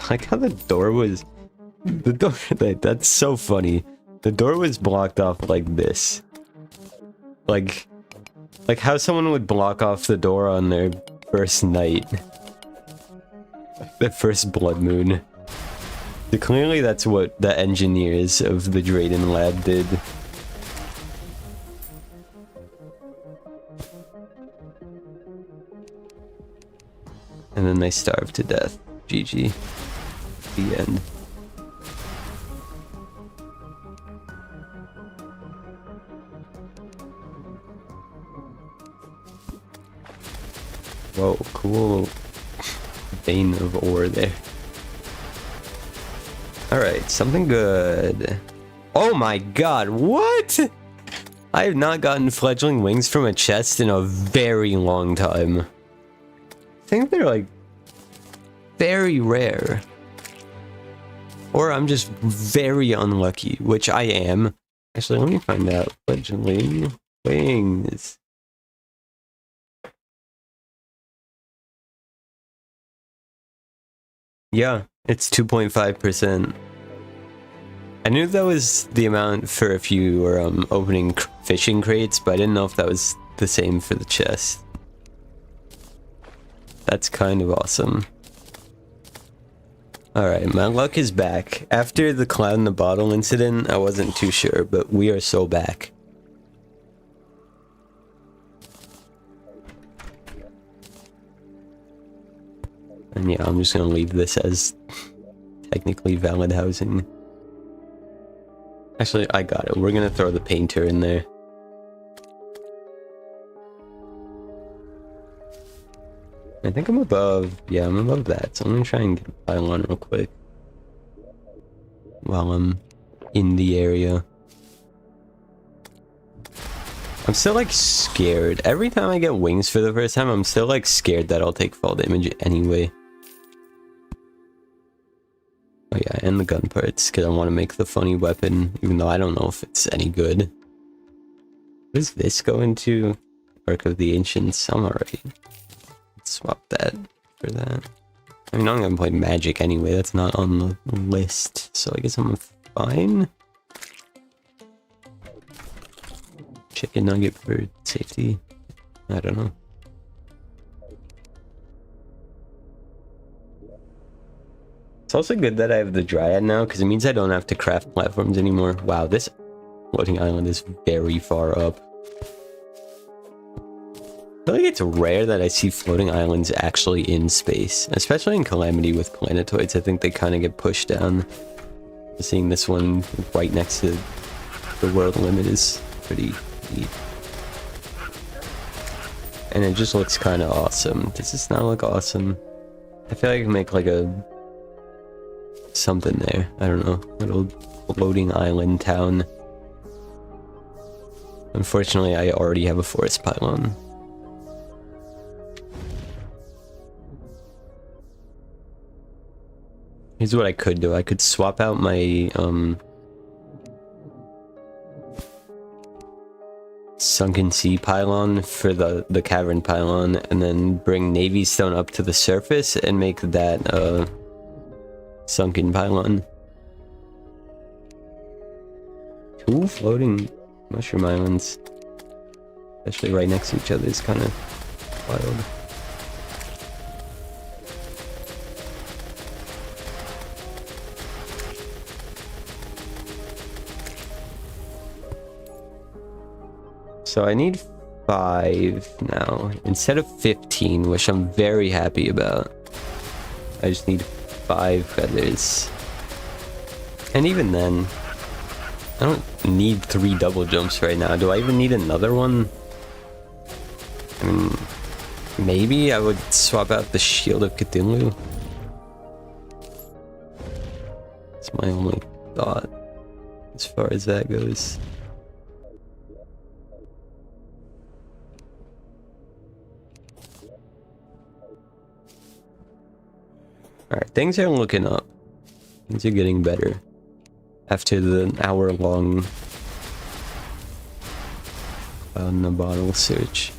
Like how the door was... The door... That's so funny. The door was blocked off like this. Like... Like how someone would block off the door on their first night. Their first blood moon. So clearly that's what the engineers of the Drayden lab did. And then they starved to death. GG. The end. Whoa, cool vein of ore there. Alright, something good. Oh my god, what? I have not gotten fledgling wings from a chest in a very long time. I think they're like very rare. Or I'm just very unlucky, which I am. Actually, let me find out. Fledgling wings. Yeah, it's 2.5%. I knew that was the amount for if you were opening fishing crates, but I didn't know if that was the same for the chest. That's kind of awesome. Alright, my luck is back. After the cloud in the bottle incident, I wasn't too sure, but we are so back. And yeah, I'm just gonna leave this as technically valid housing. Actually, I got it. We're gonna throw the painter in there. I think I'm above, yeah, I'm above that, so I'm gonna try and get a pylon real quick while I'm in the area. I'm still like scared. Every time I get wings for the first time, I'm still like scared that I'll take fall damage anyway. Oh yeah, and the gun parts, because I want to make the funny weapon, even though I don't know if it's any good. What does this go into? Arc of the Ancients, I'm alright. Swap that for that. I mean, I'm gonna play magic anyway, that's not on the list, so I guess I'm fine. Chicken nugget for safety. I don't know. It's also good that I have the Dryad now, because it means I don't have to craft platforms anymore. Wow, this floating island is very far up. I feel like it's rare that I see floating islands actually in space, especially in Calamity with planetoids. I think they kind of get pushed down. Seeing this one right next to the world limit is pretty neat. And it just looks kind of awesome. Does this not look awesome? I feel like I can make like a something there. I don't know. Little floating island town. Unfortunately, I already have a forest pylon. Here's what I could do. I could swap out my sunken sea pylon for the cavern pylon, and then bring navy stone up to the surface and make that sunken pylon. Two floating mushroom islands, especially right next to each other, is kind of wild. So I need 5 now, instead of 15, which I'm very happy about. I just need 5 feathers. And even then, I don't need 3 double jumps right now. Do I even need another one? I mean, maybe I would swap out the Shield of Cthulhu. That's my only thought as far as that goes. Alright, things are looking up. Things are getting better. After the hour-long in the bottle search.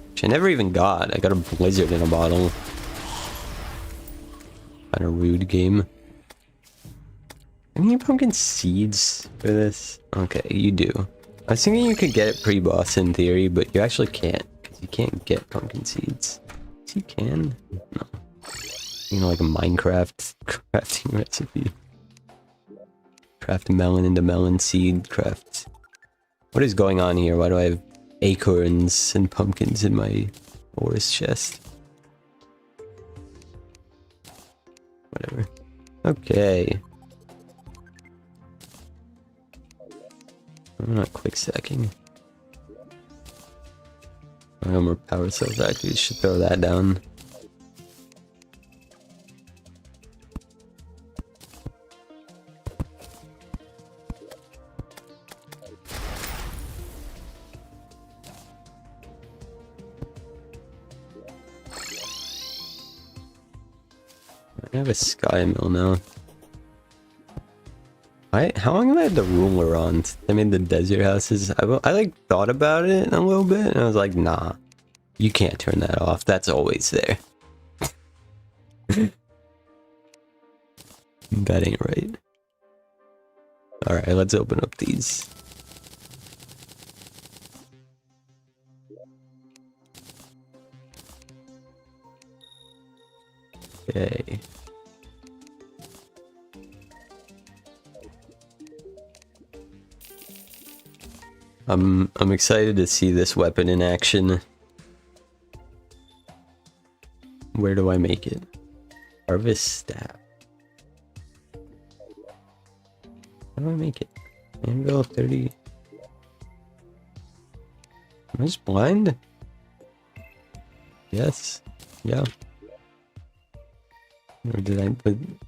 Which I never even got. I got a blizzard in a bottle. Kind of rude game. Any pumpkin seeds for this? Okay, you do. I was thinking you could get it pre-boss in theory, but you actually can't, because you can't get pumpkin seeds. Yes, you can. No. You know, like a Minecraft crafting recipe. Craft melon into melon seed, craft... What is going on here? Why do I have acorns and pumpkins in my ores chest? Whatever. Okay. I'm not quick stacking. No more power cells. Actually, should throw that down. I have a sky mill now. How long have I had the ruler on? I made the desert houses. I like thought about it a little bit and I was like, nah, you can't turn that off. That's always there. That ain't right. Alright, let's open up these. Okay. I'm excited to see this weapon in action. Where do I make it? Harvest staff. How do I make it? Anvil 30. Am I just blind? Yes. Yeah. Or did I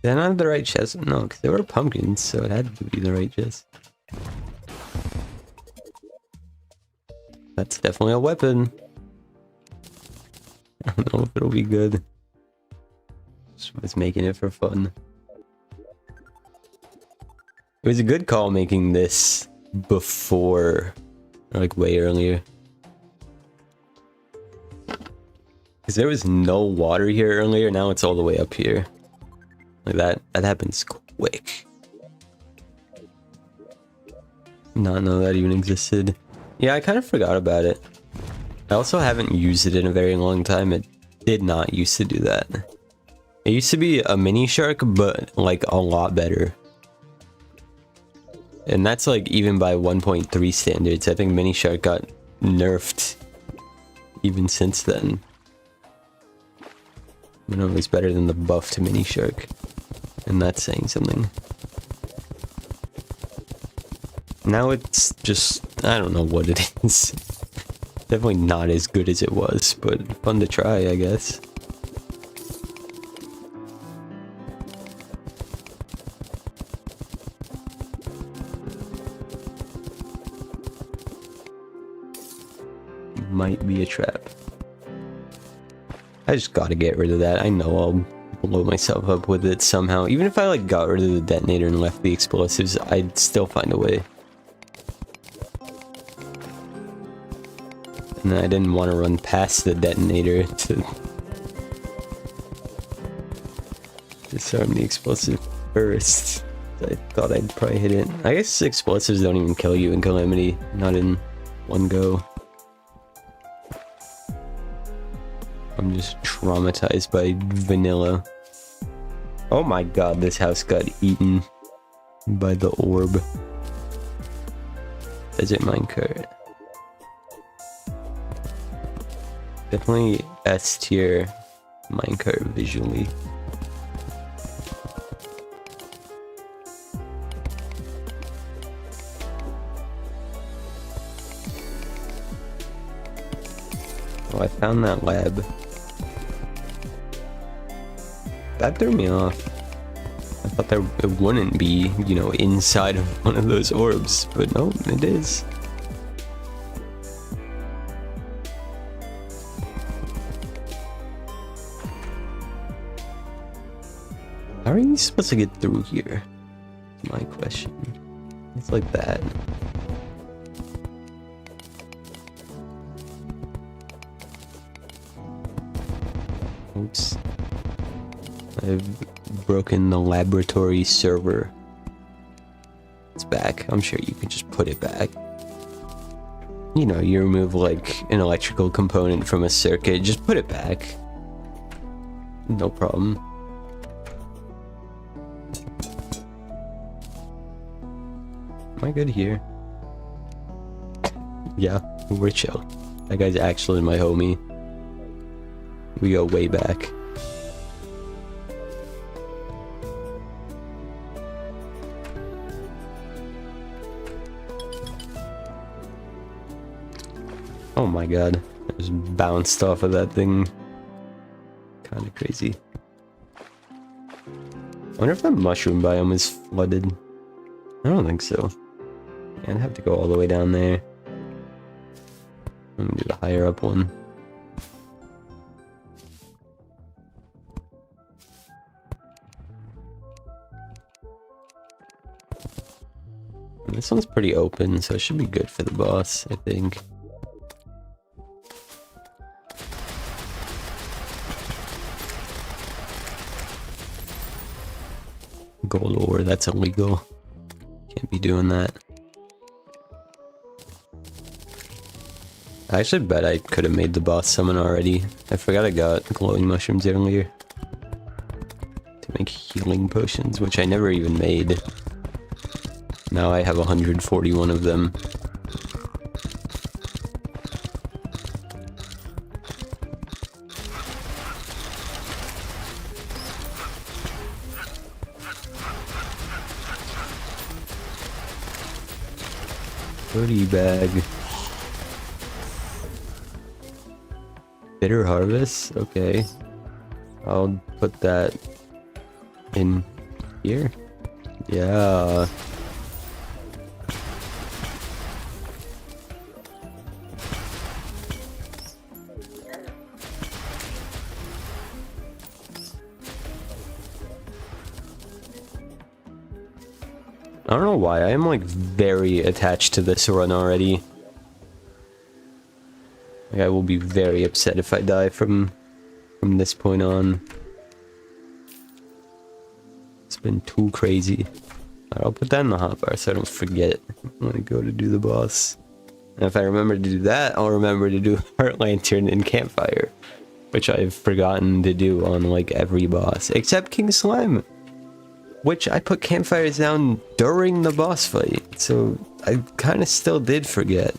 not have the right chest? No, because there were pumpkins, so it had to be the right chest. That's definitely a weapon. I don't know if it'll be good. Just was making it for fun. It was a good call making this before, or like way earlier. Because there was no water here earlier, now it's all the way up here. Like that happens quick. Not know that even existed. Yeah, I kind of forgot about it. I also haven't used it in a very long time. It did not used to do that. It used to be a mini shark, but like a lot better. And that's like even by 1.3 standards. I think mini shark got nerfed even since then. You know, it's better than the buff to mini shark. And that's saying something. Now it's just, I don't know what it is. Definitely not as good as it was, but fun to try, I guess. Might be a trap. I just gotta get rid of that. I know I'll blow myself up with it somehow. Even if I like got rid of the detonator and left the explosives, I'd still find a way. And I didn't want to run past the detonator to disarm the explosive first. I thought I'd probably hit it. I guess explosives don't even kill you in Calamity, not in one go. I'm just traumatized by vanilla. Oh my god, this house got eaten by the orb. Desert minecart. Definitely S tier minecart visually. Oh, I found that lab. That threw me off. I thought that it wouldn't be, you know, inside of one of those orbs, but no, it is. How are you supposed to get through here? That's my question. It's like that. Oops. I've broken the laboratory server. It's back. I'm sure you can just put it back. you know, you remove like an electrical component from a circuit, just put it back. No problem. Am I good here? Yeah, we're chill. That guy's actually my homie. We go way back. Oh my god. I just bounced off of that thing. Kinda crazy. I wonder if that mushroom biome is flooded. I don't think so. Yeah, I'd have to go all the way down there. I'm gonna do the higher up one. This one's pretty open, so it should be good for the boss, I think. Gold ore, that's illegal. Can't be doing that. I actually bet I could have made the boss summon already. I forgot I got glowing mushrooms earlier. To make healing potions, which I never even made. Now I have 141 of them. Dirty bag. Bitter harvest? Okay. I'll put that in here. Yeah. I don't know why, I am like very attached to this run already. Like, I will be very upset if I die from this point on. It's been too crazy. Alright, I'll put that in the hotbar so I don't forget when I go to do the boss. And if I remember to do that, I'll remember to do Heart Lantern and Campfire, which I've forgotten to do on like every boss, except King Slime, which I put campfires down during the boss fight, so I kind of still did forget.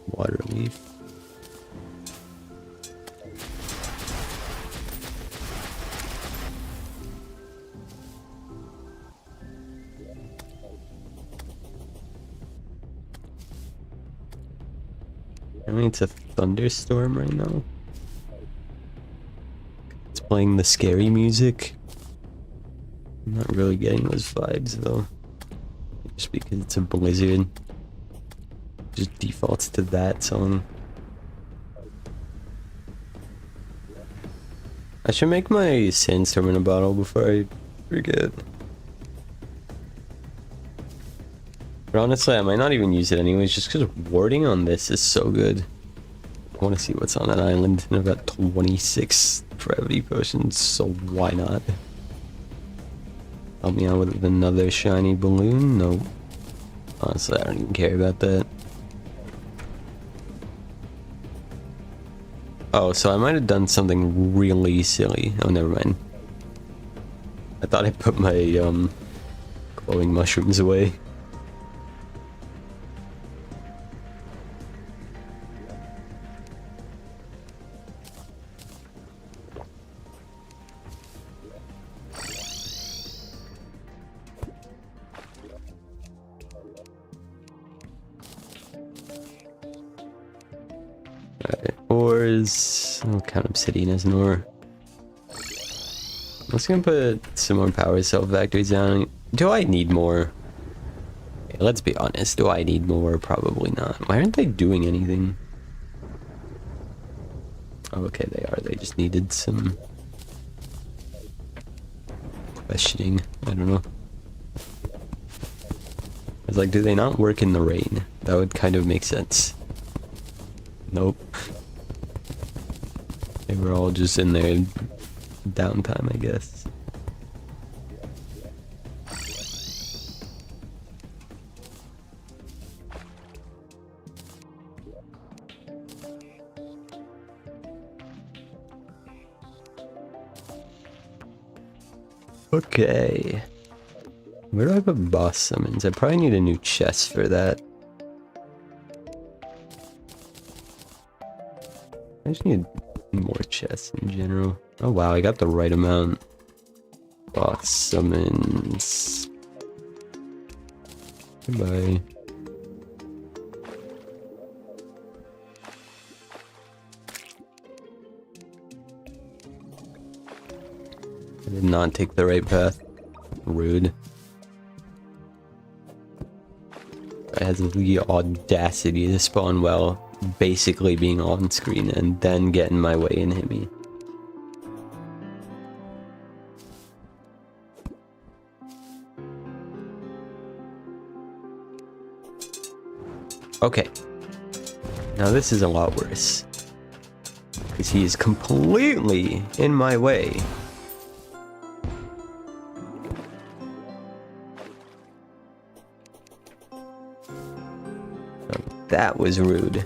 Water leaf. I mean, it's a thunderstorm right now. It's playing the scary music. I'm not really getting those vibes though. Just because it's a blizzard. Just defaults to that song. I should make my sandstorm in a bottle before I forget. But honestly, I might not even use it anyways, just because warding on this is so good. I want to see what's on that island, and I've got 26 gravity potions, so why not? Help me out with another shiny balloon? No. Honestly, I don't even care about that. Oh, so I might have done something really silly. Oh, never mind. I thought I put my, glowing mushrooms away. Alright, ores. I'll count obsidian as an ore. I'm just gonna put some more power cell factories down. Do I need more? Okay, let's be honest. Do I need more? Probably not. Why aren't they doing anything? Oh, okay, they are. They just needed some questioning. I don't know. I was like, do they not work in the rain? That would kind of make sense. Nope. They were all just in their downtime, I guess. Okay. Where do I put boss summons? I probably need a new chest for that. I just need more chests in general. Oh wow, I got the right amount. Boss summons. Goodbye. I did not take the right path. Rude. I had the audacity to spawn well, basically being on screen, and then get in my way and hit me. Okay. Now this is a lot worse. Because he is completely in my way. That was rude.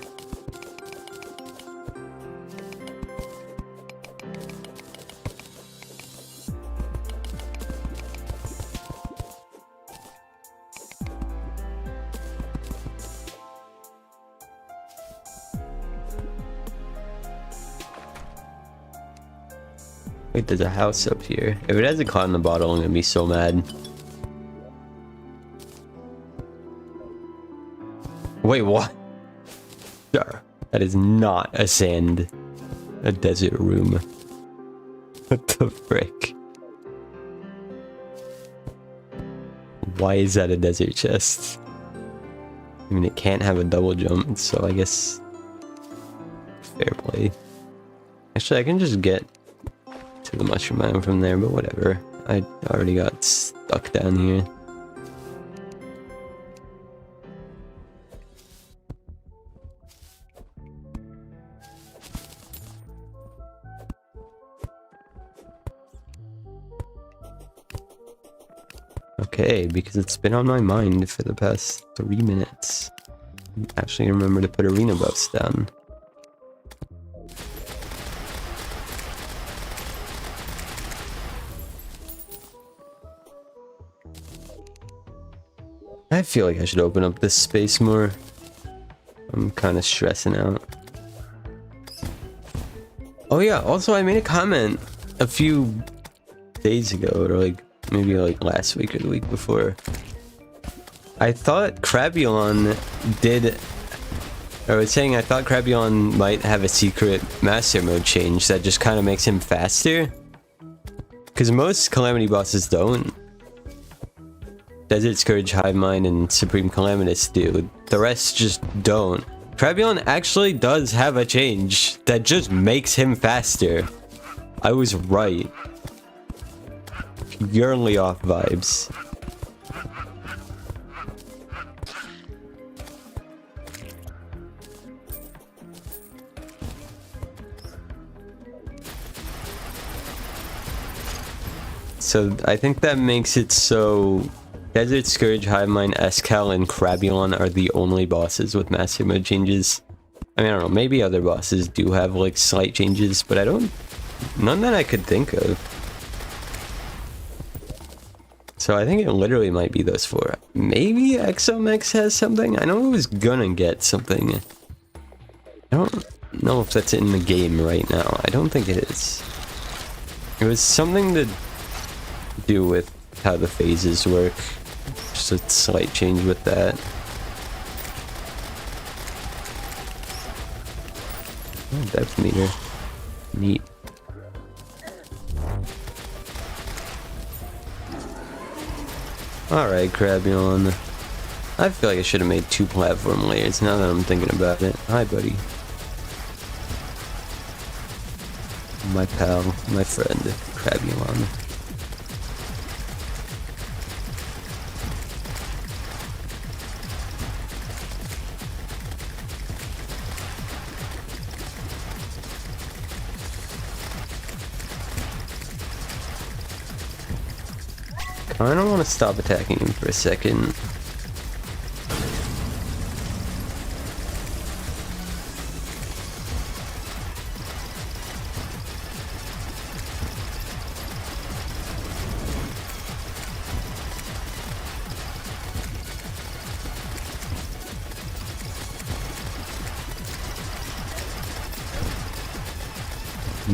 Wait, there's a house up here. If it has a cloud in the bottle, I'm gonna be so mad. Wait, what? Sure. That is not a desert room. What the frick? Why is that a desert chest? I mean, it can't have a double jump, so I guess fair play. Actually, I can just get to the mushroom island from there, but whatever. I already got stuck down here. Okay, because it's been on my mind for the past 3 minutes. Actually, remember to put arena buffs down. I feel like I should open up this space more. I'm kind of stressing out. Oh yeah, also I made a comment a few days ago, or like maybe like last week or the week before. I thought Crabulon did, I was saying I thought Crabulon might have a secret master mode change that just kind of makes him faster. Because most Calamity bosses don't. Desert Scourge, Hive Mind, and Supreme Calamitous do. The rest just don't. Crabulon actually does have a change that just makes him faster. I was right. Purely off vibes. So I think that makes it so Desert Scourge, Hive Mind, Escal, and Crabulon are the only bosses with master mode changes. I mean, I don't know, maybe other bosses do have like slight changes, but none that I could think of. So I think it literally might be those four. Maybe XOMX has something? I know it was gonna get something. I don't know if that's in the game right now. I don't think it is. It was something to do with how the phases work. Just a slight change with that. Oh, depth meter. Neat. Alright, Crabulon. I feel like I should have made 2 platform layers now that I'm thinking about it. Hi, buddy. My pal, my friend, Crabulon. I don't want to stop attacking him for a second.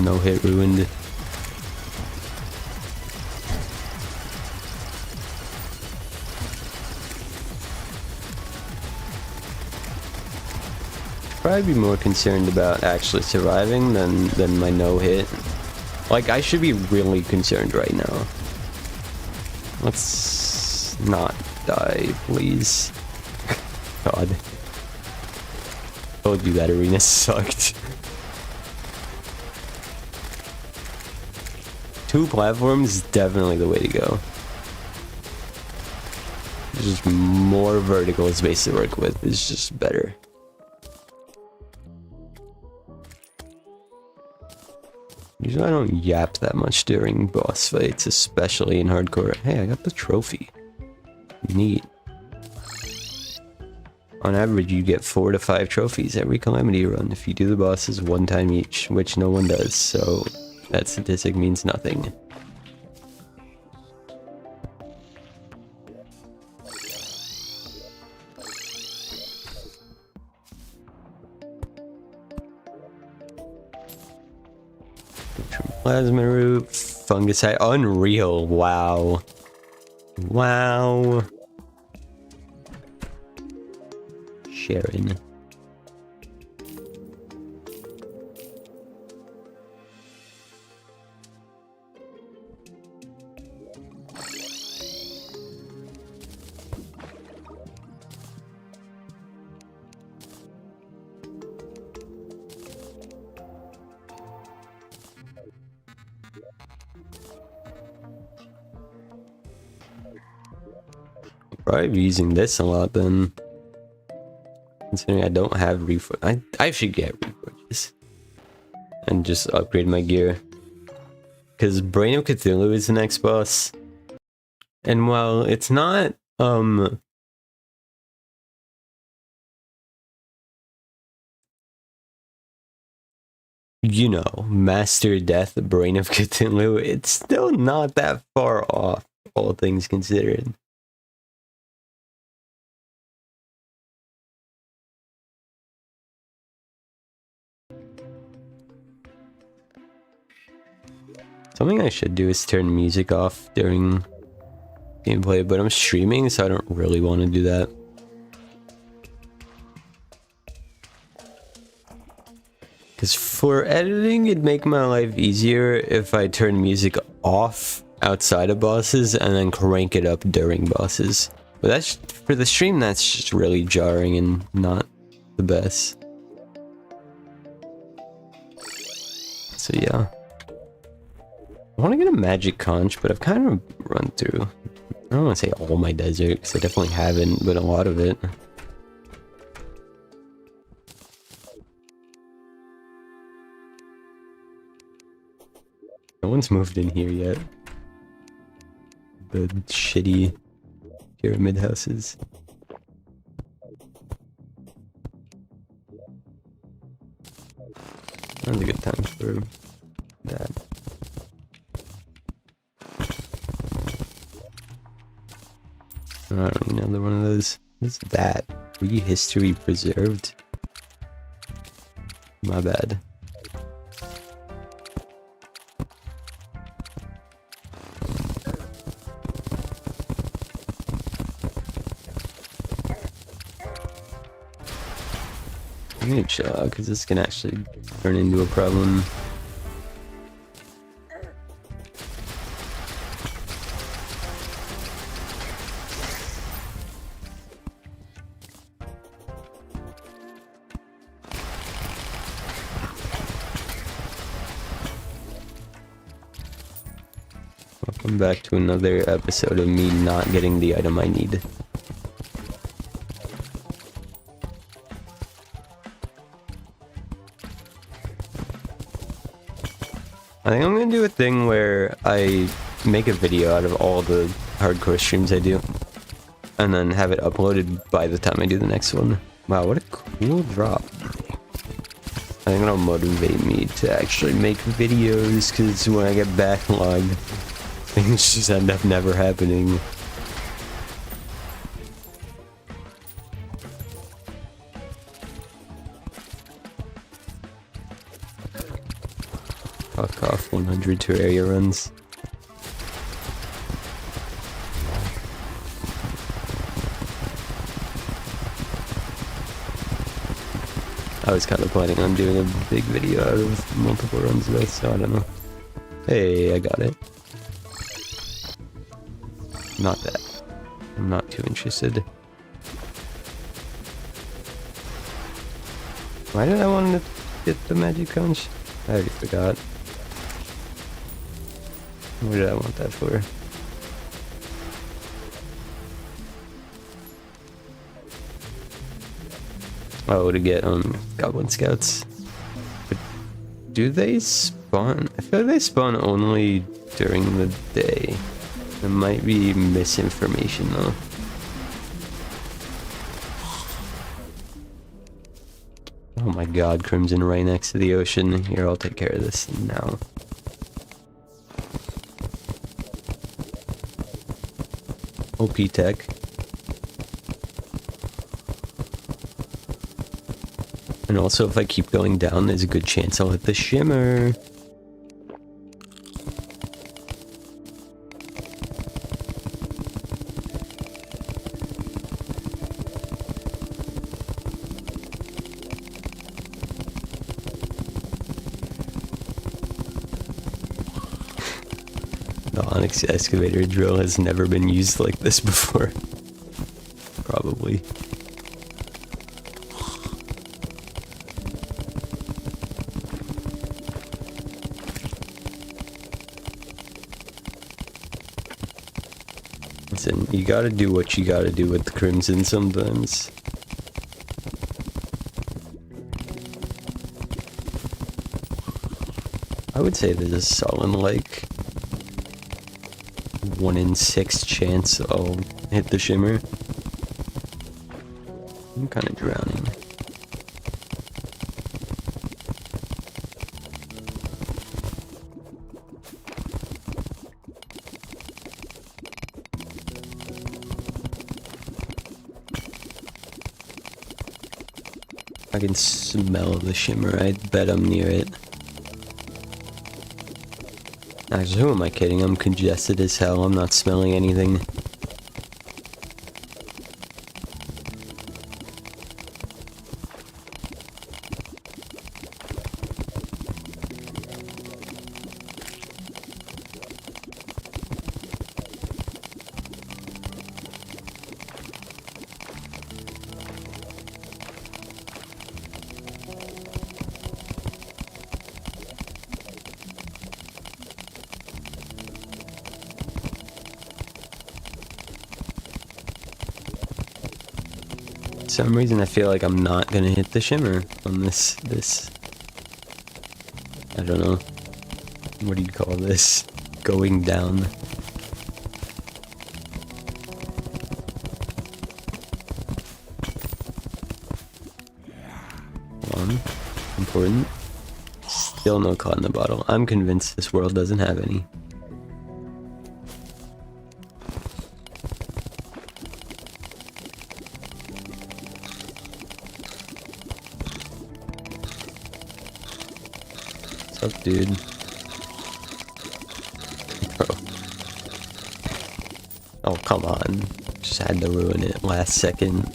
No hit ruined. Probably be more concerned about actually surviving than my no hit. Like, I should be really concerned right now. Let's not die, please. God. Told you that arena sucked. 2 platforms is definitely the way to go. There's just more vertical space to work with. It's just better. Usually I don't yap that much during boss fights, especially in hardcore. Hey, I got the trophy. Neat. On average, you get 4 to 5 trophies every Calamity run if you do the bosses 1 time each, which no one does, so that statistic means nothing. Plasma root, fungicide, unreal, wow. Wow. Sharon. Probably be using this a lot then. Considering I don't have reforge. I should get reforges. And just upgrade my gear. Because Brain of Cthulhu is the next boss. And while it's not, you know, Master Death, Brain of Cthulhu, it's still not that far off, all things considered. Something I should do is turn music off during gameplay, but I'm streaming, so I don't really want to do that. Because for editing, it'd make my life easier if I turn music off outside of bosses and then crank it up during bosses. But that's for the stream, that's just really jarring and not the best. So yeah. I want to get a magic conch, but I've kind of run through, I don't want to say all my desert, because I definitely haven't, but a lot of it. No one's moved in here yet. The shitty pyramid houses. Now's a good time for that. I don't need another one of those. What's that? History preserved? My bad. I'm gonna chill out because this can actually turn into a problem. Welcome back to another episode of me not getting the item I need. I think I'm gonna do a thing where I make a video out of all the hardcore streams I do. And then have it uploaded by the time I do the next one. Wow, what a cool drop. I think it'll motivate me to actually make videos, because when I get backlogged, things just end up never happening. Fuck off 100 to area runs. I was kind of planning on doing a big video out of multiple runs though, so I don't know. Hey, I got it. Not that. I'm not too interested. Why did I want to get the magic conch? I already forgot. What did I want that for? Oh, to get goblin scouts. But do they spawn? I feel like they spawn only during the day. There might be misinformation though. Oh my god, Crimson right next to the ocean. Here, I'll take care of this now. OP tech. And also, if I keep going down, there's a good chance I'll hit the shimmer. The Onyx excavator drill has never been used like this before. Probably. Listen, you gotta do what you gotta do with the Crimson sometimes. I would say there's a solid, like, 1 in 6 chance I'll hit the shimmer. I'm kind of drowning. I can smell the shimmer. I bet I'm near it. Actually, who am I kidding? I'm congested as hell. I'm not smelling anything. For some reason I feel like I'm not gonna hit the shimmer on this, I don't know, what do you call this, going down. One, important, still no cod in the bottle. I'm convinced this world doesn't have any. What's up, dude? Bro. Oh, come on. Just had to ruin it last second.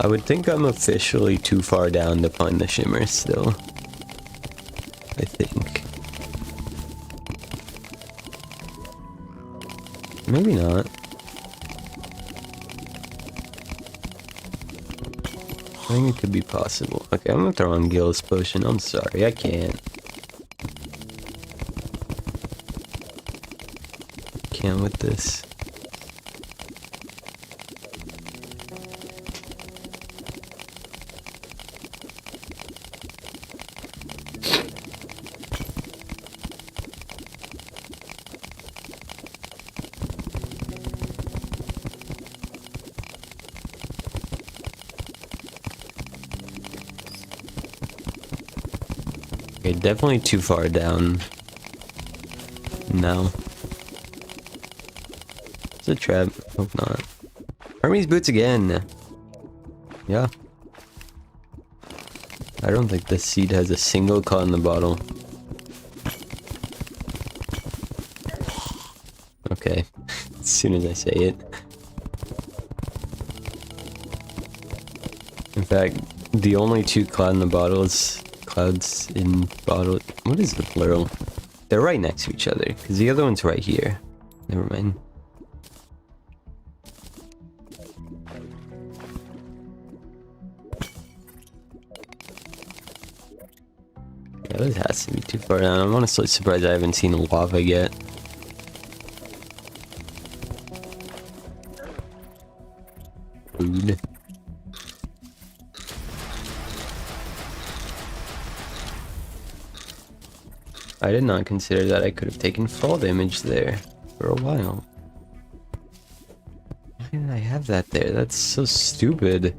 I would think I'm officially too far down to find the shimmer still. I think. Maybe not. think it could be possible. Okay, I'm gonna throw on Gil's potion. I'm sorry, I can't. Can't with this. Okay, definitely too far down. No. It's a trap. Hope not. Hermes boots again. Yeah. I don't think this seed has a single cut in the bottle. Okay. As soon as I say it. In fact, the only two cloud in the bottles, clouds in bottle, what is the plural? They're right next to each other, because the other one's right here. Never mind. Yeah, this has to be too far down. I'm honestly surprised I haven't seen lava yet. Food. I did not consider that I could have taken fall damage there for a while. Why did I have that there? That's so stupid.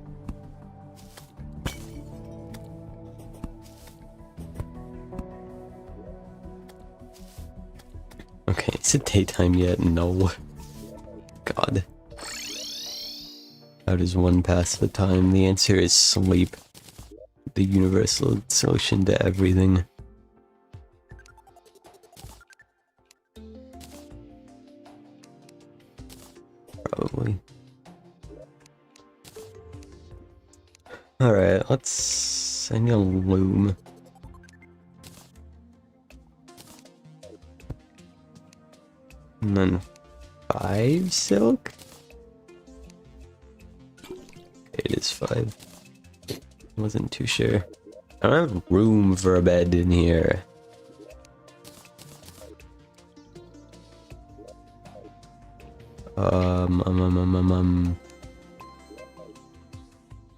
Okay, is it daytime yet? No. God. How does one pass the time? The answer is sleep. The universal solution to everything. Probably. Alright, I need a loom. And then 5 silk? Okay, it is 5. Wasn't too sure. I don't have room for a bed in here.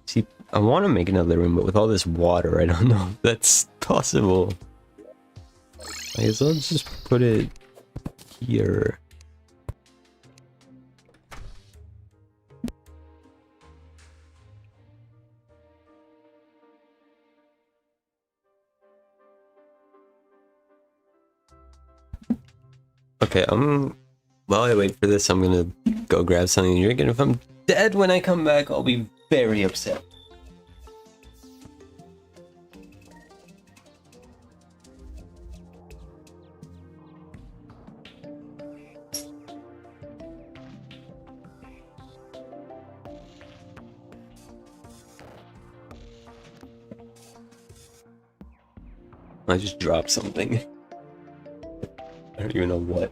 See, I want to make another room, but with all this water, I don't know if that's possible. I guess I'll just put it here. Okay, while I wait for this, I'm gonna go grab something to drink, and if I'm dead when I come back, I'll be very upset. I just dropped something. I don't even know what.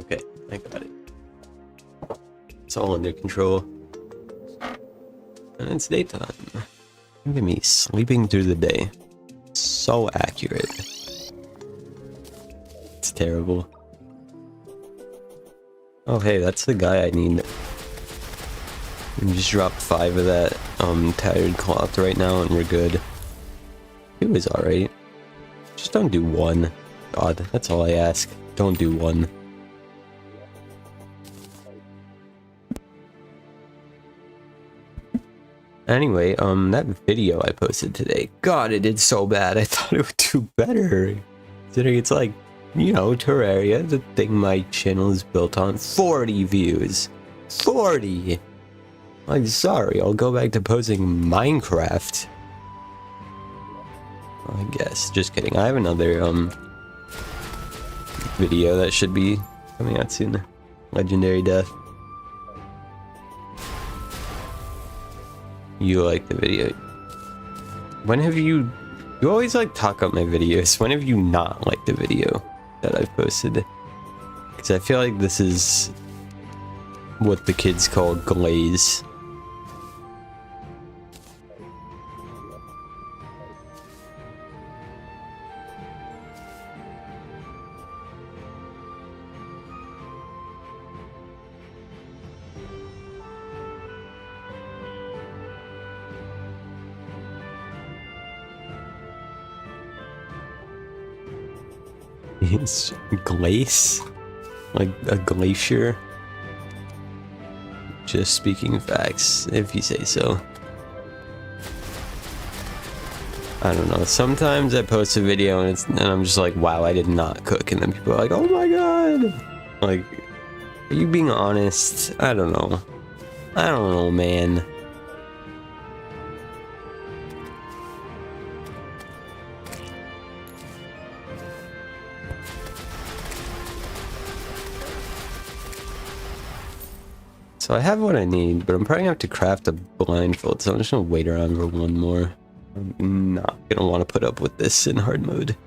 Okay, I got it. It's all under control. And it's daytime. Look at me sleeping through the day. So accurate. It's terrible. Oh hey, that's the guy I need. We just dropped 5 of that tattered cloth right now and we're good. It was alright. Just don't do 1. God, that's all I ask. Don't do 1. Anyway, that video I posted today, God, it did so bad. I thought it would do better. Considering it's like, you know, Terraria, the thing my channel is built on. 40 views. 40! I'm sorry, I'll go back to posting Minecraft. I guess. Just kidding. I have another, video that should be coming out soon. Legendary Death. You like the video. When have you... You always like talk up my videos. When have you not liked the video that I've posted? Because I feel like this is what the kids call glaze. It's glace? Like a glacier? Just speaking facts, if you say so. I don't know. Sometimes I post a video and I'm just like, wow, I did not cook. And then people are like, oh my god. Like, are you being honest? I don't know. I don't know, man. So I have what I need, but I'm probably gonna have to craft a blindfold, so I'm just gonna wait around for one more. I'm not gonna want to put up with this in hard mode.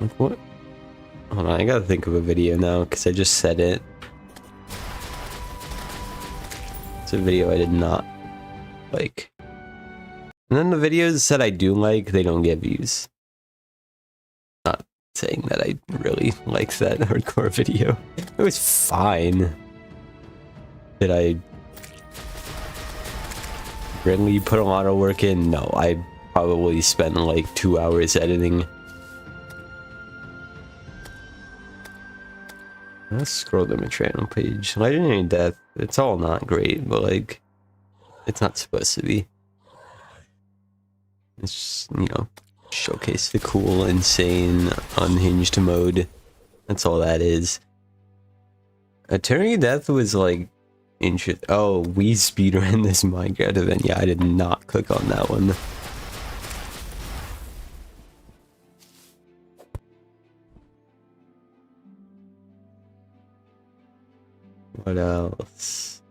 Like what? Hold on, I gotta think of a video now, because I just said it. It's a video I did not like. And then the videos that I do like, they don't get views. Not saying that I really liked that hardcore video. It was fine. Did I really put a lot of work in? No, I probably spent like 2 hours editing. Let's scroll to my channel page. Legendary Death, it's all not great, but like, it's not supposed to be. It's just, you know, showcase the cool, insane, unhinged mode. That's all that is. Eternity Death was like interesting. Oh, we speedrun this Minecraft event. Yeah, I did not click on that one. What else?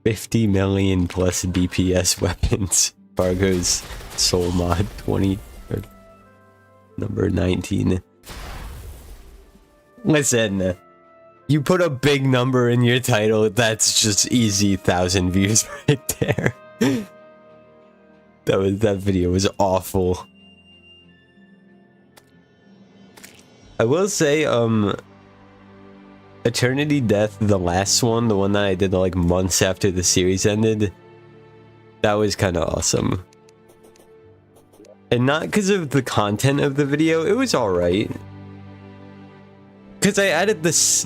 50 million plus DPS weapons. Fargo's Soul Mod 20 or number 19. Listen, you put a big number in your title, that's just easy 1,000 views right there. That video was awful. I will say, Eternity Death, the last one, the one that I did like months after the series ended, that was kind of awesome. And not because of the content of the video, it was alright. Because I added this,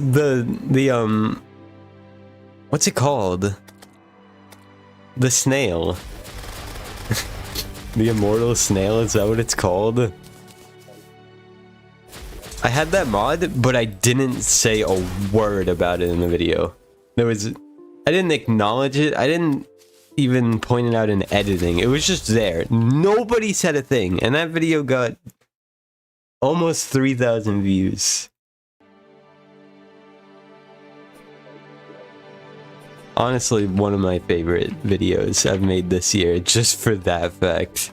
what's it called? The snail. The immortal snail, is that what it's called? I had that mod, but I didn't say a word about it in the video. I didn't acknowledge it. I didn't even point it out in editing. It was just there. Nobody said a thing. And that video got almost 3,000 views. Honestly, one of my favorite videos I've made this year, just for that fact.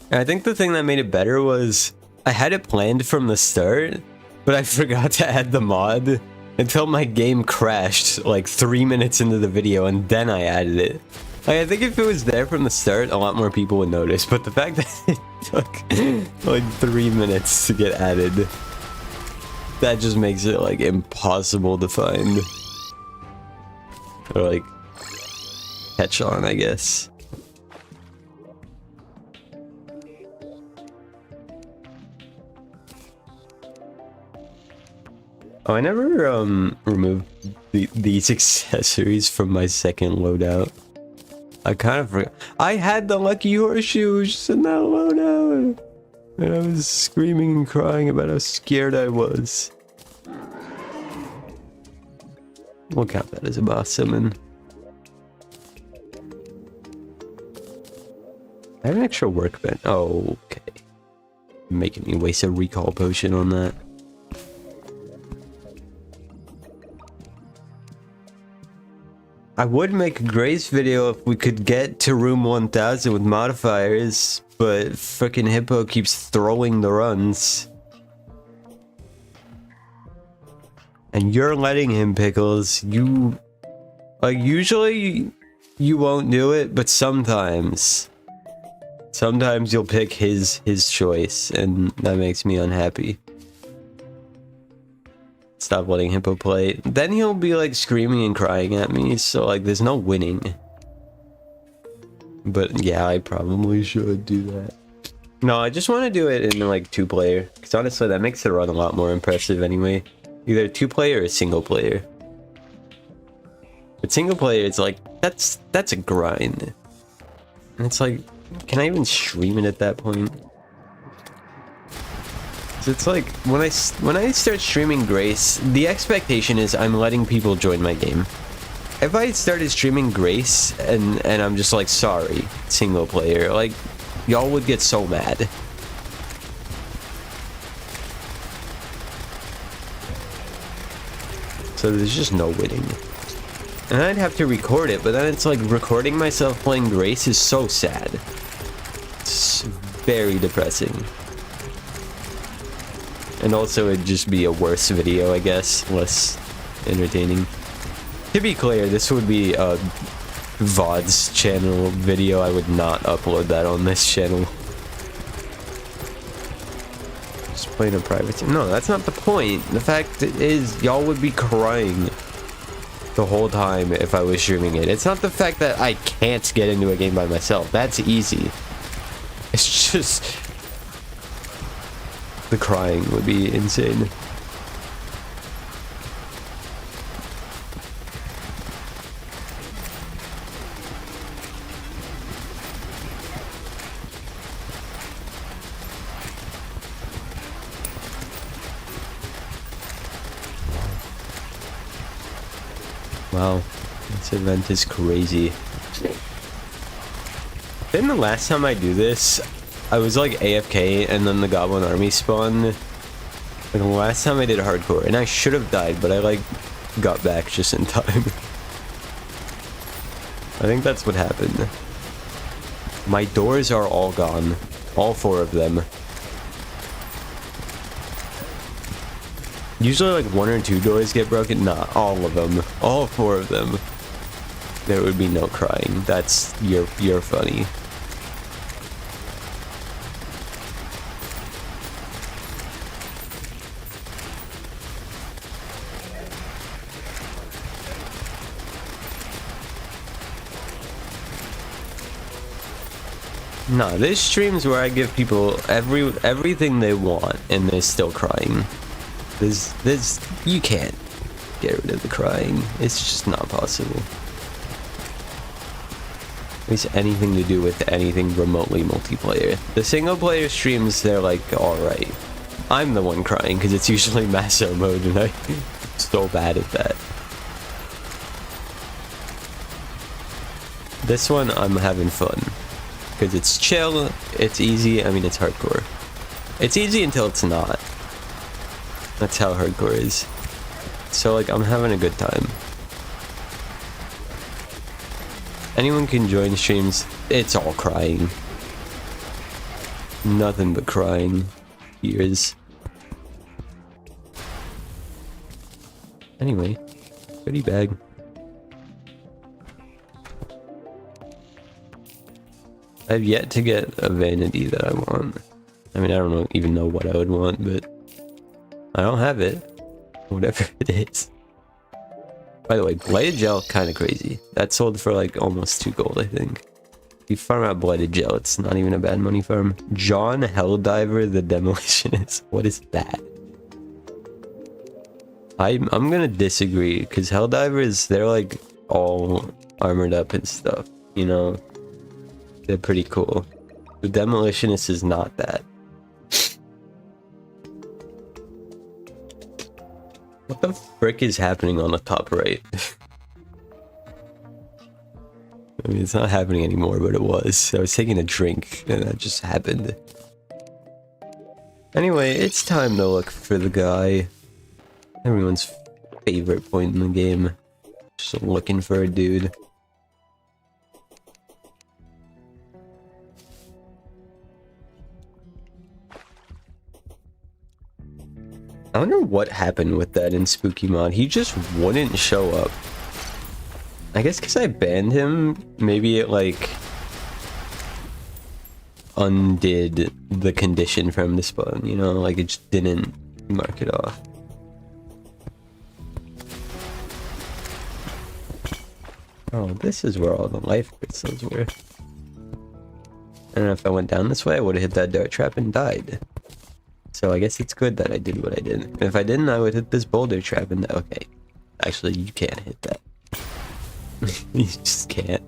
And I think the thing that made it better was I had it planned from the start, but I forgot to add the mod until my game crashed like 3 minutes into the video, and then I added it. Like, I think if it was there from the start, a lot more people would notice, but the fact that it took like 3 minutes to get added, that just makes it like impossible to find. Or like catch on, I guess. Oh, I never removed these accessories from my second loadout. I kind of forgot. I had the lucky horseshoes in that loadout, and I was screaming and crying about how scared I was. We'll count that as a boss summon. I have an extra workbench. Oh, okay. Making me waste a recall potion on that. I would make a Grace video if we could get to room 1000 with modifiers, but frickin' Hippo keeps throwing the runs. And you're letting him, Pickles. You... like, usually you won't do it, but sometimes. Sometimes you'll pick his choice, and that makes me unhappy. Stop letting Hippo play. Then he'll be like screaming and crying at me, so like there's no winning. But yeah, I probably should do that. No, I just want to do it in like 2-player, because honestly that makes the run a lot more impressive anyway. Either 2-player or single player. But single player, it's like, that's a grind. And it's like, can I even stream it at that point? It's like when I start streaming Grace, the expectation is I'm letting people join my game. If I started streaming Grace and I'm just like, sorry, single player, like y'all would get so mad. So there's just no winning. And I'd have to record it, but then it's like recording myself playing Grace is so sad. It's very depressing. And also it'd just be a worse video, I guess, less entertaining. To be clear, this would be a VOD's channel video. I would not upload that on this channel. Just playing a private team. No, that's not the point. The fact is, y'all would be crying the whole time if I was streaming it. It's not the fact that I can't get into a game by myself. That's easy. It's just... the crying would be insane. Wow, this event is crazy. Then the last time I do this, I was like AFK and then the Goblin Army spawned. Like the last time I did hardcore, and I should have died, but I like got back just in time. I think that's what happened. My doors are all gone. All 4 of them. Usually like 1 or 2 doors get broken. Nah, all of them. All 4 of them. There would be no crying. That's... you're funny. Nah, there's streams where I give people everything they want, and they're still crying. There's you can't get rid of the crying. It's just not possible. At least anything to do with anything remotely multiplayer. The single player streams, they're like alright. I'm the one crying because it's usually Maso mode, and I'm so bad at that. This one, I'm having fun. Because it's chill, it's easy, I mean it's hardcore. It's easy until it's not. That's how hardcore is. So like, I'm having a good time. Anyone can join streams, it's all crying. Nothing but crying. Tears. Anyway, goodie bag. I've yet to get a vanity that I want. I mean, I don't even know what I would want, but I don't have it. Whatever it is. By the way, blighted gel, kind of crazy. That sold for like almost 2 gold, I think. If you farm out blighted gel, it's not even a bad money farm. John Helldiver the Demolitionist. What is that? I'm gonna disagree, because Helldivers, they're like all armored up and stuff, you know? They're pretty cool. The Demolitionist is not that. What the frick is happening on the top right? I mean, it's not happening anymore, but it was. I was taking a drink, and that just happened. Anyway, it's time to look for the guy. Everyone's favorite point in the game. Just looking for a dude. I wonder what happened with that in Spooky Mod. He just wouldn't show up. I guess because I banned him, maybe it like undid the condition from the spawn, you know, like it just didn't mark it off. Oh, this is where all the life crystals were. I don't know if I went down this way, I would have hit that dart trap and died. So I guess it's good that I did what I did. If I didn't, I would hit this boulder trap and okay. Actually, you can't hit that. You just can't.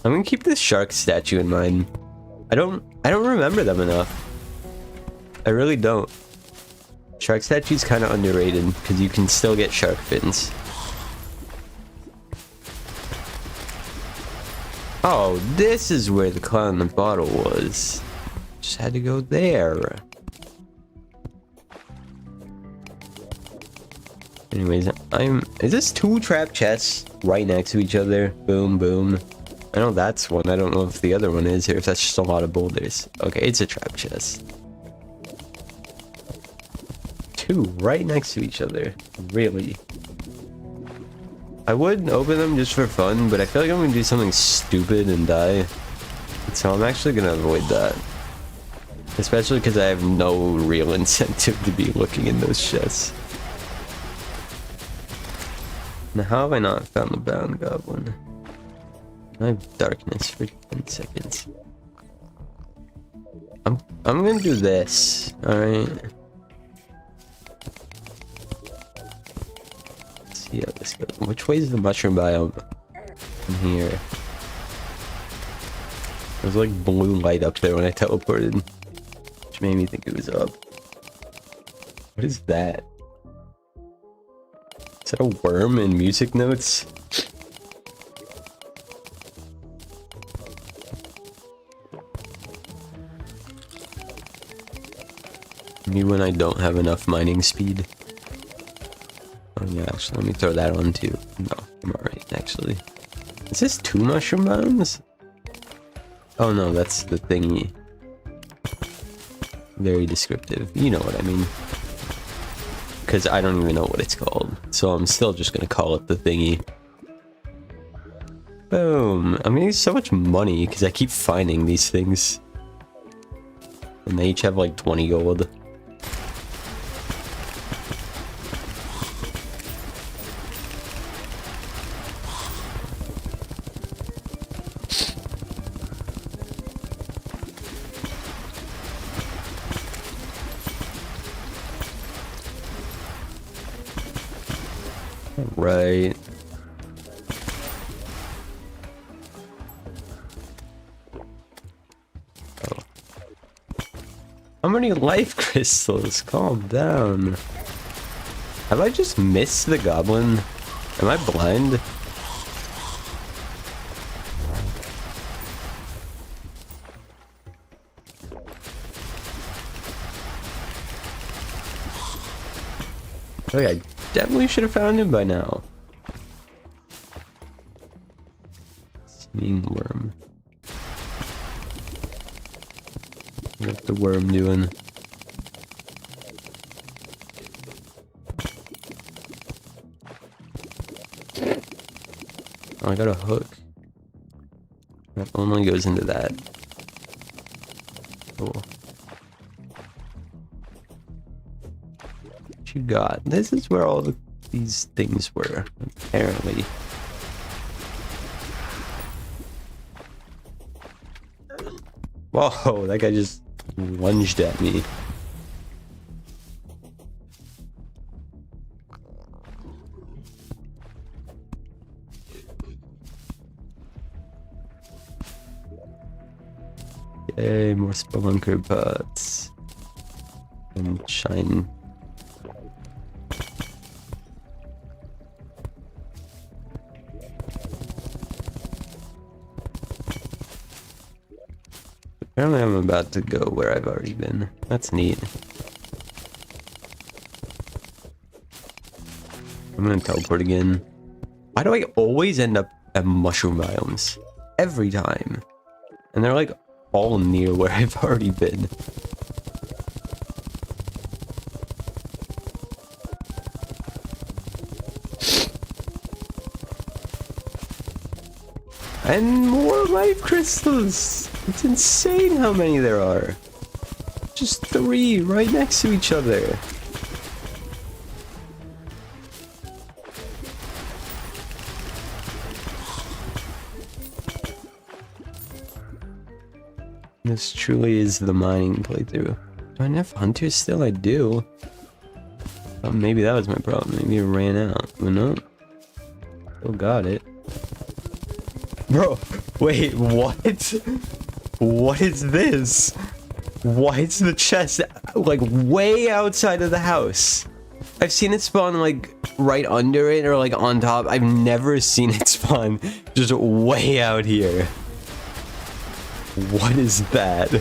I'm gonna keep this shark statue in mind. I don't remember them enough. I really don't. Shark statue's kind of underrated because you can still get shark fins. Oh, this is where the clown in the bottle was. Just had to go there. Anyways, is this two trap chests right next to each other? Boom, boom. I know that's one. I don't know if the other one is, or if that's just a lot of boulders. Okay, it's a trap chest. Two right next to each other. Really? I would open them just for fun, but I feel like I'm gonna do something stupid and die. So I'm actually gonna avoid that. Especially because I have no real incentive to be looking in those chests. Now, how have I not found the bound goblin? I have darkness for 10 seconds. I'm gonna do this, alright? Let's see how this goes. Which way is the mushroom biome? From here. There's like blue light up there when I teleported, which made me think it was up. What is that? Is that a worm in music notes? Maybe when I don't have enough mining speed. Oh yeah, actually, let me throw that on too. No, I'm alright, actually. Is this 2 mushroom biomes? Oh no, that's the thingy. Very descriptive. You know what I mean. Because I don't even know what it's called. So I'm still just going to call it the thingy. Boom. I'm getting so much money because I keep finding these things. And they each have like 20 gold. Right. Oh. How many life crystals? Calm down. Have I just missed the goblin? Am I blind? Okay, I definitely should have found him by now. Seeing worm. What's the worm doing? Oh, I got a hook. That only goes into that. Cool. What you got? This is where all these things were, apparently. Whoa, that guy just lunged at me. Yay, more spelunker pots. And shine. Apparently I'm about to go where I've already been. That's neat. I'm gonna teleport again. Why do I always end up at mushroom biomes? Every time. And they're like all near where I've already been. And more life crystals! It's insane how many there are. Just 3 right next to each other. This truly is the mining playthrough. Do I have enough hunters still? I do. Oh, maybe that was my problem. Maybe it ran out. But no. Still got it. Bro, wait, what? What is this? Why is the chest like way outside of the house? I've seen it spawn like right under it or like on top. I've never seen it spawn just way out here. What is that?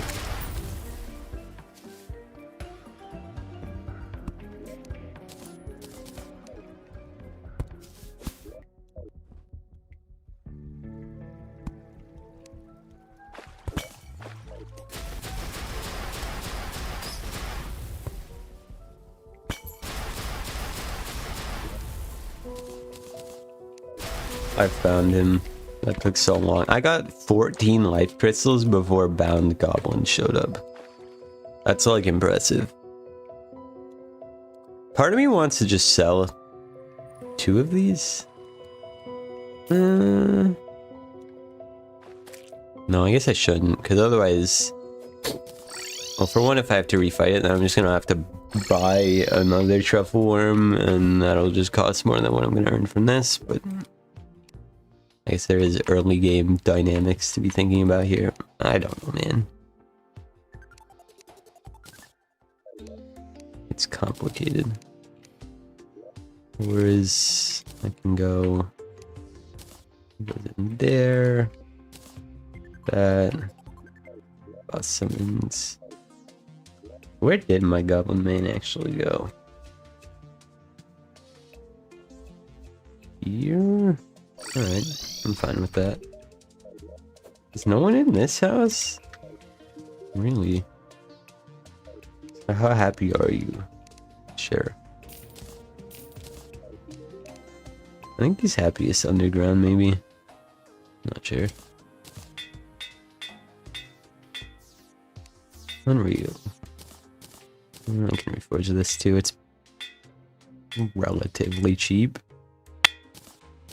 I found him. That took so long. I got 14 life crystals before bound goblins showed up. That's like impressive. Part of me wants to just sell 2 of these. No, I guess I shouldn't, because otherwise... Well, for one, if I have to refight it, then I'm just gonna have to buy another truffle worm, and that'll just cost more than what I'm gonna earn from this, but... I guess there is early game dynamics to be thinking about here. I don't know, man. It's complicated. Whereas I can go in there. That. Boss summons. Where did my goblin main actually go? Here? Alright, I'm fine with that. Is no one in this house? Really? How happy are you? Sure. I think he's happiest underground, maybe. Not sure. Unreal. I can reforge this too. It's relatively cheap.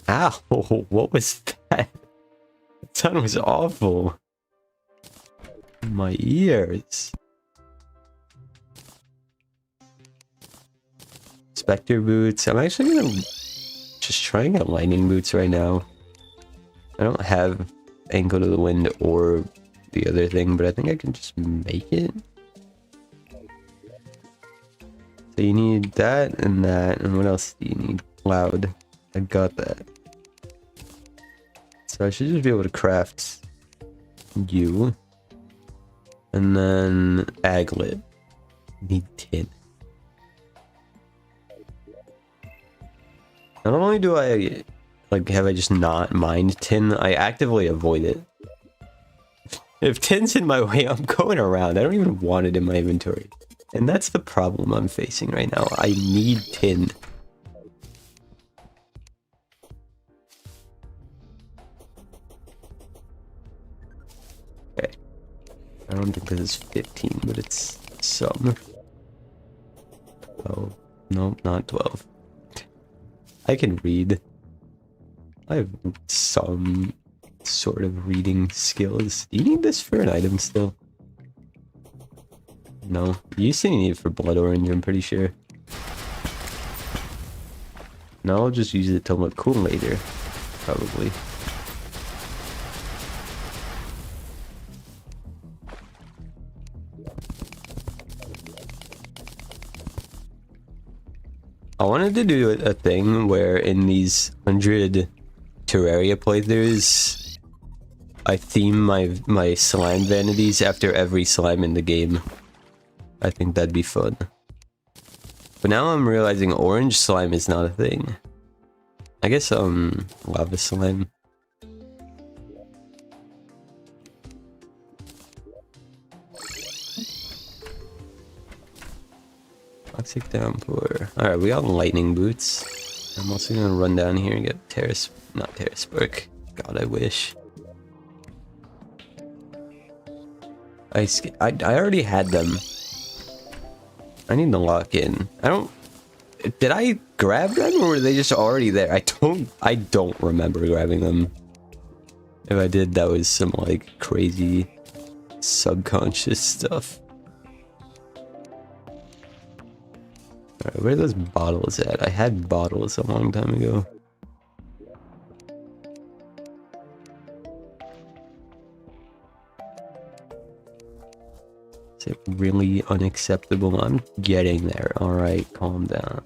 Ow! What was that? That sound was awful. My ears. Spectre boots. I'm actually gonna just try and get lightning boots right now. I don't have ankle to the wind or the other thing, but I think I can just make it. So you need that, and what else do you need? Loud. I got that. So I should just be able to craft you. And then aglet. Need tin. Not only do I have I just not mined tin, I actively avoid it. If tin's in my way, I'm going around. I don't even want it in my inventory. And that's the problem I'm facing right now. I need tin. Okay. I don't think this is 15, but it's some. 12. No, not 12. I can read. I have some sort of reading skills. Do you need this for an item still? No. You used to need it for blood orange, I'm pretty sure. No, I'll just use it to look cool later. Probably. I wanted to do a thing where in these 100 Terraria playthroughs, I theme my slime vanities after every slime in the game. I think that'd be fun. But now I'm realizing orange slime is not a thing. I guess lava slime. Toxic downpour. Alright, we got lightning boots. I'm also gonna run down here and get not Terra Spark. God, I wish. I already had them. I need to lock in. Did I grab them or were they just already there? I don't remember grabbing them. If I did, that was some like crazy subconscious stuff. Alright, where are those bottles at? I had bottles a long time ago. Is it really unacceptable? I'm getting there. Alright, calm down.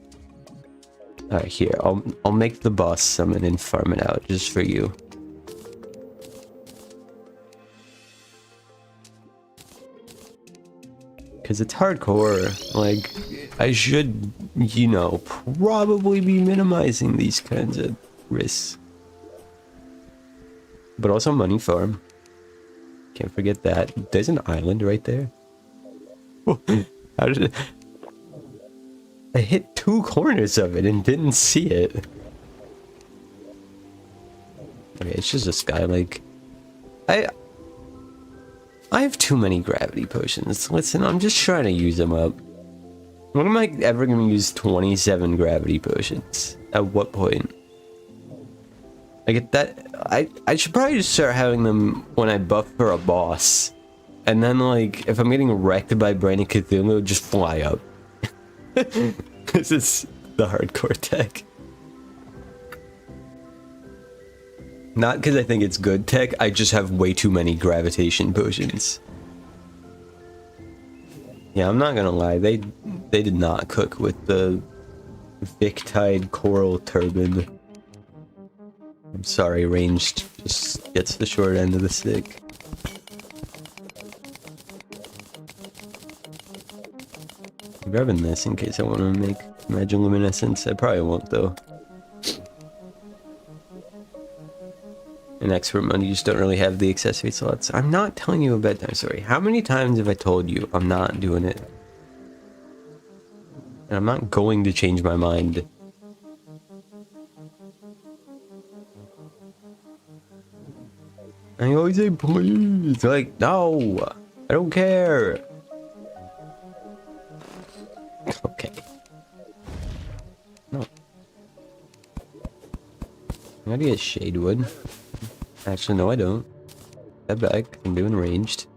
Alright, here. I'll make the boss summon and farm it out just for you. Because it's hardcore. Like, I should, you know, probably be minimizing these kinds of risks. But also money farm. Can't forget that. There's an island right there. How did it... I hit 2 corners of it and didn't see it. Okay, it's just a sky lake. I have too many gravity potions. Listen, I'm just trying to use them up. When am I ever going to use 27 gravity potions? At what point? I get that. I should probably just start having them when I buff for a boss. And then, like, if I'm getting wrecked by Brain of Cthulhu, just fly up. This is the hardcore tech. Not because I think it's good tech, I just have way too many gravitation potions. Yeah, I'm not gonna lie, they did not cook with the Victide Coral Turban. I'm sorry, ranged just gets the short end of the stick. I'm grabbing this in case I want to make Magiluminescence. I probably won't though. In expert mode, you just don't really have the accessory slots. I'm not telling you a bedtime story. How many times have I told you I'm not doing it? And I'm not going to change my mind. I always say please. Like, no, I don't care. Okay. No. I gotta get Shadewood. Actually, no, I don't. Step back. I'm doing ranged.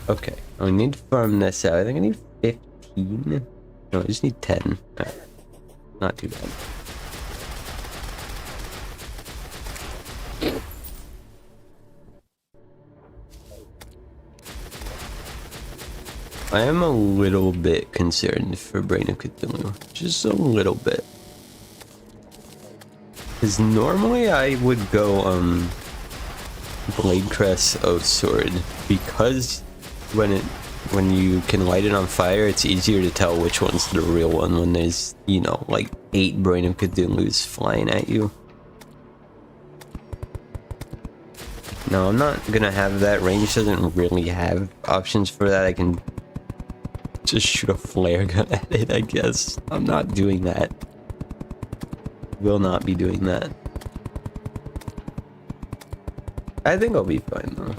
Okay. I need to farm this out. I think I need 15. No, I just need 10. Right. Not too bad. I am a little bit concerned for Brain of Cthulhu. Just a little bit. Because normally I would go, Blade Crest Oath Sword. Because when you can light it on fire, it's easier to tell which one's the real one when there's, you know, like 8 Brain of Cthulhu's flying at you. No, I'm not gonna have that. Range doesn't really have options for that. I can just shoot a flare gun at it, I guess. I'm not doing that. Will not be doing that. I think I'll be fine though.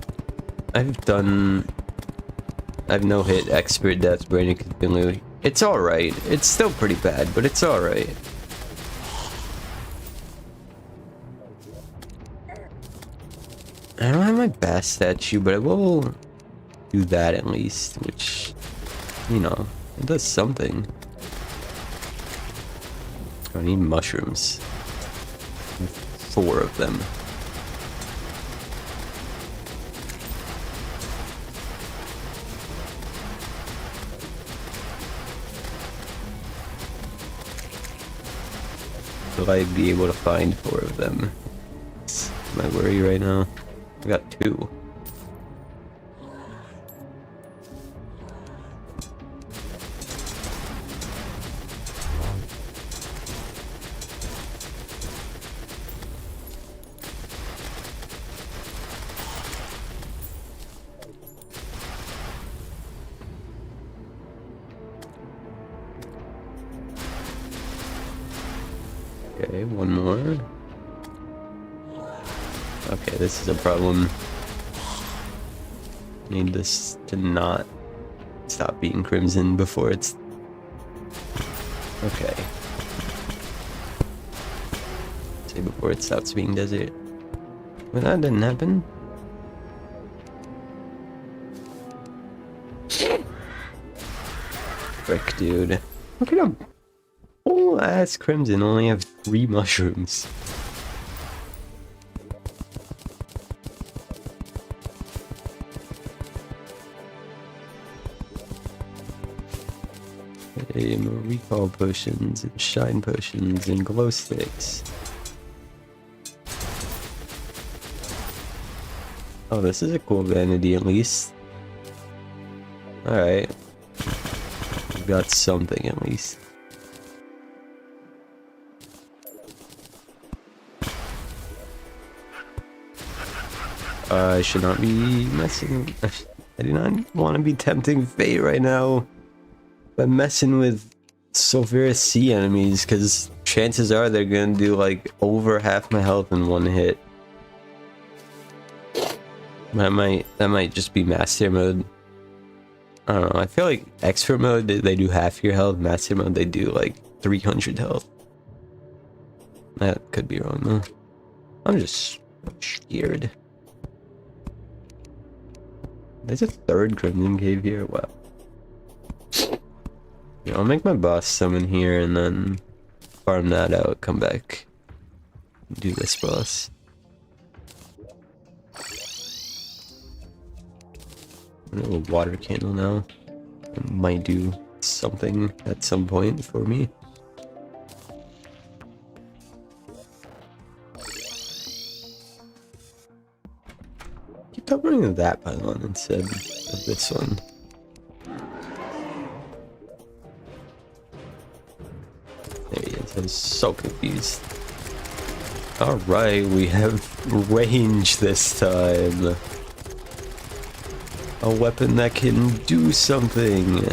I've no hit expert death Brain of Cthulhu. It's alright. It's still pretty bad, but it's alright. I don't have my bass statue, but I will do that at least, which, you know, it does something. I need mushrooms. 4 of them. Will I be able to find 4 of them? That's my worry right now. I got 2. Okay, one more. Okay, this is a problem. Need this to not stop being crimson before it's... Okay. Say before it stops being desert. But that didn't happen. Frick, dude. Look at him. Whole ass crimson only have 3 mushrooms. Okay, more recall potions and shine potions and glow sticks. Oh, this is a cool vanity at least. Alright. We've got something at least. I should not be messing... I do not want to be tempting fate right now by messing with sulfurous sea enemies, because chances are they're gonna do like over half my health in one hit. That might just be master mode. I don't know, I feel like expert mode they do half your health, master mode they do like 300 health. That could be wrong though. I'm just scared. There's a 3rd Crimson Cave here, wow. Yeah, I'll make my boss summon here and then farm that out, come back, do this boss. A little water candle now. It might do something at some point for me. Keep covering that pylon instead of this one. There he is. I was so confused. Alright, we have range this time. A weapon that can do something.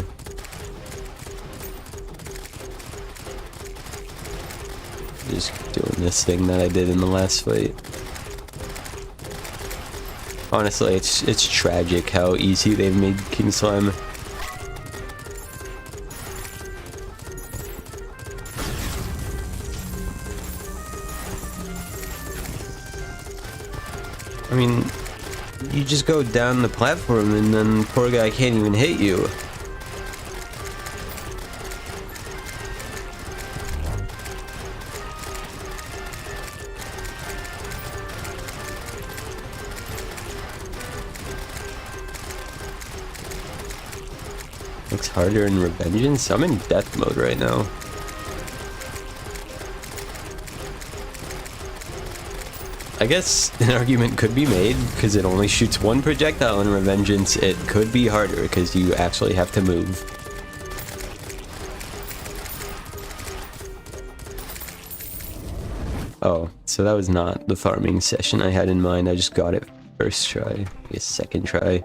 Just doing this thing that I did in the last fight. Honestly, it's tragic how easy they've made King Slime. I mean, you just go down the platform and then poor guy can't even hit you. Looks harder in Revengeance. I'm in death mode right now. I guess an argument could be made, because it only shoots 1 projectile in Revengeance, it could be harder because you actually have to move. Oh, so that was not the farming session I had in mind, I just got it first try, I guess second try.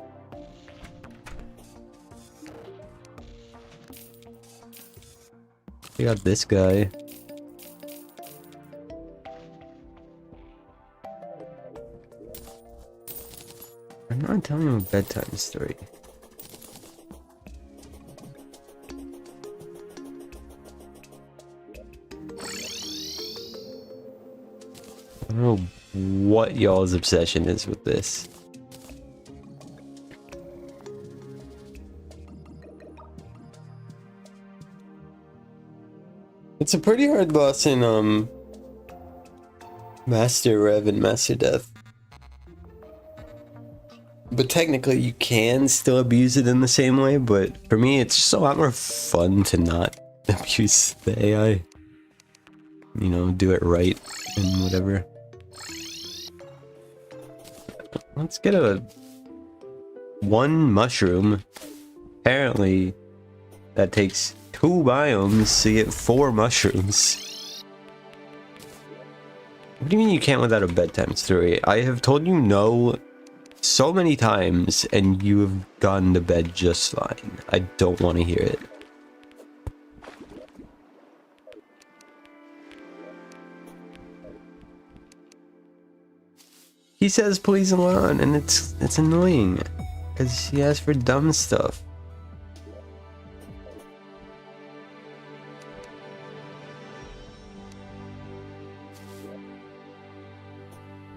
We got this guy. I'm not telling him a bedtime story. I don't know what y'all's obsession is with this. It's a pretty hard boss in Master Rev and Master Death. But technically you can still abuse it in the same way, but for me it's just a lot more fun to not abuse the AI. You know, do it right and whatever. Let's get a 1 mushroom. Apparently that takes 2 biomes to get 4 mushrooms. What do you mean you can't without a bedtime story? I have told you no so many times and you have gone to bed just fine. I don't want to hear it. He says please alone, and it's annoying because he asks for dumb stuff.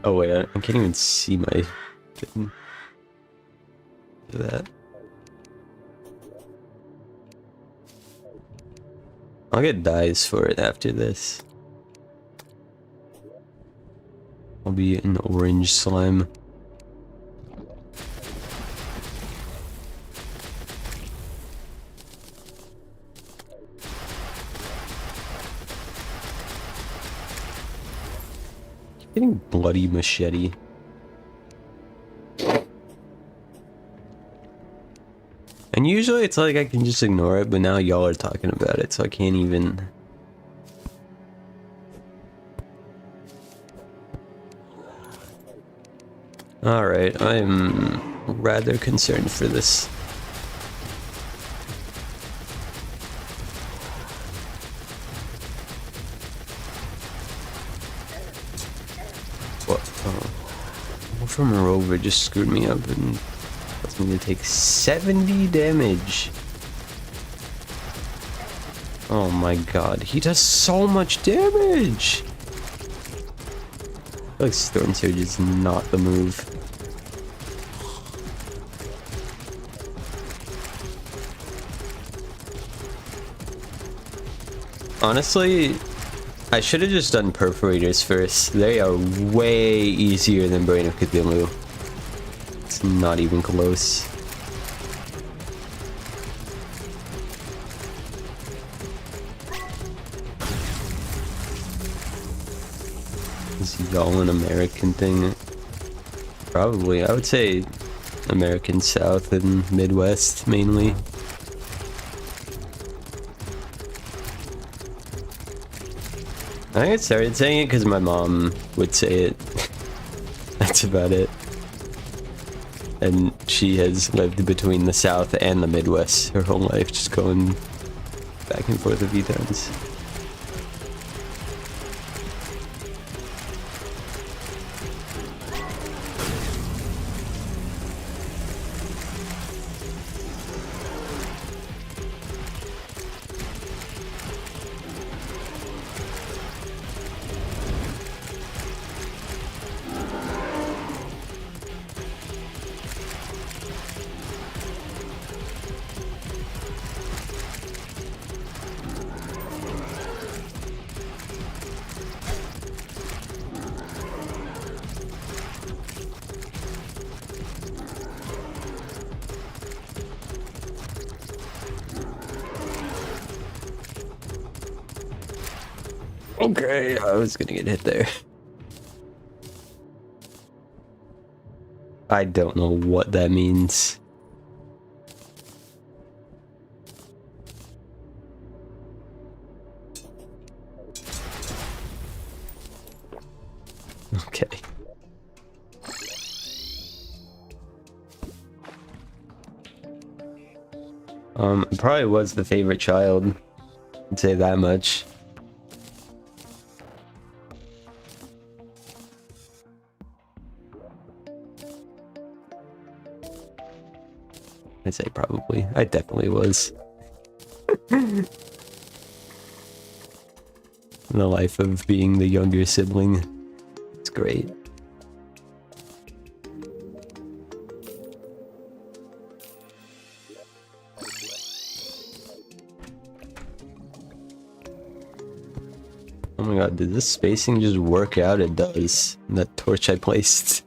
Oh wait, I can't even see my thing. Do that. I'll get dyes for it after this. I'll be an orange slime. Getting bloody machete. And usually it's like I can just ignore it, but now y'all are talking about it, so I can't even. Alright, I'm rather concerned for this. What? Oh. From a rover just screwed me up and caused me to take 70 damage. Oh my god, he does so much damage! I feel like Storm Surge is not the move. Honestly, I should have just done Perforators first. They are way easier than Brain of Cthulhu. It's not even close. Is y'all an American thing? Probably. I would say American South and Midwest mainly. I think I started saying it because my mom would say it. That's about it. And she has lived between the South and the Midwest her whole life, just going back and forth a few times. Okay, I was gonna get hit there. I don't know what that means. Okay. I probably was the favorite child. I'd say that much. I'd say probably. I definitely was. The life of being the younger sibling. It's great. Oh my god, did this spacing just work out? It does. That torch I placed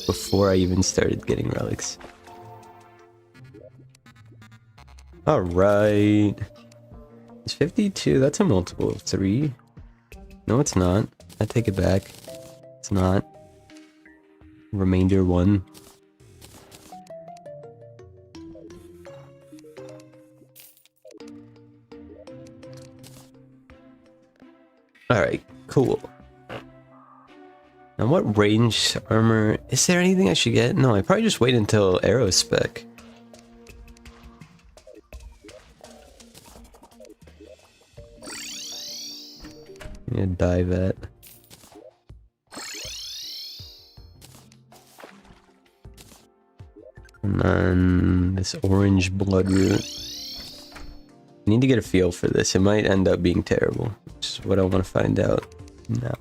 before I even started getting relics. Alright. It's 52. That's a multiple of 3. No, it's not. I take it back. It's not. Remainder 1. Alright, cool. Now what range armor? Is there anything I should get? No, I probably just wait until arrow spec. Yeah, dive at. And this orange bloodroot. I need to get a feel for this. It might end up being terrible, which is what I want to find out now.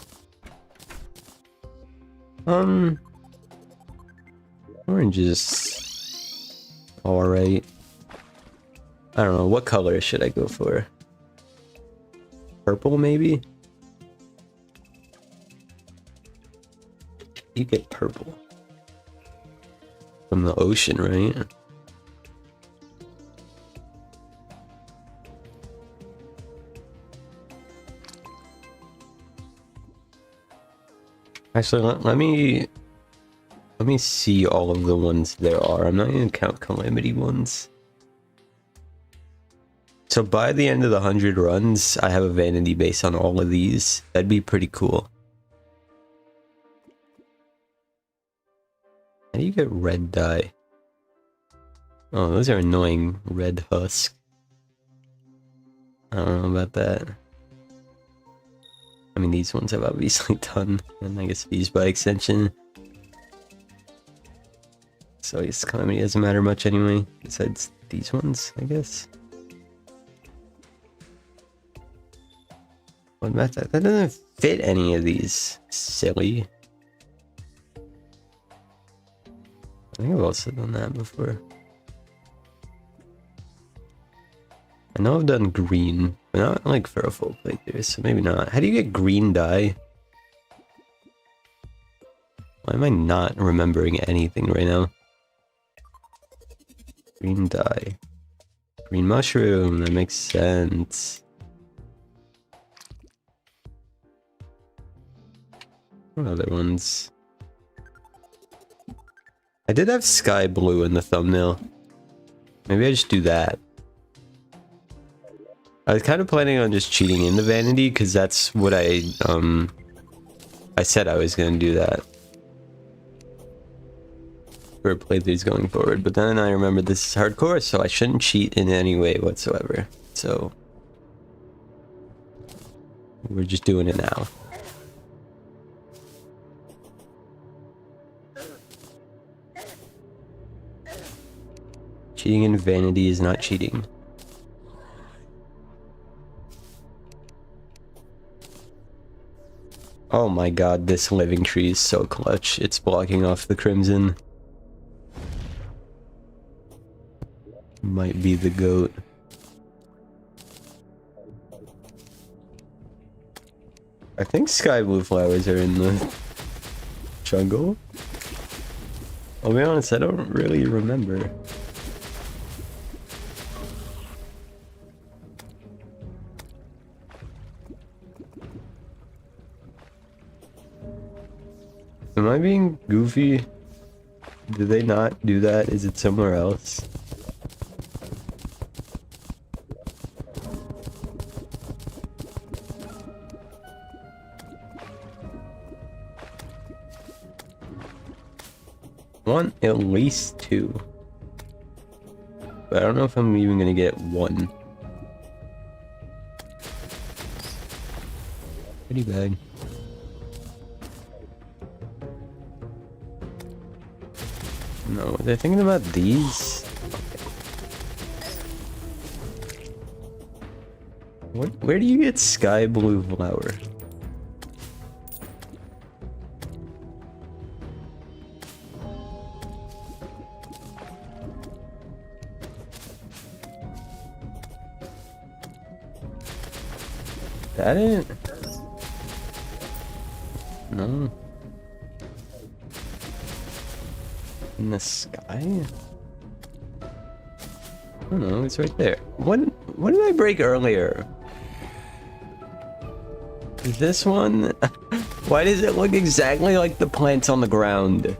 Orange is alright. I don't know, what color should I go for? Purple, maybe? You get purple. From the ocean, right? Actually, let me see all of the ones there are. I'm not gonna count Calamity ones. So by the end of the 100 runs, I have a vanity base on all of these. That'd be pretty cool. How do you get red dye? Oh, those are annoying. Red husk. I don't know about that. I mean, these ones have obviously done, and I guess these by extension. So I guess Calamity doesn't matter much anyway, besides these ones, I guess. What about that? That doesn't fit any of these. Silly. I think I've also done that before. I know I've done green, but not like for a full playthrough, so maybe not. How do you get green dye? Why am I not remembering anything right now? Green dye. Green mushroom, that makes sense. What other ones? I did have sky blue in the thumbnail. Maybe I just do that. I was kind of planning on just cheating in the vanity because that's what I said I was going to do that for playthroughs going forward, but then I remembered this is hardcore, so I shouldn't cheat in any way whatsoever. So we're just doing it now. Cheating in vanity is not cheating. Oh my god, this living tree is so clutch. It's blocking off the crimson. Might be the goat. I think sky blue flowers are in the jungle. I'll be honest, I don't really remember. Am I being goofy? Did they not do that? Is it somewhere else? I want at least 2. But I don't know if I'm even gonna get 1. Pretty bad. No, they're thinking about these. Okay. Where do you get sky blue flower? That ain't... No. In the sky? I don't know, it's right there. What did I break earlier? This one? Why does it look exactly like the plants on the ground?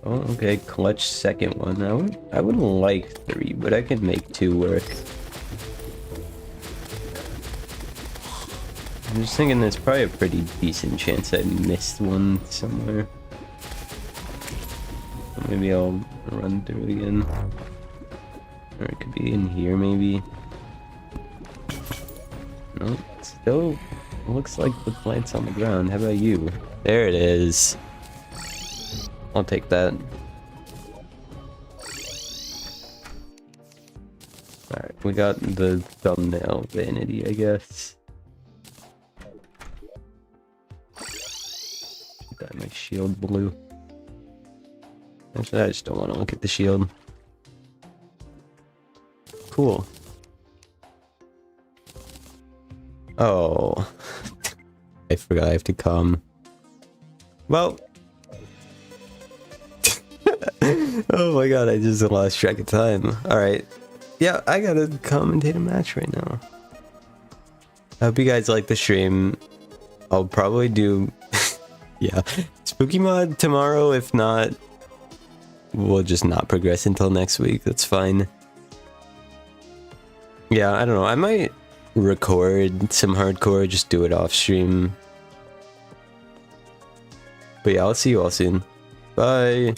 Oh, okay, clutch second one. I would like 3, but I can make 2 work. I'm just thinking there's probably a pretty decent chance I missed one somewhere. maybe I'll run through again. Or it could be in here, maybe. No, still looks like the plant's on the ground. How about you? There it is. I'll take that. Alright, we got the thumbnail vanity, I guess. Got my shield blue. Actually, I just don't want to look at the shield. Cool. Oh. I forgot I have to come. Well. Oh my god, I just lost track of time. Alright. Yeah, I gotta commentate a match right now. I hope you guys like the stream. I'll probably do... yeah. Spooky mod tomorrow. If not, we'll just not progress until next week. That's fine. Yeah, I don't know. I might record some hardcore, just do it off stream. But yeah, I'll see you all soon. Bye.